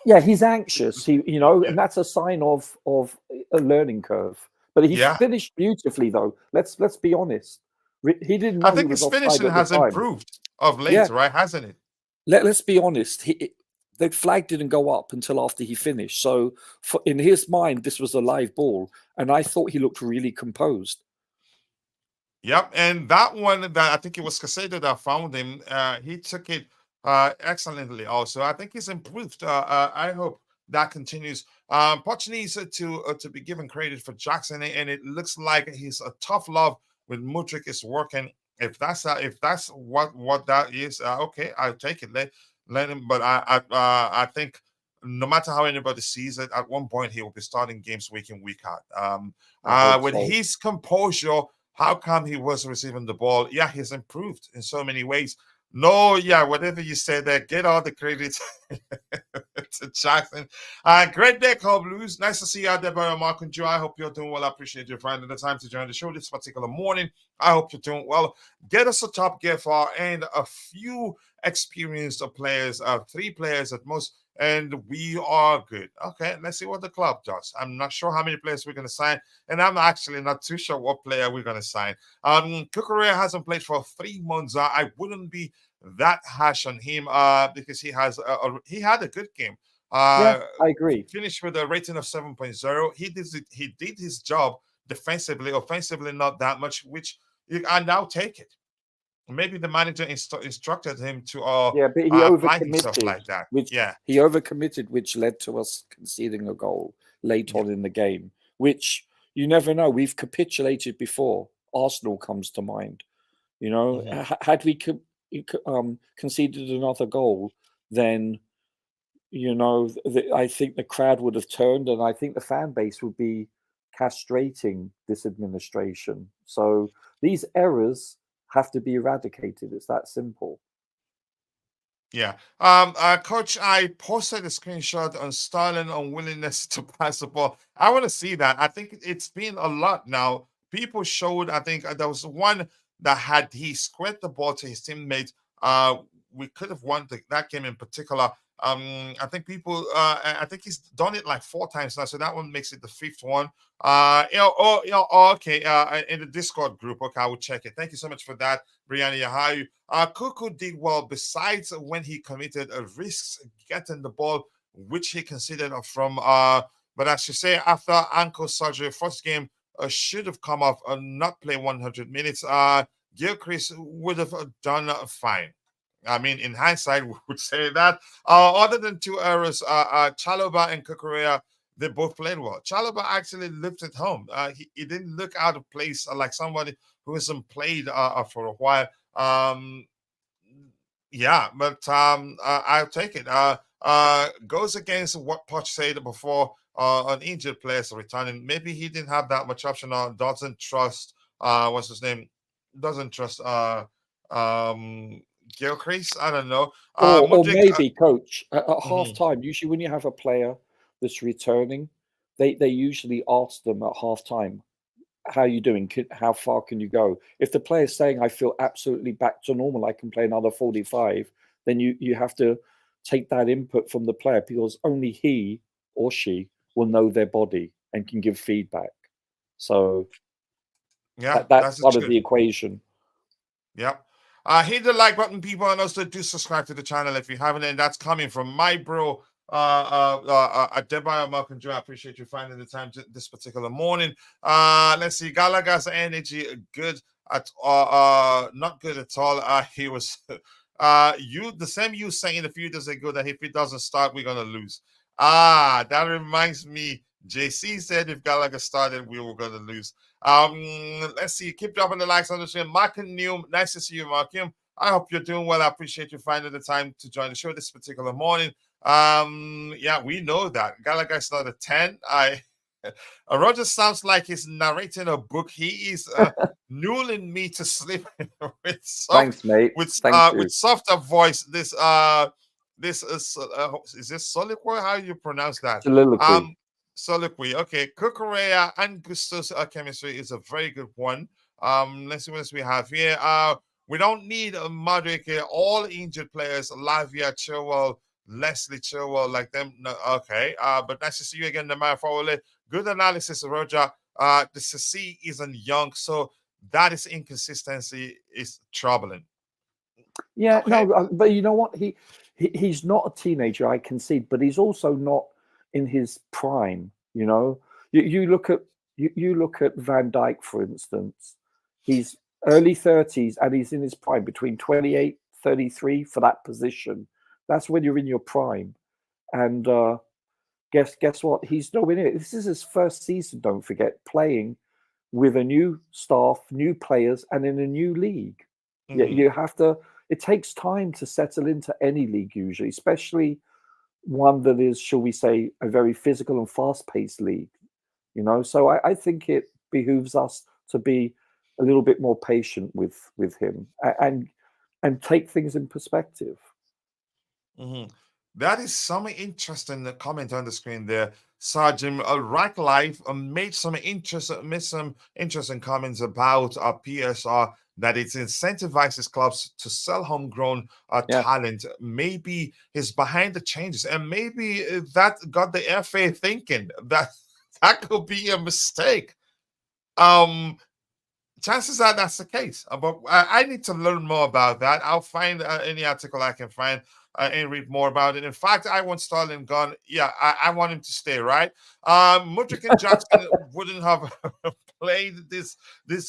Yeah, he's anxious. And that's a sign of a learning curve. But he finished beautifully, though. Let's be honest. He didn't know. I think his finishing has improved of late, right? Hasn't it? Let's be honest. The flag didn't go up until after he finished. So in his mind, this was a live ball, and I thought he looked really composed. Yep, and that one that I think it was Casado that found him. He took it excellently. Also, I think he's improved. I hope that continues. Poch needs to be given credit for Jackson, and it looks like he's a tough love with Mudryk is working. If that's what that is, okay, I'll take it. Let him. But I think no matter how anybody sees it, at one point he will be starting games week in, week out. With his composure, how come he was receiving the ball? Yeah, he's improved in so many ways. No, whatever you say there, get all the credit to Jackson. Great day, Call Blues. Nice to see you out there, brother Mark and Joe. I hope you're doing well. I appreciate you finding the time to join the show this particular morning. I hope you're doing well. Get us a top gift and a few experienced players, 3 players at most, and we are good. Okay, let's see what the club does. I'm not sure how many players we're going to sign, and I'm actually not too sure what player we're going to sign. Kukurea hasn't played for 3 months. I wouldn't be that harsh on him because he had a good game. I agree. Finished with a rating of 7.0. He did his job defensively, offensively not that much, which I now take it. Maybe the manager instructed him to but he overcommitted like that. He overcommitted, which led to us conceding a goal late on in the game, which you never know. We've capitulated before. Arsenal comes to mind. Had we conceded another goal, then I think the crowd would have turned, and I think the fan base would be castrating this administration. So these errors have to be eradicated. It's that simple. Yeah. Coach, I posted a screenshot on Sterling unwillingness to pass the ball. I want to see that. I think it's been a lot now. People showed, I think there was one that had he squared the ball to his teammate. We could have won that game in particular. I think I think he's done it like 4 times now, so that one makes it the 5th one. Okay. In the Discord group, okay, I will check it. Thank you so much for that, Brianna Yahayu. Kuku did well, besides when he committed risks getting the ball, which he considered from. But as you say, after ankle surgery, first game should have come off and not play 100 minutes. Gilchrist would have done fine. I mean, in hindsight, we would say that. Other than 2 errors, Chalobah and Kukurea, they both played well. Chalobah actually lifted home. He didn't look out of place like somebody who hasn't played for a while. Yeah, but I'll take it. Goes against what Poch said before on injured players returning. Maybe he didn't have that much option or doesn't trust what's his name? Doesn't trust Gilchrist. I don't know. Or maybe, coach, at Mhm. half time, usually when you have a player that's returning, they usually ask them at half time, how are you doing? How far can you go? If the player's saying, I feel absolutely back to normal, I can play another 45, then you have to take that input from the player, because only he or she will know their body and can give feedback. So Yeah, that's part of true. the equation. Yep. Hit the like button, people, and also do subscribe to the channel if you haven't. And that's coming from my bro, Adebayo Malcolm Joe. I appreciate you finding the time this particular morning. Let's see. Gallagher's energy good at not good at all. He was the same you saying a few days ago that if he doesn't start, we're gonna lose. That reminds me. JC said if Gallagher started, we were gonna lose. Let's see. Keep dropping the likes on the stream. Mark and Neum, nice to see you, Mark. I hope you're doing well. I appreciate you finding the time to join the show this particular morning. Yeah, we know that Gallagher's not a 10. Roger sounds like he's narrating a book. He is nulling me to sleep with Thanks, mate. with softer voice. This is this soliloquy? How you pronounce that? Soliloquy. Soliloquy. Okay, Kukurea and Gusto's chemistry is a very good one. Let's see what else we have here. We don't need a Mudryk here. All injured players, Lavia, Chilwell, Leslie Chilwell, like them. No, okay. But nice to see you again, Namara Fowler. Good analysis, Roger. The CC isn't young, so that is inconsistency is troubling. Yeah, Okay. no, but you know what? He's not a teenager, I concede, but he's also not in his prime. You know, you look at Van Dijk, for instance. He's early 30s and he's in his prime, between 28, 33 for that position. That's when you're in your prime. And guess what? He's nowhere near it. This is his first season, don't forget, playing with a new staff, new players, and in a new league. You have to. It takes time to settle into any league usually, especially one that is, shall we say, a very physical and fast-paced league. You know, so I think it behooves us to be a little bit more patient with him and take things in perspective. That is some interesting comment on the screen there. Sergeant Racklife made some interesting comments about PSR, that it incentivizes clubs to sell homegrown talent. Maybe he's behind the changes, and maybe that got the FA thinking that could be a mistake. Chances are that's the case, but I need to learn more about that. I'll find any article I can find and read more about it. In fact, I want Sterling gone. Yeah, I want him to stay, right? Mudryk and Jackson wouldn't have played this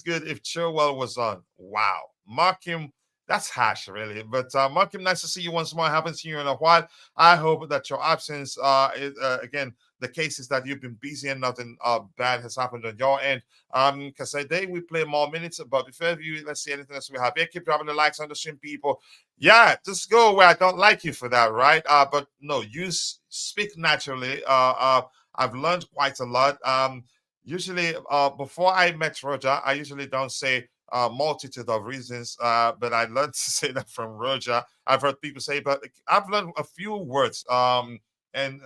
good if Chilwell was on. Wow. Mark him. That's harsh, really. But Mark him, nice to see you once more. I haven't seen you in a while. I hope that your absence is, again, the case is that you've been busy and nothing bad has happened on your end. Because today we play more minutes, but before you, let's see anything else we have here. Keep dropping the likes on the stream, people. Yeah, just go where I don't like you for that, right? But no, you speak naturally. I've learned quite a lot. Usually, before I met Roger, I usually don't say a multitude of reasons, but I learned to say that from Roger. I've heard people say, but I've learned a few words. And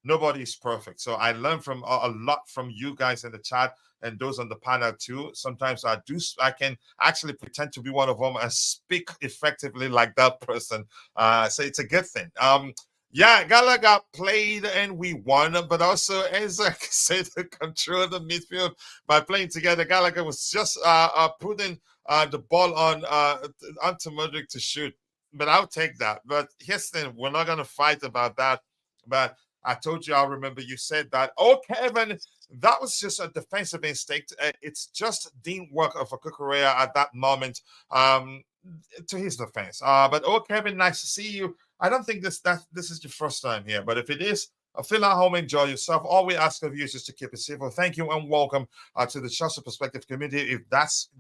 nobody is perfect. So I learned from a lot from you guys in the chat and those on the panel too. Sometimes I can actually pretend to be one of them and speak effectively like that person. So it's a good thing. Yeah, Gallagher played and we won, but also Isaac said to control the midfield by playing together. Gallagher was just putting the ball on onto Mudryk to shoot, but I'll take that. But here's the thing, we're not gonna fight about that. But I told you, I remember you said that. Oh, Kevin, that was just a defensive instinct. It's just didn't work for Kukurea at that moment. To his defense. But oh, Kevin, nice to see you. I don't think this is your first time here, but if it is, feel at home, enjoy yourself. All we ask of you is just to keep it civil. Thank you and welcome to the Chelsea Perspective community. If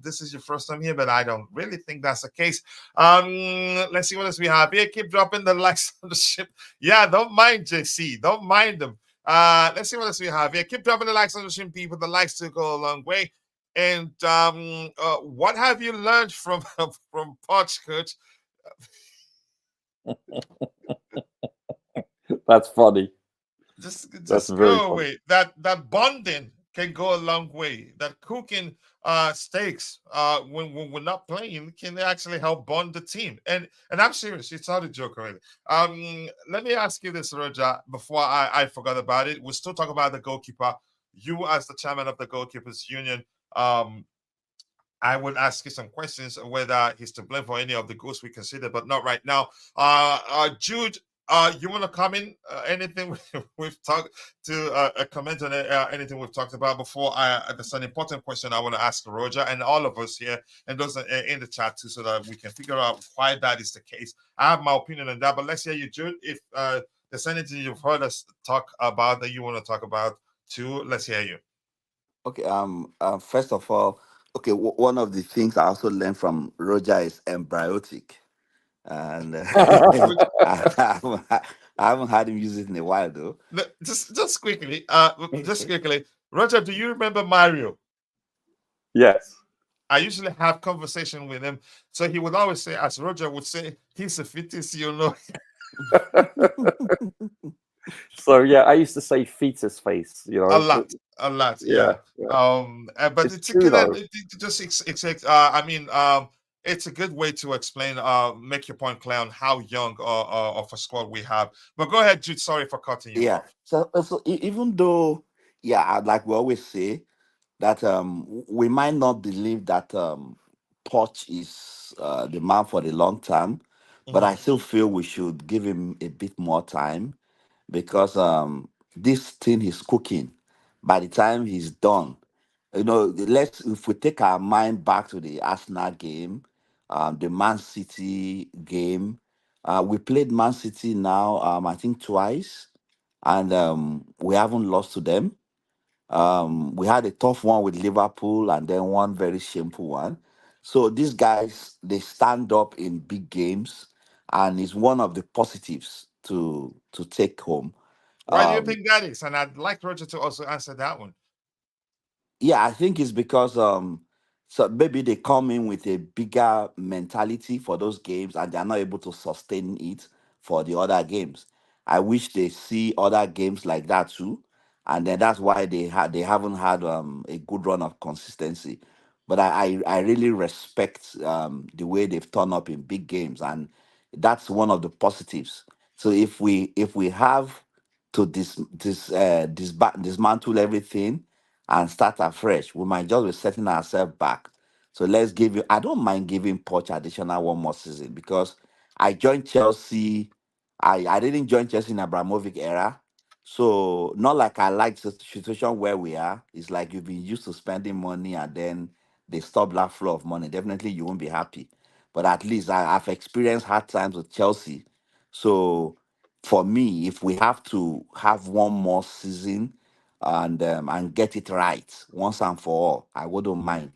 this is your first time here, but I don't really think that's the case. Let's see what else we have here. Keep dropping the likes on the ship. Yeah, don't mind JC, don't mind them. Let's see what else we have here. Keep dropping the likes on the ship, people. The likes to go a long way. And what have you learned from from Poch, Coach? That's funny. Just go away. That bonding can go a long way. That cooking steaks when we're not playing can actually help bond the team. And I'm serious. It's not a joke already. Let me ask you this, Roger, before I forgot about it. We're still talking about the goalkeeper. You as the chairman of the goalkeepers union, I would ask you some questions whether he's to blame for any of the goals we consider, but not right now. Jude, you want to comment anything we've talked to comment on anything we've talked about before? There's an important question I want to ask Roger and all of us here and those in the chat too, so that we can figure out why that is the case. I have my opinion on that, but let's hear you, Jude. If there's anything you've heard us talk about that you want to talk about too, let's hear you. Okay. First of all, okay. One of the things I also learned from Roger is embryonic, and I haven't had him use it in a while though. Just quickly, Roger, do you remember Mario? Yes. I usually have conversation with him, so he would always say, as Roger would say, he's a fetus, you know. So yeah, I used to say fetus face, you know. A lot, yeah. But it's a good, it's a good way to explain, make your point clear on how young of a squad we have. But go ahead, Jude. Sorry for cutting you off. So even though, like we always say, that we might not believe that Poch is the man for the long term, but I still feel we should give him a bit more time because this thing he's cooking, by the time he's done, if we take our mind back to the Arsenal game, the Man City game, we played Man City now, I think twice, and we haven't lost to them. We had a tough one with Liverpool and then one very shameful one. So these guys, they stand up in big games, and it's one of the positives to take home. Why do you think that is? And I'd like Roger to also answer that one. Yeah, I think it's because so maybe they come in with a bigger mentality for those games and they're not able to sustain it for the other games. I wish they see other games like that too. And then that's why they haven't had a good run of consistency. But I really respect the way they've turned up in big games, and that's one of the positives. So if we have to dismantle everything and start afresh, we might just be setting ourselves back. So let's give you. I don't mind giving Poch additional one more season because I joined Chelsea. I didn't join Chelsea in Abramovich era, so not like I like the situation where we are. It's like you've been used to spending money and then they stop that flow of money. Definitely you won't be happy. But at least I've experienced hard times with Chelsea. So for me, if we have to have one more season and get it right once and for all, I wouldn't mind.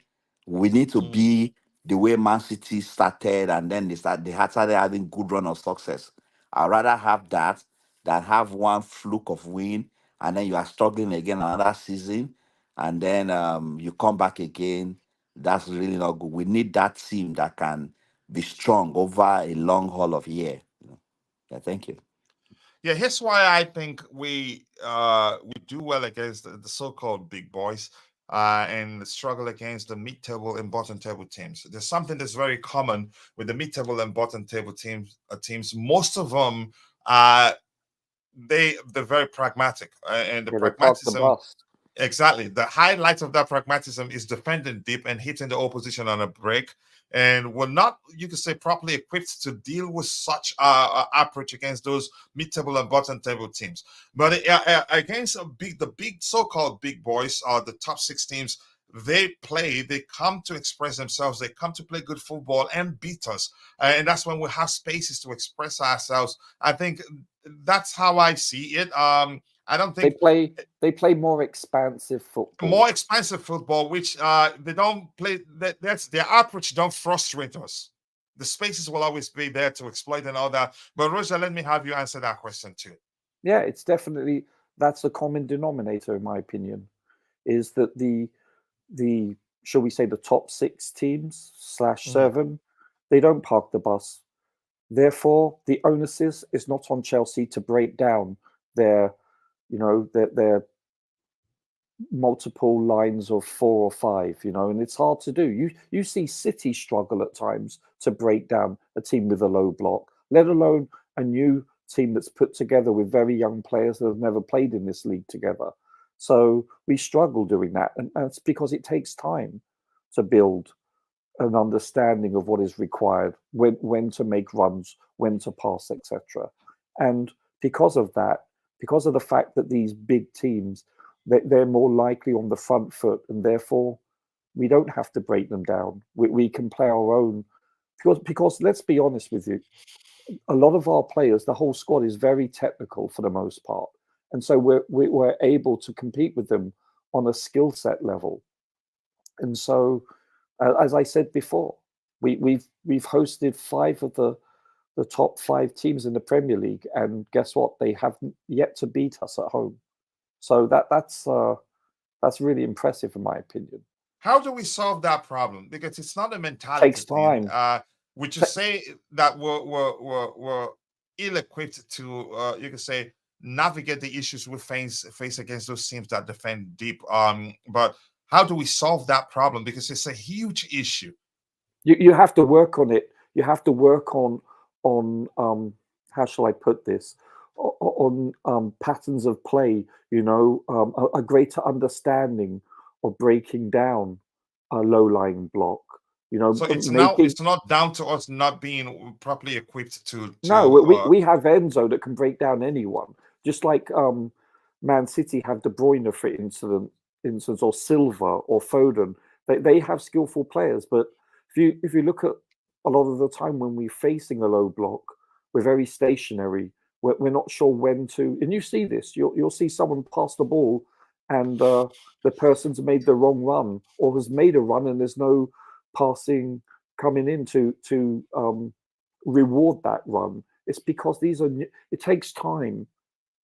We need to be the way Man City started, and then they had started having good run of success. I'd rather have that than have one fluke of win, and then you are struggling again another season, and then you come back again That's really not good. We need that team that can be strong over a long haul of year. Yeah, thank you. Yeah, here's why I think we do well against the so-called big boys and struggle against the mid-table and bottom-table teams. There's something that's very common with the mid-table and bottom-table teams. Most of them they're very pragmatic, and the Yeah, they park the pragmatism. bus. Exactly. The highlight of that pragmatism is defending deep and hitting the opposition on a break. And we're not, you could say, properly equipped to deal with such approach against those mid-table and bottom-table teams. But against the big so-called big boys, the top six teams, they come to express themselves, they come to play good football and beat us. And that's when we have spaces to express ourselves. I think that's how I see it. I don't think they play more expansive football. More expansive football, which they don't play. That's their approach. Don't frustrate us. The spaces will always be there to exploit and all that. But Roger, let me have you answer that question too. Yeah, it's definitely, that's a common denominator in my opinion, is that the shall we say the top six teams /7, they don't park the bus. Therefore, the onus is not on Chelsea to break down their multiple lines of 4 or 5, and it's hard to do. You see City struggle at times to break down a team with a low block, let alone a new team that's put together with very young players that have never played in this league together. So we struggle doing that, and it's because it takes time to build an understanding of what is required, when to make runs, when to pass, etc. And because of that, because of the fact that these big teams, they're more likely on the front foot, and therefore we don't have to break them down. We can play our own, because let's be honest with you, a lot of our players, the whole squad is very technical for the most part, and so we're able to compete with them on a skill set level. And so, as I said before, we've hosted 5 of the top 5 teams in the Premier League, and guess what? They haven't yet to beat us at home. So that's really impressive in my opinion. How do we solve that problem? Because it's not a mentality. Takes time. Would you say that we're ill-equipped to, you could say, navigate the issues we face against those teams that defend deep? But how do we solve that problem? Because it's a huge issue. You have to work on it. You have to work on how shall I put this? On patterns of play, a greater understanding of breaking down a low-lying block. So it's not down to us not being properly equipped to no, we have Enzo that can break down anyone, just like Man City have De Bruyne, for instance, or Silva or Foden. They have skillful players, but if you look at a lot of the time when we're facing a low block, we're very stationary. We're not sure when to, and you see this. You'll see someone pass the ball, and the person's made the wrong run or has made a run, and there's no passing coming in to reward that run. It's because it takes time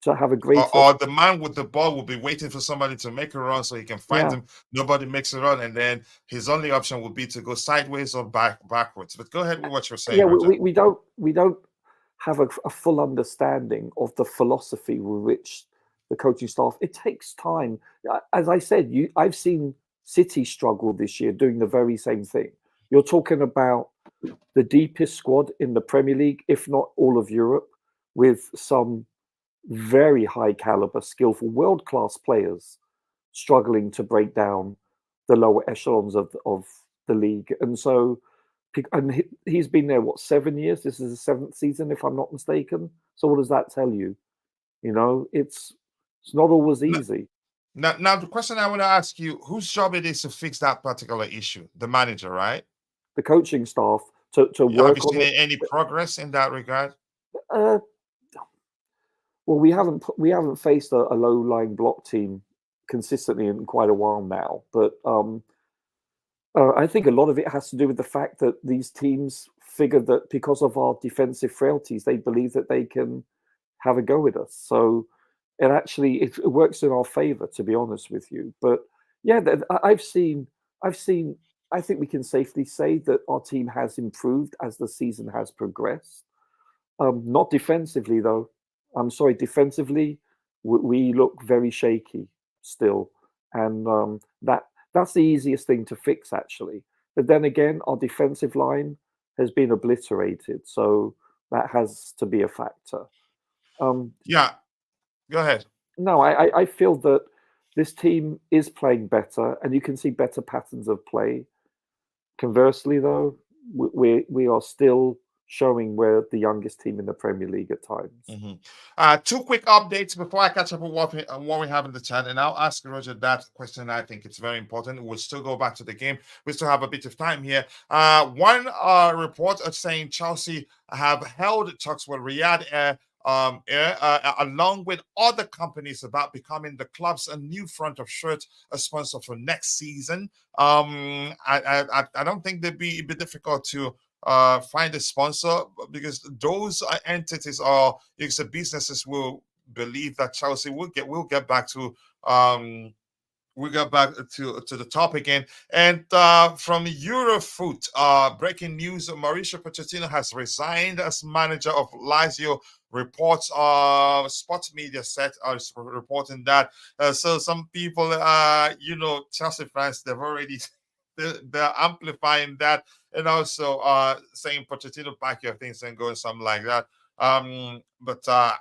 to have a great. Or the man with the ball will be waiting for somebody to make a run so he can find him. Nobody makes a run, and then his only option would be to go sideways or backwards. But go ahead with what you're saying. Yeah, we don't have a full understanding of the philosophy with which the coaching staff. It takes time. As I said, I've seen City struggle this year doing the very same thing. You're talking about the deepest squad in the Premier League, if not all of Europe, with some very high caliber, skillful, world-class players struggling to break down the lower echelons of the league. And so, and he's been there, 7 years? This is the 7th season, if I'm not mistaken. So what does that tell you? It's not always easy. Now the question I want to ask you, whose job it is to fix that particular issue? The manager, right? The coaching staff to work. Have you seen any progress in that regard? Well, we haven't faced a low-lying block team consistently in quite a while now, but I think a lot of it has to do with the fact that these teams figured that because of our defensive frailties, they believe that they can have a go with us. So it works in our favor, to be honest with you. But yeah, I've seen I think we can safely say that our team has improved as the season has progressed. Not defensively, though. I'm sorry, defensively, we look very shaky still. And that's the easiest thing to fix, actually. But then again, our defensive line has been obliterated. So that has to be a factor. Yeah, go ahead. No, I feel that this team is playing better, and you can see better patterns of play. Conversely, though, we are still showing we're the youngest team in the Premier League at times. Two quick updates before I catch up with what we have in the chat, and I'll ask Roger that question. I think it's very important. We'll still go back to the game. We still have a bit of time here. One report saying Chelsea have held talks with Riyadh along with other companies about becoming the club's new front of shirt sponsor for next season. I don't think it'd be difficult to find a sponsor, because those entities or businesses will believe that Chelsea will get back to we got back to the top again. And from Eurofoot, breaking news: Mauricio Pochettino has resigned as manager of Lazio. Reports sports media set are reporting that. So some people, Chelsea fans, they've already they're amplifying that, and also saying Pochettino, pack your things and go, and something like that. But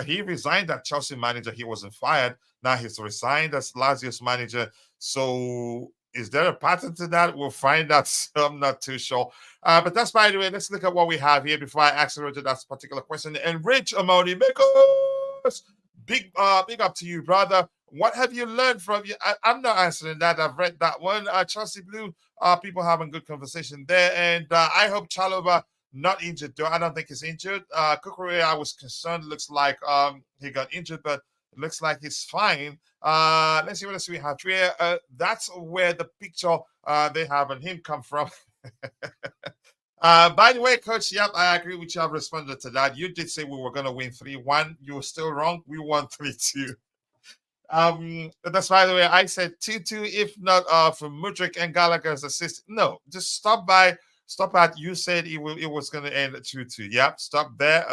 he resigned as Chelsea manager. He wasn't fired. Now he's resigned as Lazio's manager. So is there a pattern to that? We'll find out. I'm not too sure. But that's, by the way, let's look at what we have here before I ask Roger that particular question. And Rich Amoni Mikos, big up to you, brother. What have you learned from you? I'm not answering that. I've read that one. Chelsea Blue, people having good conversation there. And I hope Chalobah not injured, though. I don't think he's injured. Kukure, I was concerned. Looks like he got injured, but it looks like he's fine. Let's see what else we have here. That's where the picture they have on him come from. By the way, Coach, yep, I agree with you. I've responded to that. You did say we were going to win 3-1. You were still wrong. We won 3-2. That's, by the way, I said 2-2, if not for Mudryk and Gallagher's assist. No, just stop at, you said it was going to end at 2-2. Yep, stop there.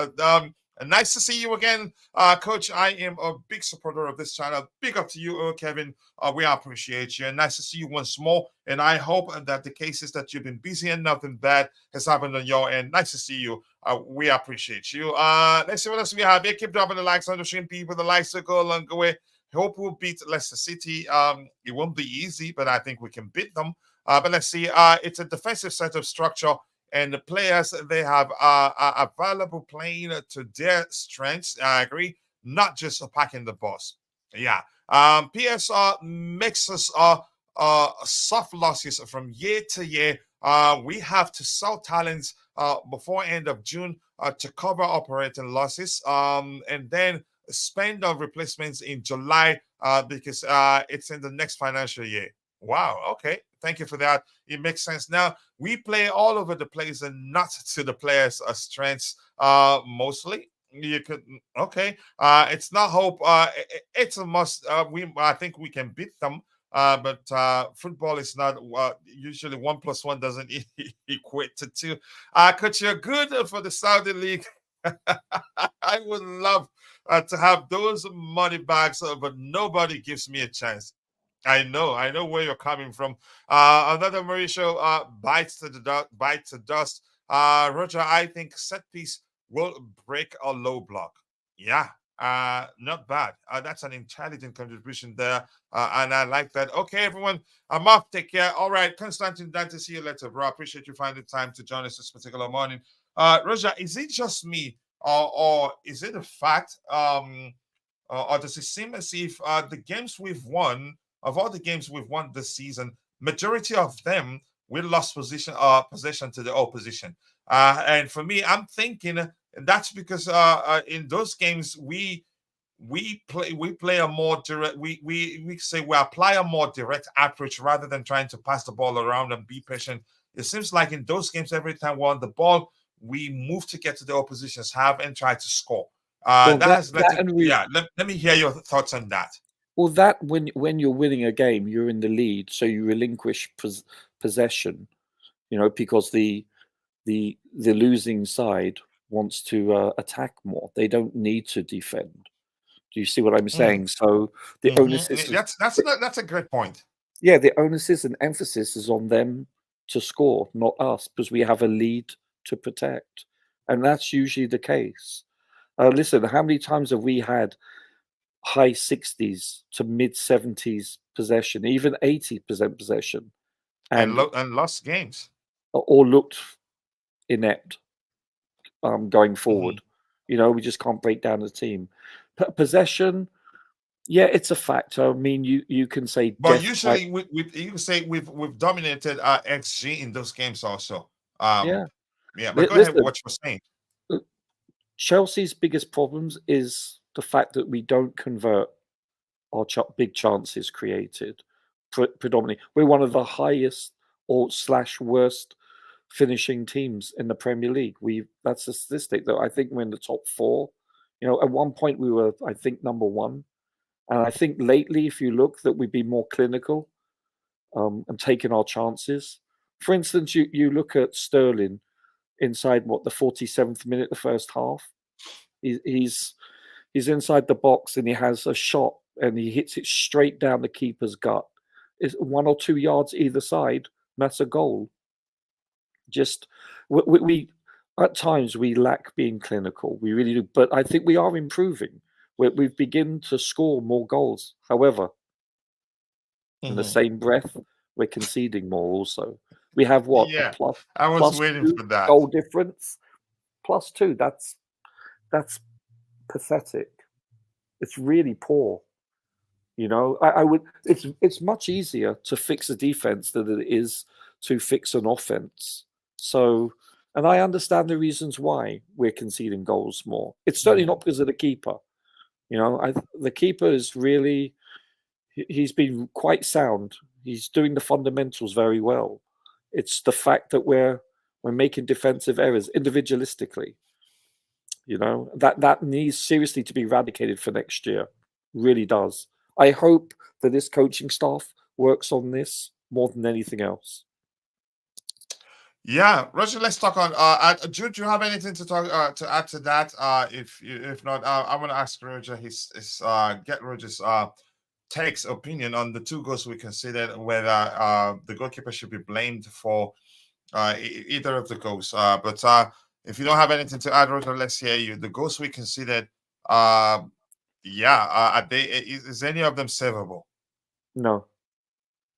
Nice to see you again, Coach. I am a big supporter of this channel. Big up to you, Kevin. We appreciate you. And nice to see you once more. And I hope that the cases that you've been busy and nothing bad has happened on your end. Nice to see you. We appreciate you. Let's see what else we have here. Keep dropping the likes on the stream, people. The likes will go a long way. Hope we'll beat Leicester City. It won't be easy, but I think we can beat them. But let's see. It's a defensive set of structure, and the players they have are available playing to their strengths. I agree. Not just packing the bus. Yeah. PSR makes us soft losses from year to year. We have to sell talents before end of June to cover operating losses. And then spend on replacements in July because it's in the next financial year. Wow. Okay. Thank you for that. It makes sense. Now, we play all over the place and not to the players' strengths mostly. You could, okay. It's not hope. It's a must. I think we can beat them. But football is not usually 1 + 1 doesn't equate to 2. Coach, you're good for the Saudi League. I would love to have those money bags, but nobody gives me a chance. I know where you're coming from. Another Mauricio bites to dust. Roger, I think set piece will break a low block. Yeah, not bad. That's an intelligent contribution there, and I like that. Okay, everyone, I'm off. Take care. All right, Constantine, glad to see you later, bro. I appreciate you finding time to join us this particular morning. Roger, is it just me, or is it a fact? Or does it seem as if the games we've won, of all the games we've won this season, majority of them we lost possession to the opposition? And for me, I'm thinking that's because in those games we play a more direct. We say we apply a more direct approach rather than trying to pass the ball around and be patient. It seems like in those games, every time we're on the ball, we move to get to the opposition's half and try to score. Let me hear your thoughts on that. Well, that when you're winning a game, you're in the lead, so you relinquish possession, because the losing side wants to attack more. They don't need to defend. Do you see what I'm saying? So the onus is that's a great point. Yeah, the onus and emphasis is on them to score, not us, because we have a lead to protect, and that's usually the case. Listen, how many times have we had high 60s to mid 70s possession, even 80% possession, and lost games, or looked inept going forward? We just can't break down the team. Possession, yeah, it's a factor. I mean, you can say, but usually you can say we've dominated XG in those games also. Yeah. But go ahead with what you're saying. Chelsea's biggest problems is the fact that we don't convert our big chances created. Predominantly, we're one of the highest or / worst finishing teams in the Premier League. That's a statistic, though. I think we're in the top 4. At one point we were, I think, number 1. And I think lately, if you look, that we've been more clinical and taken our chances. For instance, you look at Sterling inside the 47th minute, the first half. He's inside the box and he has a shot and he hits it straight down the keeper's gut. It's 1 or 2 yards either side. That's a goal. Just we at times we lack being clinical. We really do, but I think we are improving. We've begun to score more goals. However, in the same breath, we're conceding more also. We have what? Yeah, I was waiting for that. Goal difference. +2. That's pathetic. It's really poor. I would. It's much easier to fix a defense than it is to fix an offense. So, and I understand the reasons why we're conceding goals more. It's certainly not because of the keeper. The keeper is really, he's been quite sound. He's doing the fundamentals very well. It's the fact that we're making defensive errors individualistically. That needs seriously to be eradicated for next year. Really does. I hope that this coaching staff works on this more than anything else. Yeah, Roger, let's talk on. Jude, do you have anything to add to that? If not, I'm going to ask Roger get Roger's takes opinion on the 2 goals we considered, whether the goalkeeper should be blamed for either of the goals. But if you don't have anything to add, Roger, let's hear you. The goals we considered, are they? Is any of them savable? No,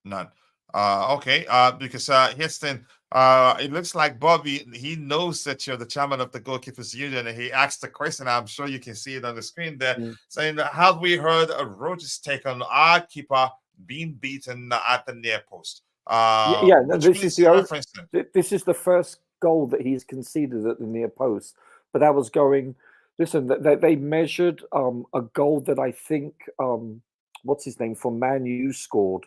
none. Okay, because Houston, it looks like Bobby, he knows that you're the chairman of the Goalkeepers Union, and he asked the question. I'm sure you can see it on the screen there, saying, have we heard Roger's take on our keeper being beaten at the near post? This is the first goal that he's conceded at the near post. But that was going. Listen, they measured a goal that I think what's his name from Man U scored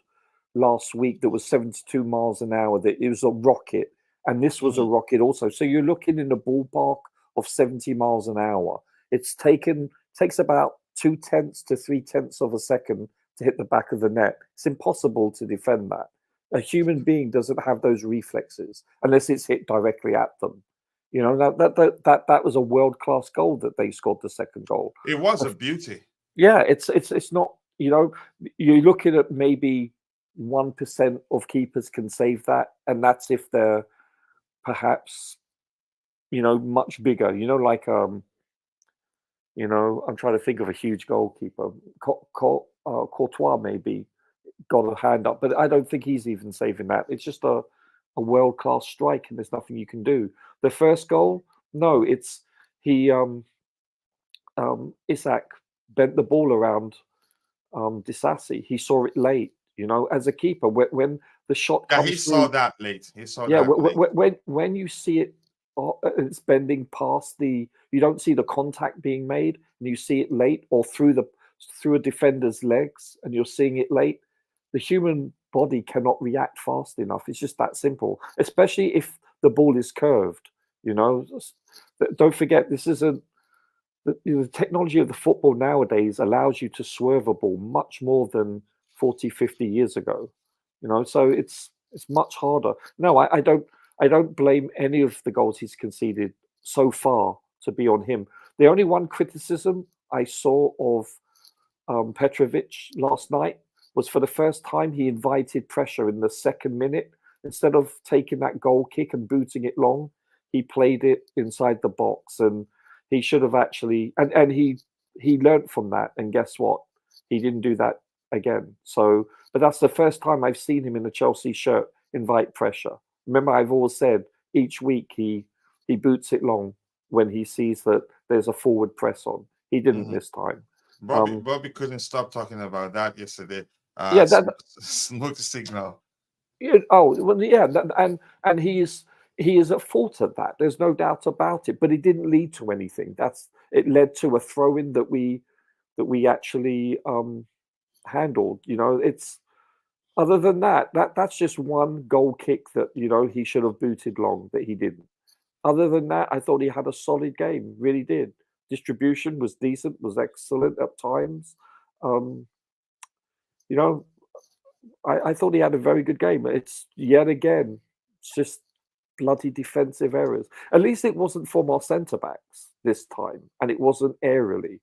last week that was 72 miles an hour. That it was a rocket, and this was a rocket also. So you're looking in the ballpark of 70 miles an hour. Takes about 0.2 to 0.3 of a second to hit the back of the net. It's impossible to defend that. A human being doesn't have those reflexes unless it's hit directly at them. That was a world-class goal that they scored, the second goal. It was a beauty. Yeah, it's not. You're looking at maybe 1% of keepers can save that, and that's if they're perhaps much bigger. I'm trying to think of a huge goalkeeper. Courtois maybe got a hand up, but I don't think he's even saving that. It's just a world-class strike, and there's nothing you can do. The first goal, no, it's Isak bent the ball around Disasi. He saw it late. As a keeper, when the shot comes he saw that late. When you see it, it's bending past you don't see the contact being made, and you see it late or through a defender's legs, and you're seeing it late. The human body cannot react fast enough. It's just that simple, especially if the ball is curved. Don't forget, this is the technology of the football nowadays allows you to swerve a ball much more than 40, 50 years ago. So it's It's much harder. No, I don't blame any of the goals he's conceded so far to be on him. The only one criticism I saw of Petrovic last night was for the first time he invited pressure in the second minute. Instead of taking that goal kick and booting it long, he played it inside the box, and he should have actually and he learned from that. And guess what? He didn't do that again. So, but that's the first time I've seen him in a Chelsea shirt invite pressure. Remember, I've always said each week he boots it long when he sees that there's a forward press on. He didn't this time. Bobby couldn't stop talking about that yesterday. Yeah, Smoke signal. Yeah, oh, well, yeah, and he is at fault at that. There's no doubt about it. But it didn't lead to anything. It led to a throw-in that we actually handled. You know, it's other than that's just one goal kick that he should have booted long that he didn't. Other than that, I thought he had a solid game. Really did. Distribution was decent, was excellent at times. I thought he had a very good game. It's yet again, it's just bloody defensive errors. At least it wasn't from our centre backs this time, and it wasn't aerially.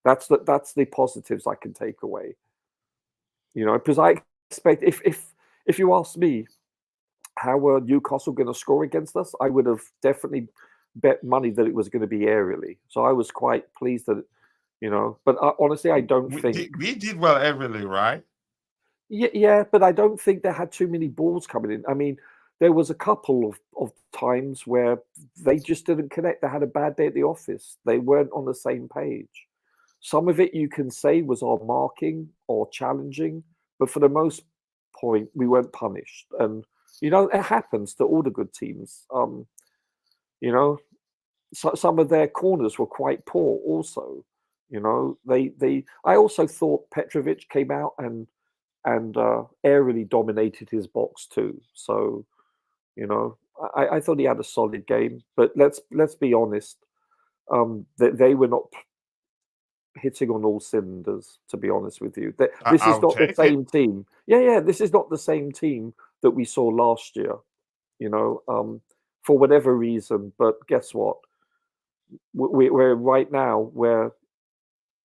That's the positives I can take away. Because I expect if you ask me how were Newcastle going to score against us, I would have definitely bet money that it was going to be aerially. So I was quite pleased that, But honestly, I don't think we did well aerially, right? Yeah, but I don't think they had too many balls coming in. I mean, there was a couple of times where they just didn't connect. They had a bad day at the office. They weren't on the same page. Some of it you can say was our marking or challenging, but for the most point, we weren't punished. And it happens to all the good teams. So some of their corners were quite poor. Also, I also thought Petrovic came out and aerially dominated his box too. So, I thought he had a solid game. But let's be honest, they were not hitting on all cylinders. To be honest with you, this is not the same team. Yeah, this is not the same team that we saw last year. For whatever reason. But guess what? We're right now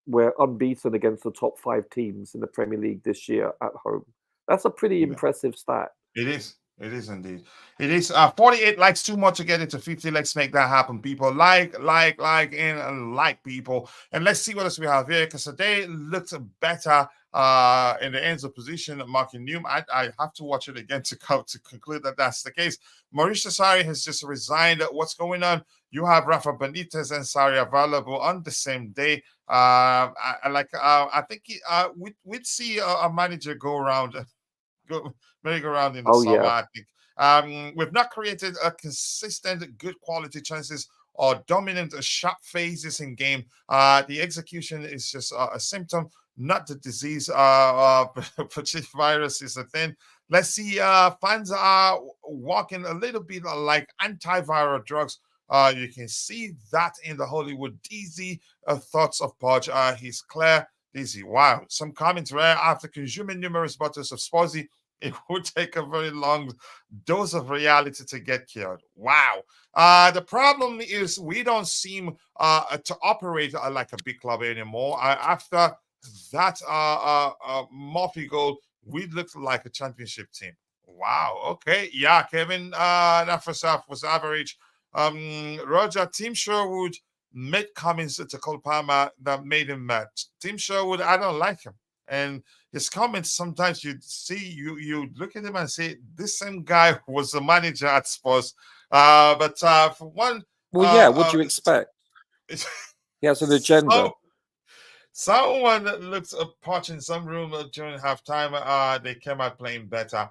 we're unbeaten against the top 5 teams in the Premier League this year at home. That's a pretty impressive stat. It is. It is indeed. It is 48 likes too much to get into 50. Let's make that happen, people. Like, and like, people. And let's see what else we have here, because today looked better in the ends of position. Marking Newman. I have to watch it again to conclude that that's the case. Mauricio Sarri has just resigned. What's going on? You have Rafa Benitez and Sarri available on the same day. I think we'd see a manager go around merry-go-round in the summer. Yeah. I think we've not created a consistent, good quality chances or dominant sharp phases in game. The execution is just a symptom, not the disease. Virus is a thing. Let's see. Fans are walking a little bit like antiviral drugs. You can see that in the Hollywood DZ thoughts of Podge. He's clear. DZ. Wow. Some comments rare after consuming numerous bottles of Sposi. It would take a very long dose of reality to get cured. Wow. The problem is we don't seem to operate like a big club anymore. After that Murphy goal, we looked like a championship team. Wow. Okay. Yeah, Kevin, that first half was average. Roger, Tim Sherwood made comments to Cole Palmer that made him mad. Tim Sherwood, I don't like him. And his comments, sometimes you look at him and say, this same guy was the manager at Spurs. But for one... Well, what do you expect? He has an agenda. Someone looked Poch in some room during halftime. They came out playing better.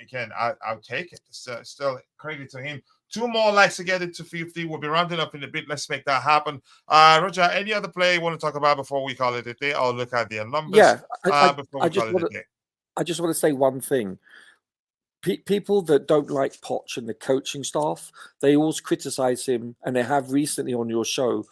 Again, I'll take it. Still credit to him. 2 more likes to get it to 50. We'll be rounding up in a bit. Let's make that happen. Roger, any other play you want to talk about before we call it a day? I'll look at the numbers. Yeah, before we call it a day. I just want to say one thing. People that don't like Poch and the coaching staff, they always criticize him, and they have recently on your show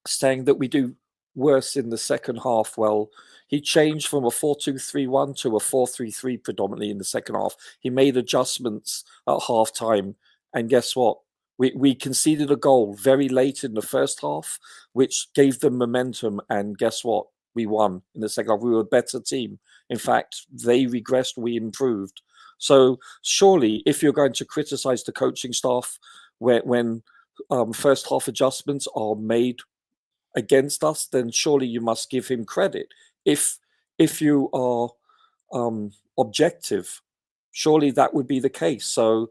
saying that we do worse in the second half. Well, he changed from a 4-2-3-1 to a 4-3-3 predominantly in the second half. He made adjustments at halftime, and guess what? We conceded a goal very late in the first half, which gave them momentum. And guess what? We won in the second half. We were a better team. In fact, they regressed, we improved. So surely, if you're going to criticize the coaching staff when first half adjustments are made against us, then surely you must give him credit. If you are objective, surely that would be the case. So,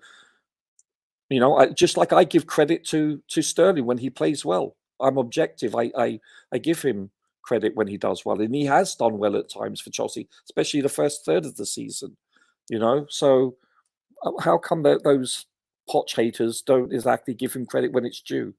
you know, just like I give credit to Sterling when he plays well. I'm objective. I give him credit when he does well, and he has done well at times for Chelsea, especially the first third of the season. You know, so how come that those Poch haters don't exactly give him credit when it's due?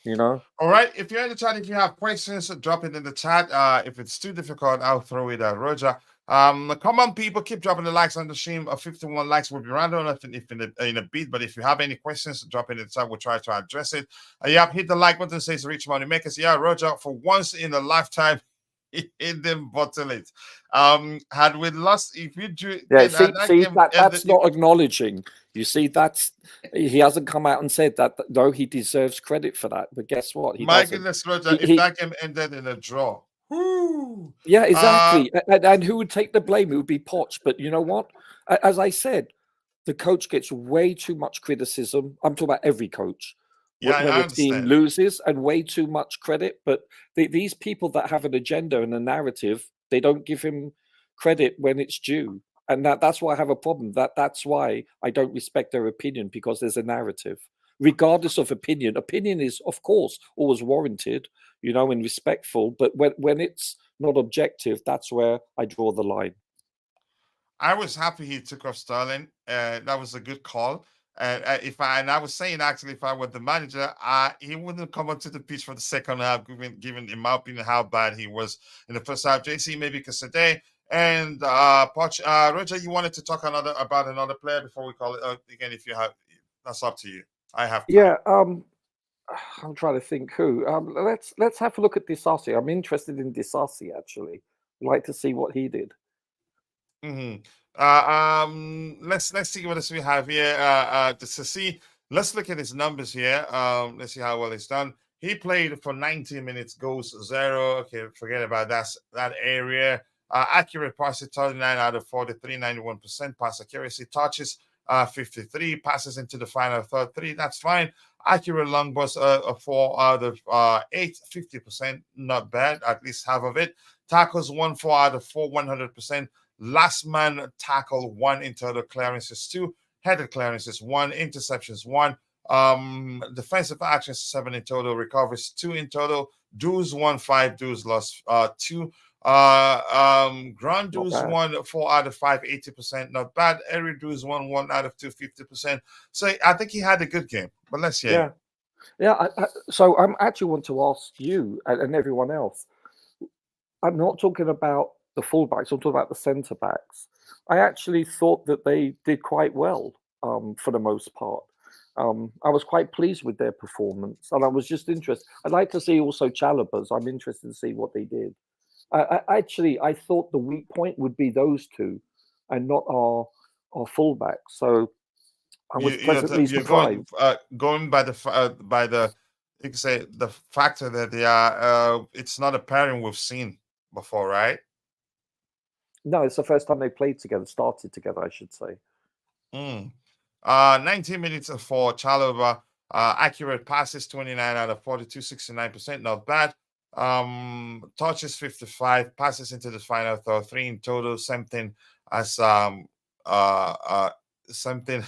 You know. All right. If you're in the chat, if you have questions, drop it in the chat. If it's too difficult, I'll throw it at Roger. Come on, people, keep dropping the likes on the stream. 51 likes will be random if in a bit. But if you have any questions, drop it in the chat. We'll try to address it. Hit the like button. Says Rich Money Makers. Yeah, Roger. For once in a lifetime, he didn't bottle it. Had we lost, if you drew, yeah, that's not acknowledging. You see, he hasn't come out and said that. No, he deserves credit for that. But guess what? My goodness, Roger, if that game ended in a draw. Whoo. Yeah, exactly. And who would take the blame? It would be Poch. But you know what? As I said, the coach gets way too much criticism. I'm talking about every coach. Yeah, when a team loses, and way too much credit. But these people that have an agenda and a narrative, they don't give him credit when it's due. And that's why I have a problem. That's why I don't respect their opinion, because there's a narrative. Regardless of opinion is, of course, always warranted, you know, and respectful. But when it's not objective, that's where I draw the line. I was happy he took off Sterling. That was a good call. I was saying, actually, if I were the manager, he wouldn't come onto the pitch for the second half, given in my opinion how bad he was in the first half. JC, maybe Kasade and Poch. Roger, you wanted to talk about another player before we call it again? If you have, that's up to you. I have time. Yeah. I'm trying to think who. Let's have a look at Disasi. I'm interested in Disasi, actually. I'd like to see what he did. Mm-hmm. Let's see what else we have here. Disasi. Let's look at his numbers here. Let's see how well he's done. He played for 90 minutes, goals 0. Okay, forget about that area. Accurate passes 39 out of 43, 91% pass accuracy. Touches 53, passes into the final third 3. That's fine. Accurate long balls 4 out of 8, 50%. Not bad, at least half of it. Tackles 1, 4 out of 4, 100%. Last man tackle 1 in total, clearances 2, headed clearances 1, interceptions 1, defensive actions 7 in total, recoveries 2 in total, duels 1, 5 duels lost 2, ground duels 1, 4 out of 5, 80%, not bad. Aerial duels 1 out of 2, 50%. So I think he had a good game. But let's hear. Yeah. So I actually want to ask you and everyone else. I'm not talking about the fullbacks, I'm talking about the centre backs. I actually thought that they did quite well for the most part. I was quite pleased with their performance, and I was just interested. I'd like to see also Chalobah's. I'm interested to see what they did. I thought the weak point would be those two, and not our fullbacks. So I was pleasantly surprised. Going by the you can say the factor that they are. It's not a pairing we've seen before, right? No, it's the first time they played together, started together, I should say. 19 minutes for Chalobah. Accurate passes 29 out of 42, 69%, not bad. Touches 55, passes into the final third 3 in total. Same thing as something.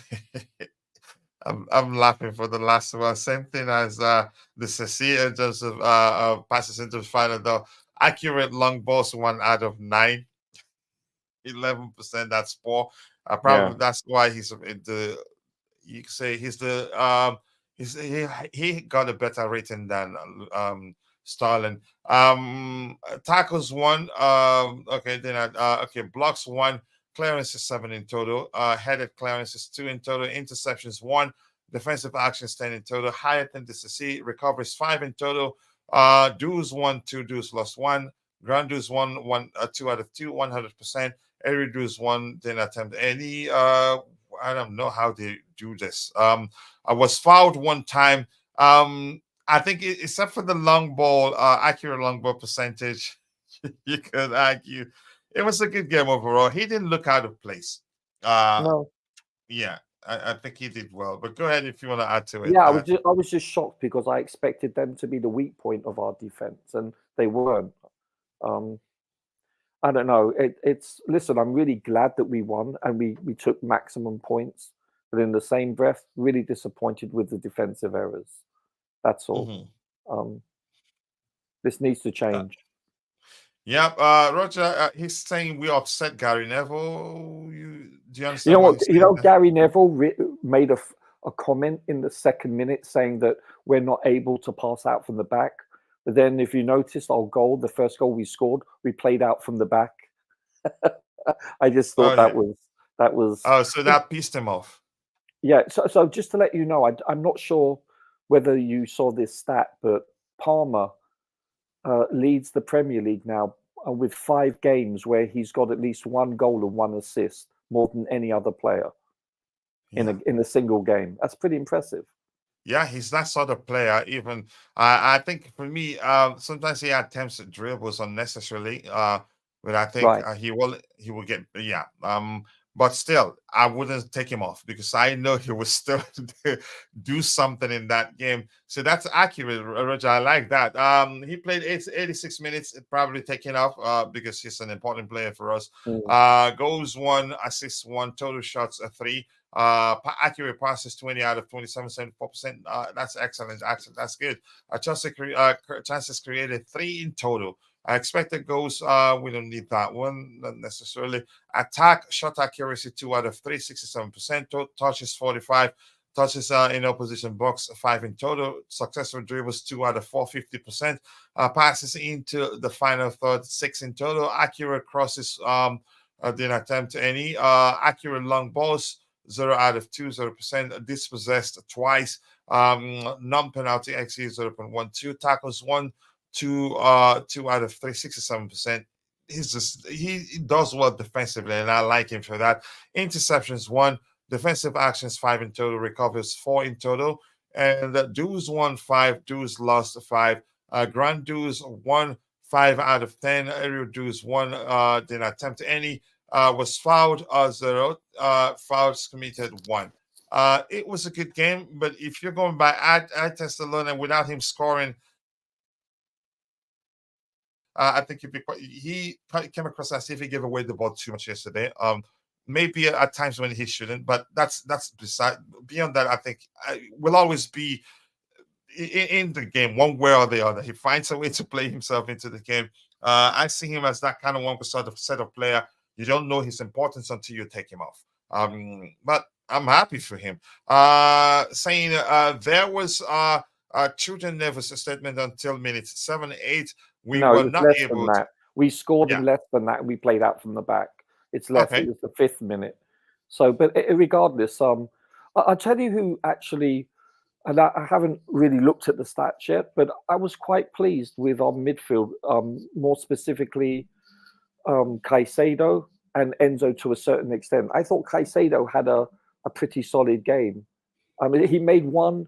I'm laughing for the last one. Same thing as the Cecilia in terms of passes into the final though. Accurate long balls 1 out of 9. 11%. That's poor. Probably that's why he's the. You can say he's the. He got a better rating than Sterling. Tackles 1. Okay, then okay, blocks 1. Clearances 7 in total. Headed clearances 2 in total. Interceptions 1. Defensive actions 10 in total. Higher than the CC. Recoveries 5 in total. Dues 1, 2, dues lost 1. Grand dues 1, 2 out of 2, 100%. Every dues 1, didn't attempt any. I don't know how they do this. I was fouled 1 time. I think except for the long ball, accurate long ball percentage, you could argue it was a good game overall. He didn't look out of place. No. Yeah, I think he did well. But go ahead if you want to add to it. Yeah, I was just shocked because I expected them to be the weak point of our defense, and they weren't. I don't know. Listen. I'm really glad that we won and we took maximum points, but in the same breath, really disappointed with the defensive errors. That's all. This needs to change. Yeah, Roger. He's saying we upset Gary Neville. Do you understand? You know what? You know, Gary Neville made a comment in the second minute saying that we're not able to pass out from the back. But then, if you noticed, our goal, the first goal we scored, we played out from the back. I just thought that was. Oh, so that pissed him off. Yeah. So just to let you know, I'm not sure whether you saw this stat, but Palmer leads the Premier League now with 5 games where he's got at least 1 goal and 1 assist, more than any other player in a single game. That's pretty impressive. Yeah, he's that sort of player. Even I think for me, sometimes he attempts dribbles unnecessarily. But I think he will get but still, I wouldn't take him off because I know he will still do something in that game. So that's accurate, Roger. I like that. He played 86 minutes, probably taking off because he's an important player for us. Goals 1, assists 1, total shots 3. Accurate passes 20 out of 27, 74%. That's excellent. That's good. Chances created 3 in total. Expected goals, we don't need that one, not necessarily. Attack, shot accuracy 2 out of 3, 67%. Touches 45. Touches in opposition box 5 in total. Successful dribbles 2 out of 4, 50%. Passes into the final third 6 in total. Accurate crosses, didn't attempt any. Accurate long balls 0 out of 2, 0%. Dispossessed twice. Non-penalty XG 0.12. Tackles 1, 2 out of 3, 67%. He does well defensively, and I like him for that. Interceptions 1, defensive actions 5 in total, recovers 4 in total, and dues 1, 5, dues lost 5, grand dues 1, 5 out of 10, aerial dues 1, didn't attempt any, was fouled 0, fouls committed 1. It was a good game, but if you're going by eye test alone and without him scoring, I think he came across as if he gave away the ball too much yesterday. Maybe at times when he shouldn't, but that's beside. Beyond that, I think will always be in the game one way or the other. He finds a way to play himself into the game. I see him as that kind of one sort of set of player. You don't know his importance until you take him off. But I'm happy for him. Saying there was Children Never's statement until minutes 7, 8. We were not able to. We scored in less than that, and we played out from the back. It's less. It was the 5th minute. So, but regardless, I'll tell you who actually, and I haven't really looked at the stats yet, but I was quite pleased with our midfield, more specifically Caicedo and Enzo to a certain extent. I thought Caicedo had a pretty solid game. I mean, he made 1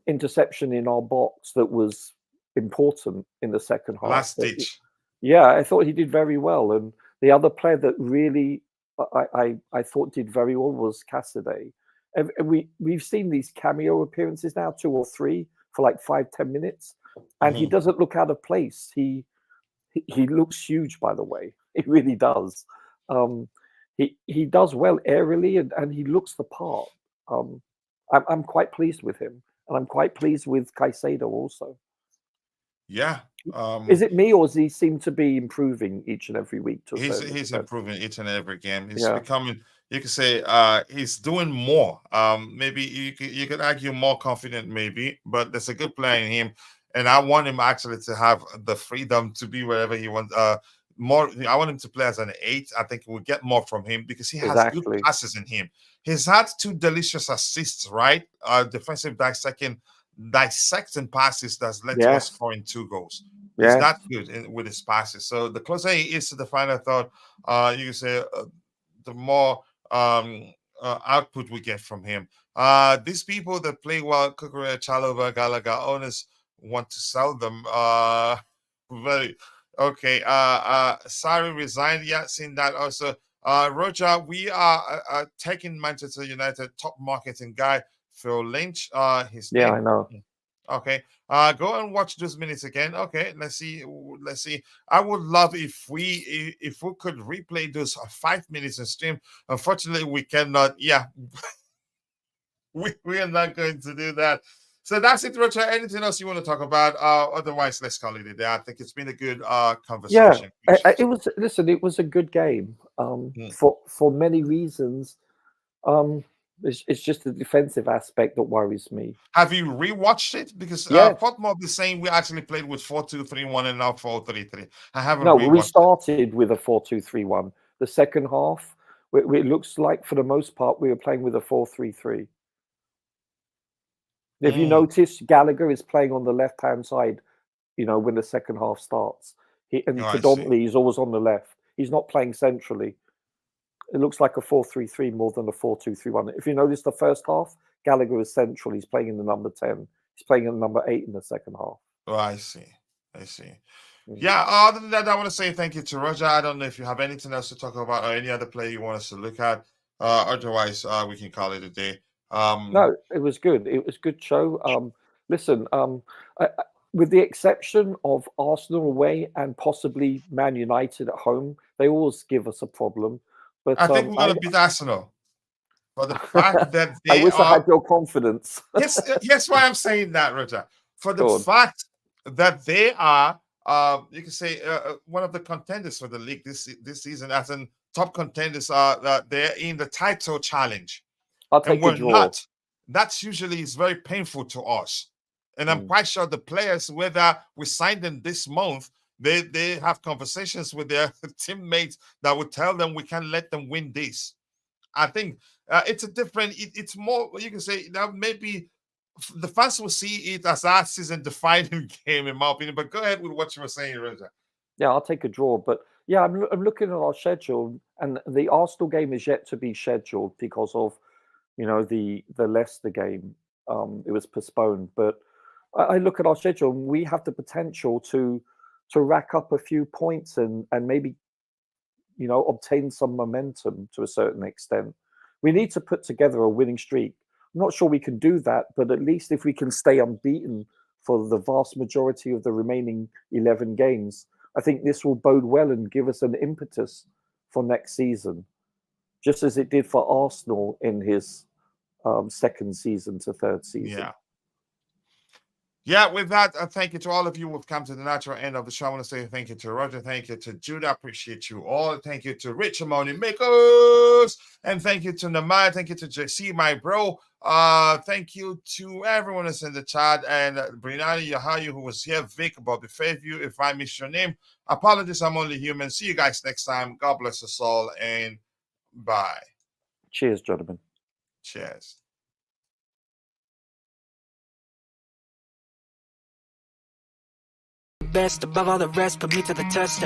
interception in our box that was important in the second half. Last ditch. Yeah, I thought he did very well. And the other player that really I thought did very well was Cassidy. And we've seen these cameo appearances now, 2 or 3 for like 5-10 minutes, and he doesn't look out of place. He looks huge, by the way. He really does. He does well aerially, and he looks the part. I'm quite pleased with him, and I'm quite pleased with Caicedo also. Yeah. Is it me, or does he seem to be improving each and every week? He's improving each and every game. He's becoming, you could say, he's doing more. Maybe you could argue more confident, maybe, but there's a good player in him, and I want him actually to have the freedom to be wherever he wants. More, I want him to play as an 8. I think we'll get more from him because he has good passes in him. He's had 2 delicious assists, right? Defensive dissecting dissecting passes that's led to us scoring 2 goals. He's that good with his passes. So the closer he is to the final third, you can say the more output we get from him. These people that play well, Kukurea, Chalobah, Gallagher, owners want to sell them. Very okay. Sarri resigned. Yeah, seen that also. Roger, we are taking Manchester United top marketing guy Phil Lynch. His name. I know. Okay. Go and watch those minutes again. Okay, let's see. I would love if we could replay those 5 minutes in stream. Unfortunately, we cannot. Yeah, we are not going to do that. So that's it, Roger. Anything else you want to talk about? Otherwise, let's call it a day. I think it's been a good conversation. Yeah, it was. Listen, it was a good game. For many reasons. It's just the defensive aspect that worries me. Have you rewatched it? Because Potmob is saying we actually played with 4-2-3-1 and now 4-3-3. I haven't. No, we started with a 4-2-3-1. The second half, it looks like for the most part we were playing with a 4-3-3. If you notice, Gallagher is playing on the left-hand side. When the second half starts, predominantly he's always on the left. He's not playing centrally. It looks like a 4-3-3 more than a 4-2-3-1. If you notice the first half, Gallagher is central. He's playing in the number 10. He's playing in the number 8 in the second half. Oh, I see. Yeah, other than that, I want to say thank you to Roger. I don't know if you have anything else to talk about or any other player you want us to look at. Otherwise, we can call it a day. No, it was good. It was a good show. Listen, with the exception of Arsenal away and possibly Man United at home, they always give us a problem. But I think we're going to beat Arsenal. For the fact that they I wish I had your confidence. Yes, why I'm saying that, Roger. For the fact that they are, you can say, one of the contenders for the league this season, as in top contenders, they're in the title challenge. I'll take a draw. Not. That's usually is very painful to us. And I'm quite sure the players, whether we signed them this month, they have conversations with their teammates that would tell them we can't let them win this. I think it's a different. It's more. You can say that maybe the fans will see it as our season-defining game, in my opinion. But go ahead with what you were saying, Roger. Yeah, I'll take a draw. But yeah, I'm looking at our schedule, and the Arsenal game is yet to be scheduled because of the Leicester game. It was postponed, but I look at our schedule, and we have the potential to rack up a few points and maybe, obtain some momentum to a certain extent. We need to put together a winning streak. I'm not sure we can do that, but at least if we can stay unbeaten for the vast majority of the remaining 11 games, I think this will bode well and give us an impetus for next season, just as it did for Arsenal in his second season to third season. Yeah, with that, thank you to all of you who have come to the natural end of the show. I want to say thank you to Roger, thank you to Judah, appreciate you all. Thank you to Rich Amoni Makers, and thank you to Namai, thank you to JC, my bro. Thank you to everyone that's in the chat, and Brinani Yahayu, who was here, Vic, Bobby Fairview. If I missed your name, apologies, I'm only human. See you guys next time. God bless us all, and bye. Cheers, gentlemen. Cheers. Best above all the rest, put me to the test,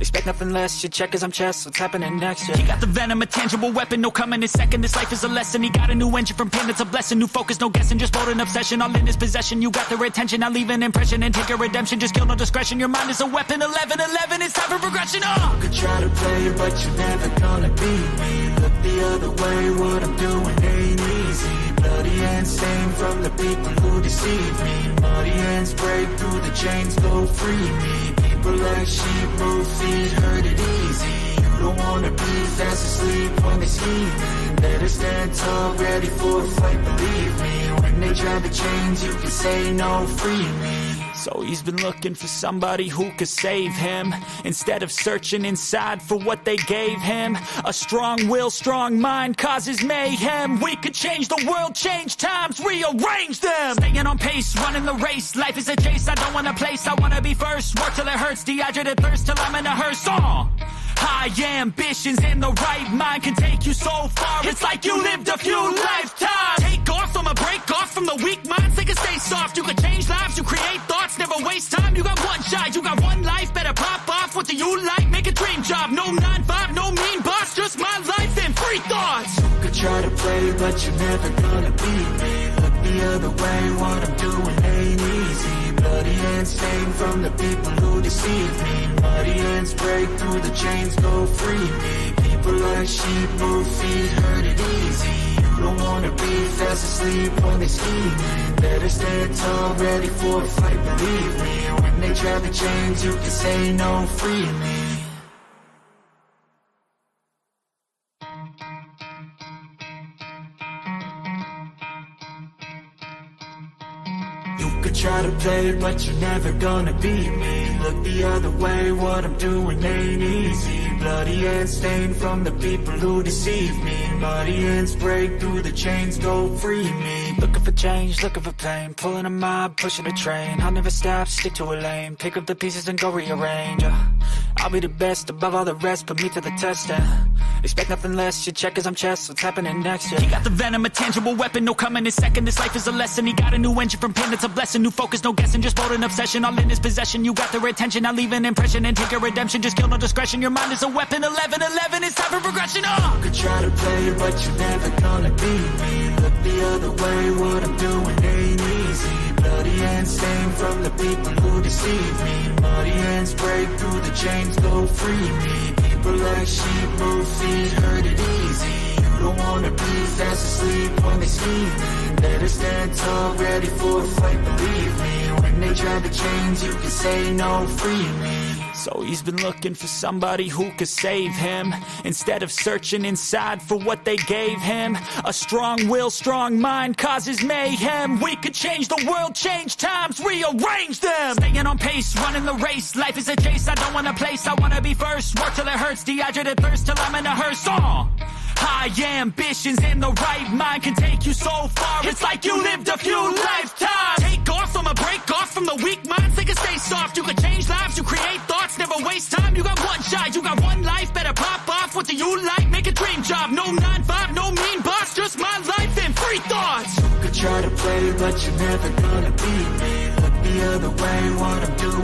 expect nothing less, you check as I'm chess, what's happening next, He got the venom, a tangible weapon, no coming in second, this life is a lesson, he got a new engine from pain, it's a blessing, new focus, no guessing, just bold and obsession, all in his possession, you got their attention, I'll leave an impression and take a redemption, just kill no discretion, your mind is a weapon, 11-11, it's time for progression, You could try to play it, but you're never gonna beat me, look the other way, what I'm doing ain't easy, bloody and stained from the people who deceive me, muddy hands break through the chains, go free me, people like sheep move feet, hurt it easy, you don't wanna be fast asleep when they see me, better stand tall, ready for a fight, believe me, when they drag the chains you can say no, free me. So he's been looking for somebody who could save him, instead of searching inside for what they gave him. A strong will, strong mind causes mayhem. We could change the world, change times, rearrange them. Staying on pace, running the race, life is a chase, I don't want a place, I wanna be first. Work till it hurts, dehydrated thirst till I'm in a hearse. High ambitions and the right mind can take you so far. It's like you lived a few lifetimes. Take off, I'ma break off from the weak minds. They can stay soft. You can change lives, you create thoughts, never waste time. You got one shot, you got one life. Better pop off. What do you like? Make a dream job. No 9-5, no mean boss. Just my life and free thoughts. You could try to play, but you're never gonna beat me. Look the other way, what I'm doing ain't easy. Bloody hands stained from the people who deceive me. Muddy hands break through the chains, go free me. People like sheep move feet, hurt it easy. You don't wanna be fast asleep when they scheming. Better stand tall, ready for a fight, believe me. When they try the chains, you can say no, free me. You could try to play, but you're never gonna beat me. Look the other way, what I'm doing ain't easy. Bloody hands stained from the people who deceive me. Muddy hands break through the chains, go free me. Looking for change, looking for pain. Pulling a mob, pushing a train. I'll never stop, stick to a lane. Pick up the pieces and go rearrange. I'll be the best above all the rest, put me to the test. Expect nothing less, your check is I'm chess. What's happening next? He got the venom, a tangible weapon, no coming in second. This life is a lesson. He got a new engine from pain, it's a blessing. New focus, no guessing, just bold and obsession. All in his possession, you got their attention. I'll leave an impression and take a redemption. Just kill, no discretion. Your mind is a weapon. 11-11, it's time for progression. You could try to play, but you're never gonna beat me. Look the other way, what I'm doing ain't easy. Bloody hands stained from the people who deceive me. Muddy hands break through the chains, go free me. People like sheep move feet, hurt it easy. You don't wanna be fast asleep when they scheming. Better stand tall, ready for a fight, believe me. When they try the chains, you can say no, free me. So he's been looking for somebody who could save him, instead of searching inside for what they gave him. A strong will, strong mind causes mayhem. We could change the world, change times, rearrange them. Staying on pace, running the race. Life is a chase, I don't want a place. I wanna be first, work till it hurts. Dehydrated thirst till I'm in a hearse. High ambitions and the right mind can take you so far. It's like you lived a few lifetimes. Take off, I'ma break off from the weak minds. They can stay soft. You can change lives, you create thoughts, never waste time. You got one shot, you got one life. Better pop off. What do you like? Make a dream job. No 9-5, no mean boss. Just my life and free thoughts. You could try to play, but you're never gonna beat me. Look the other way, what I'm doing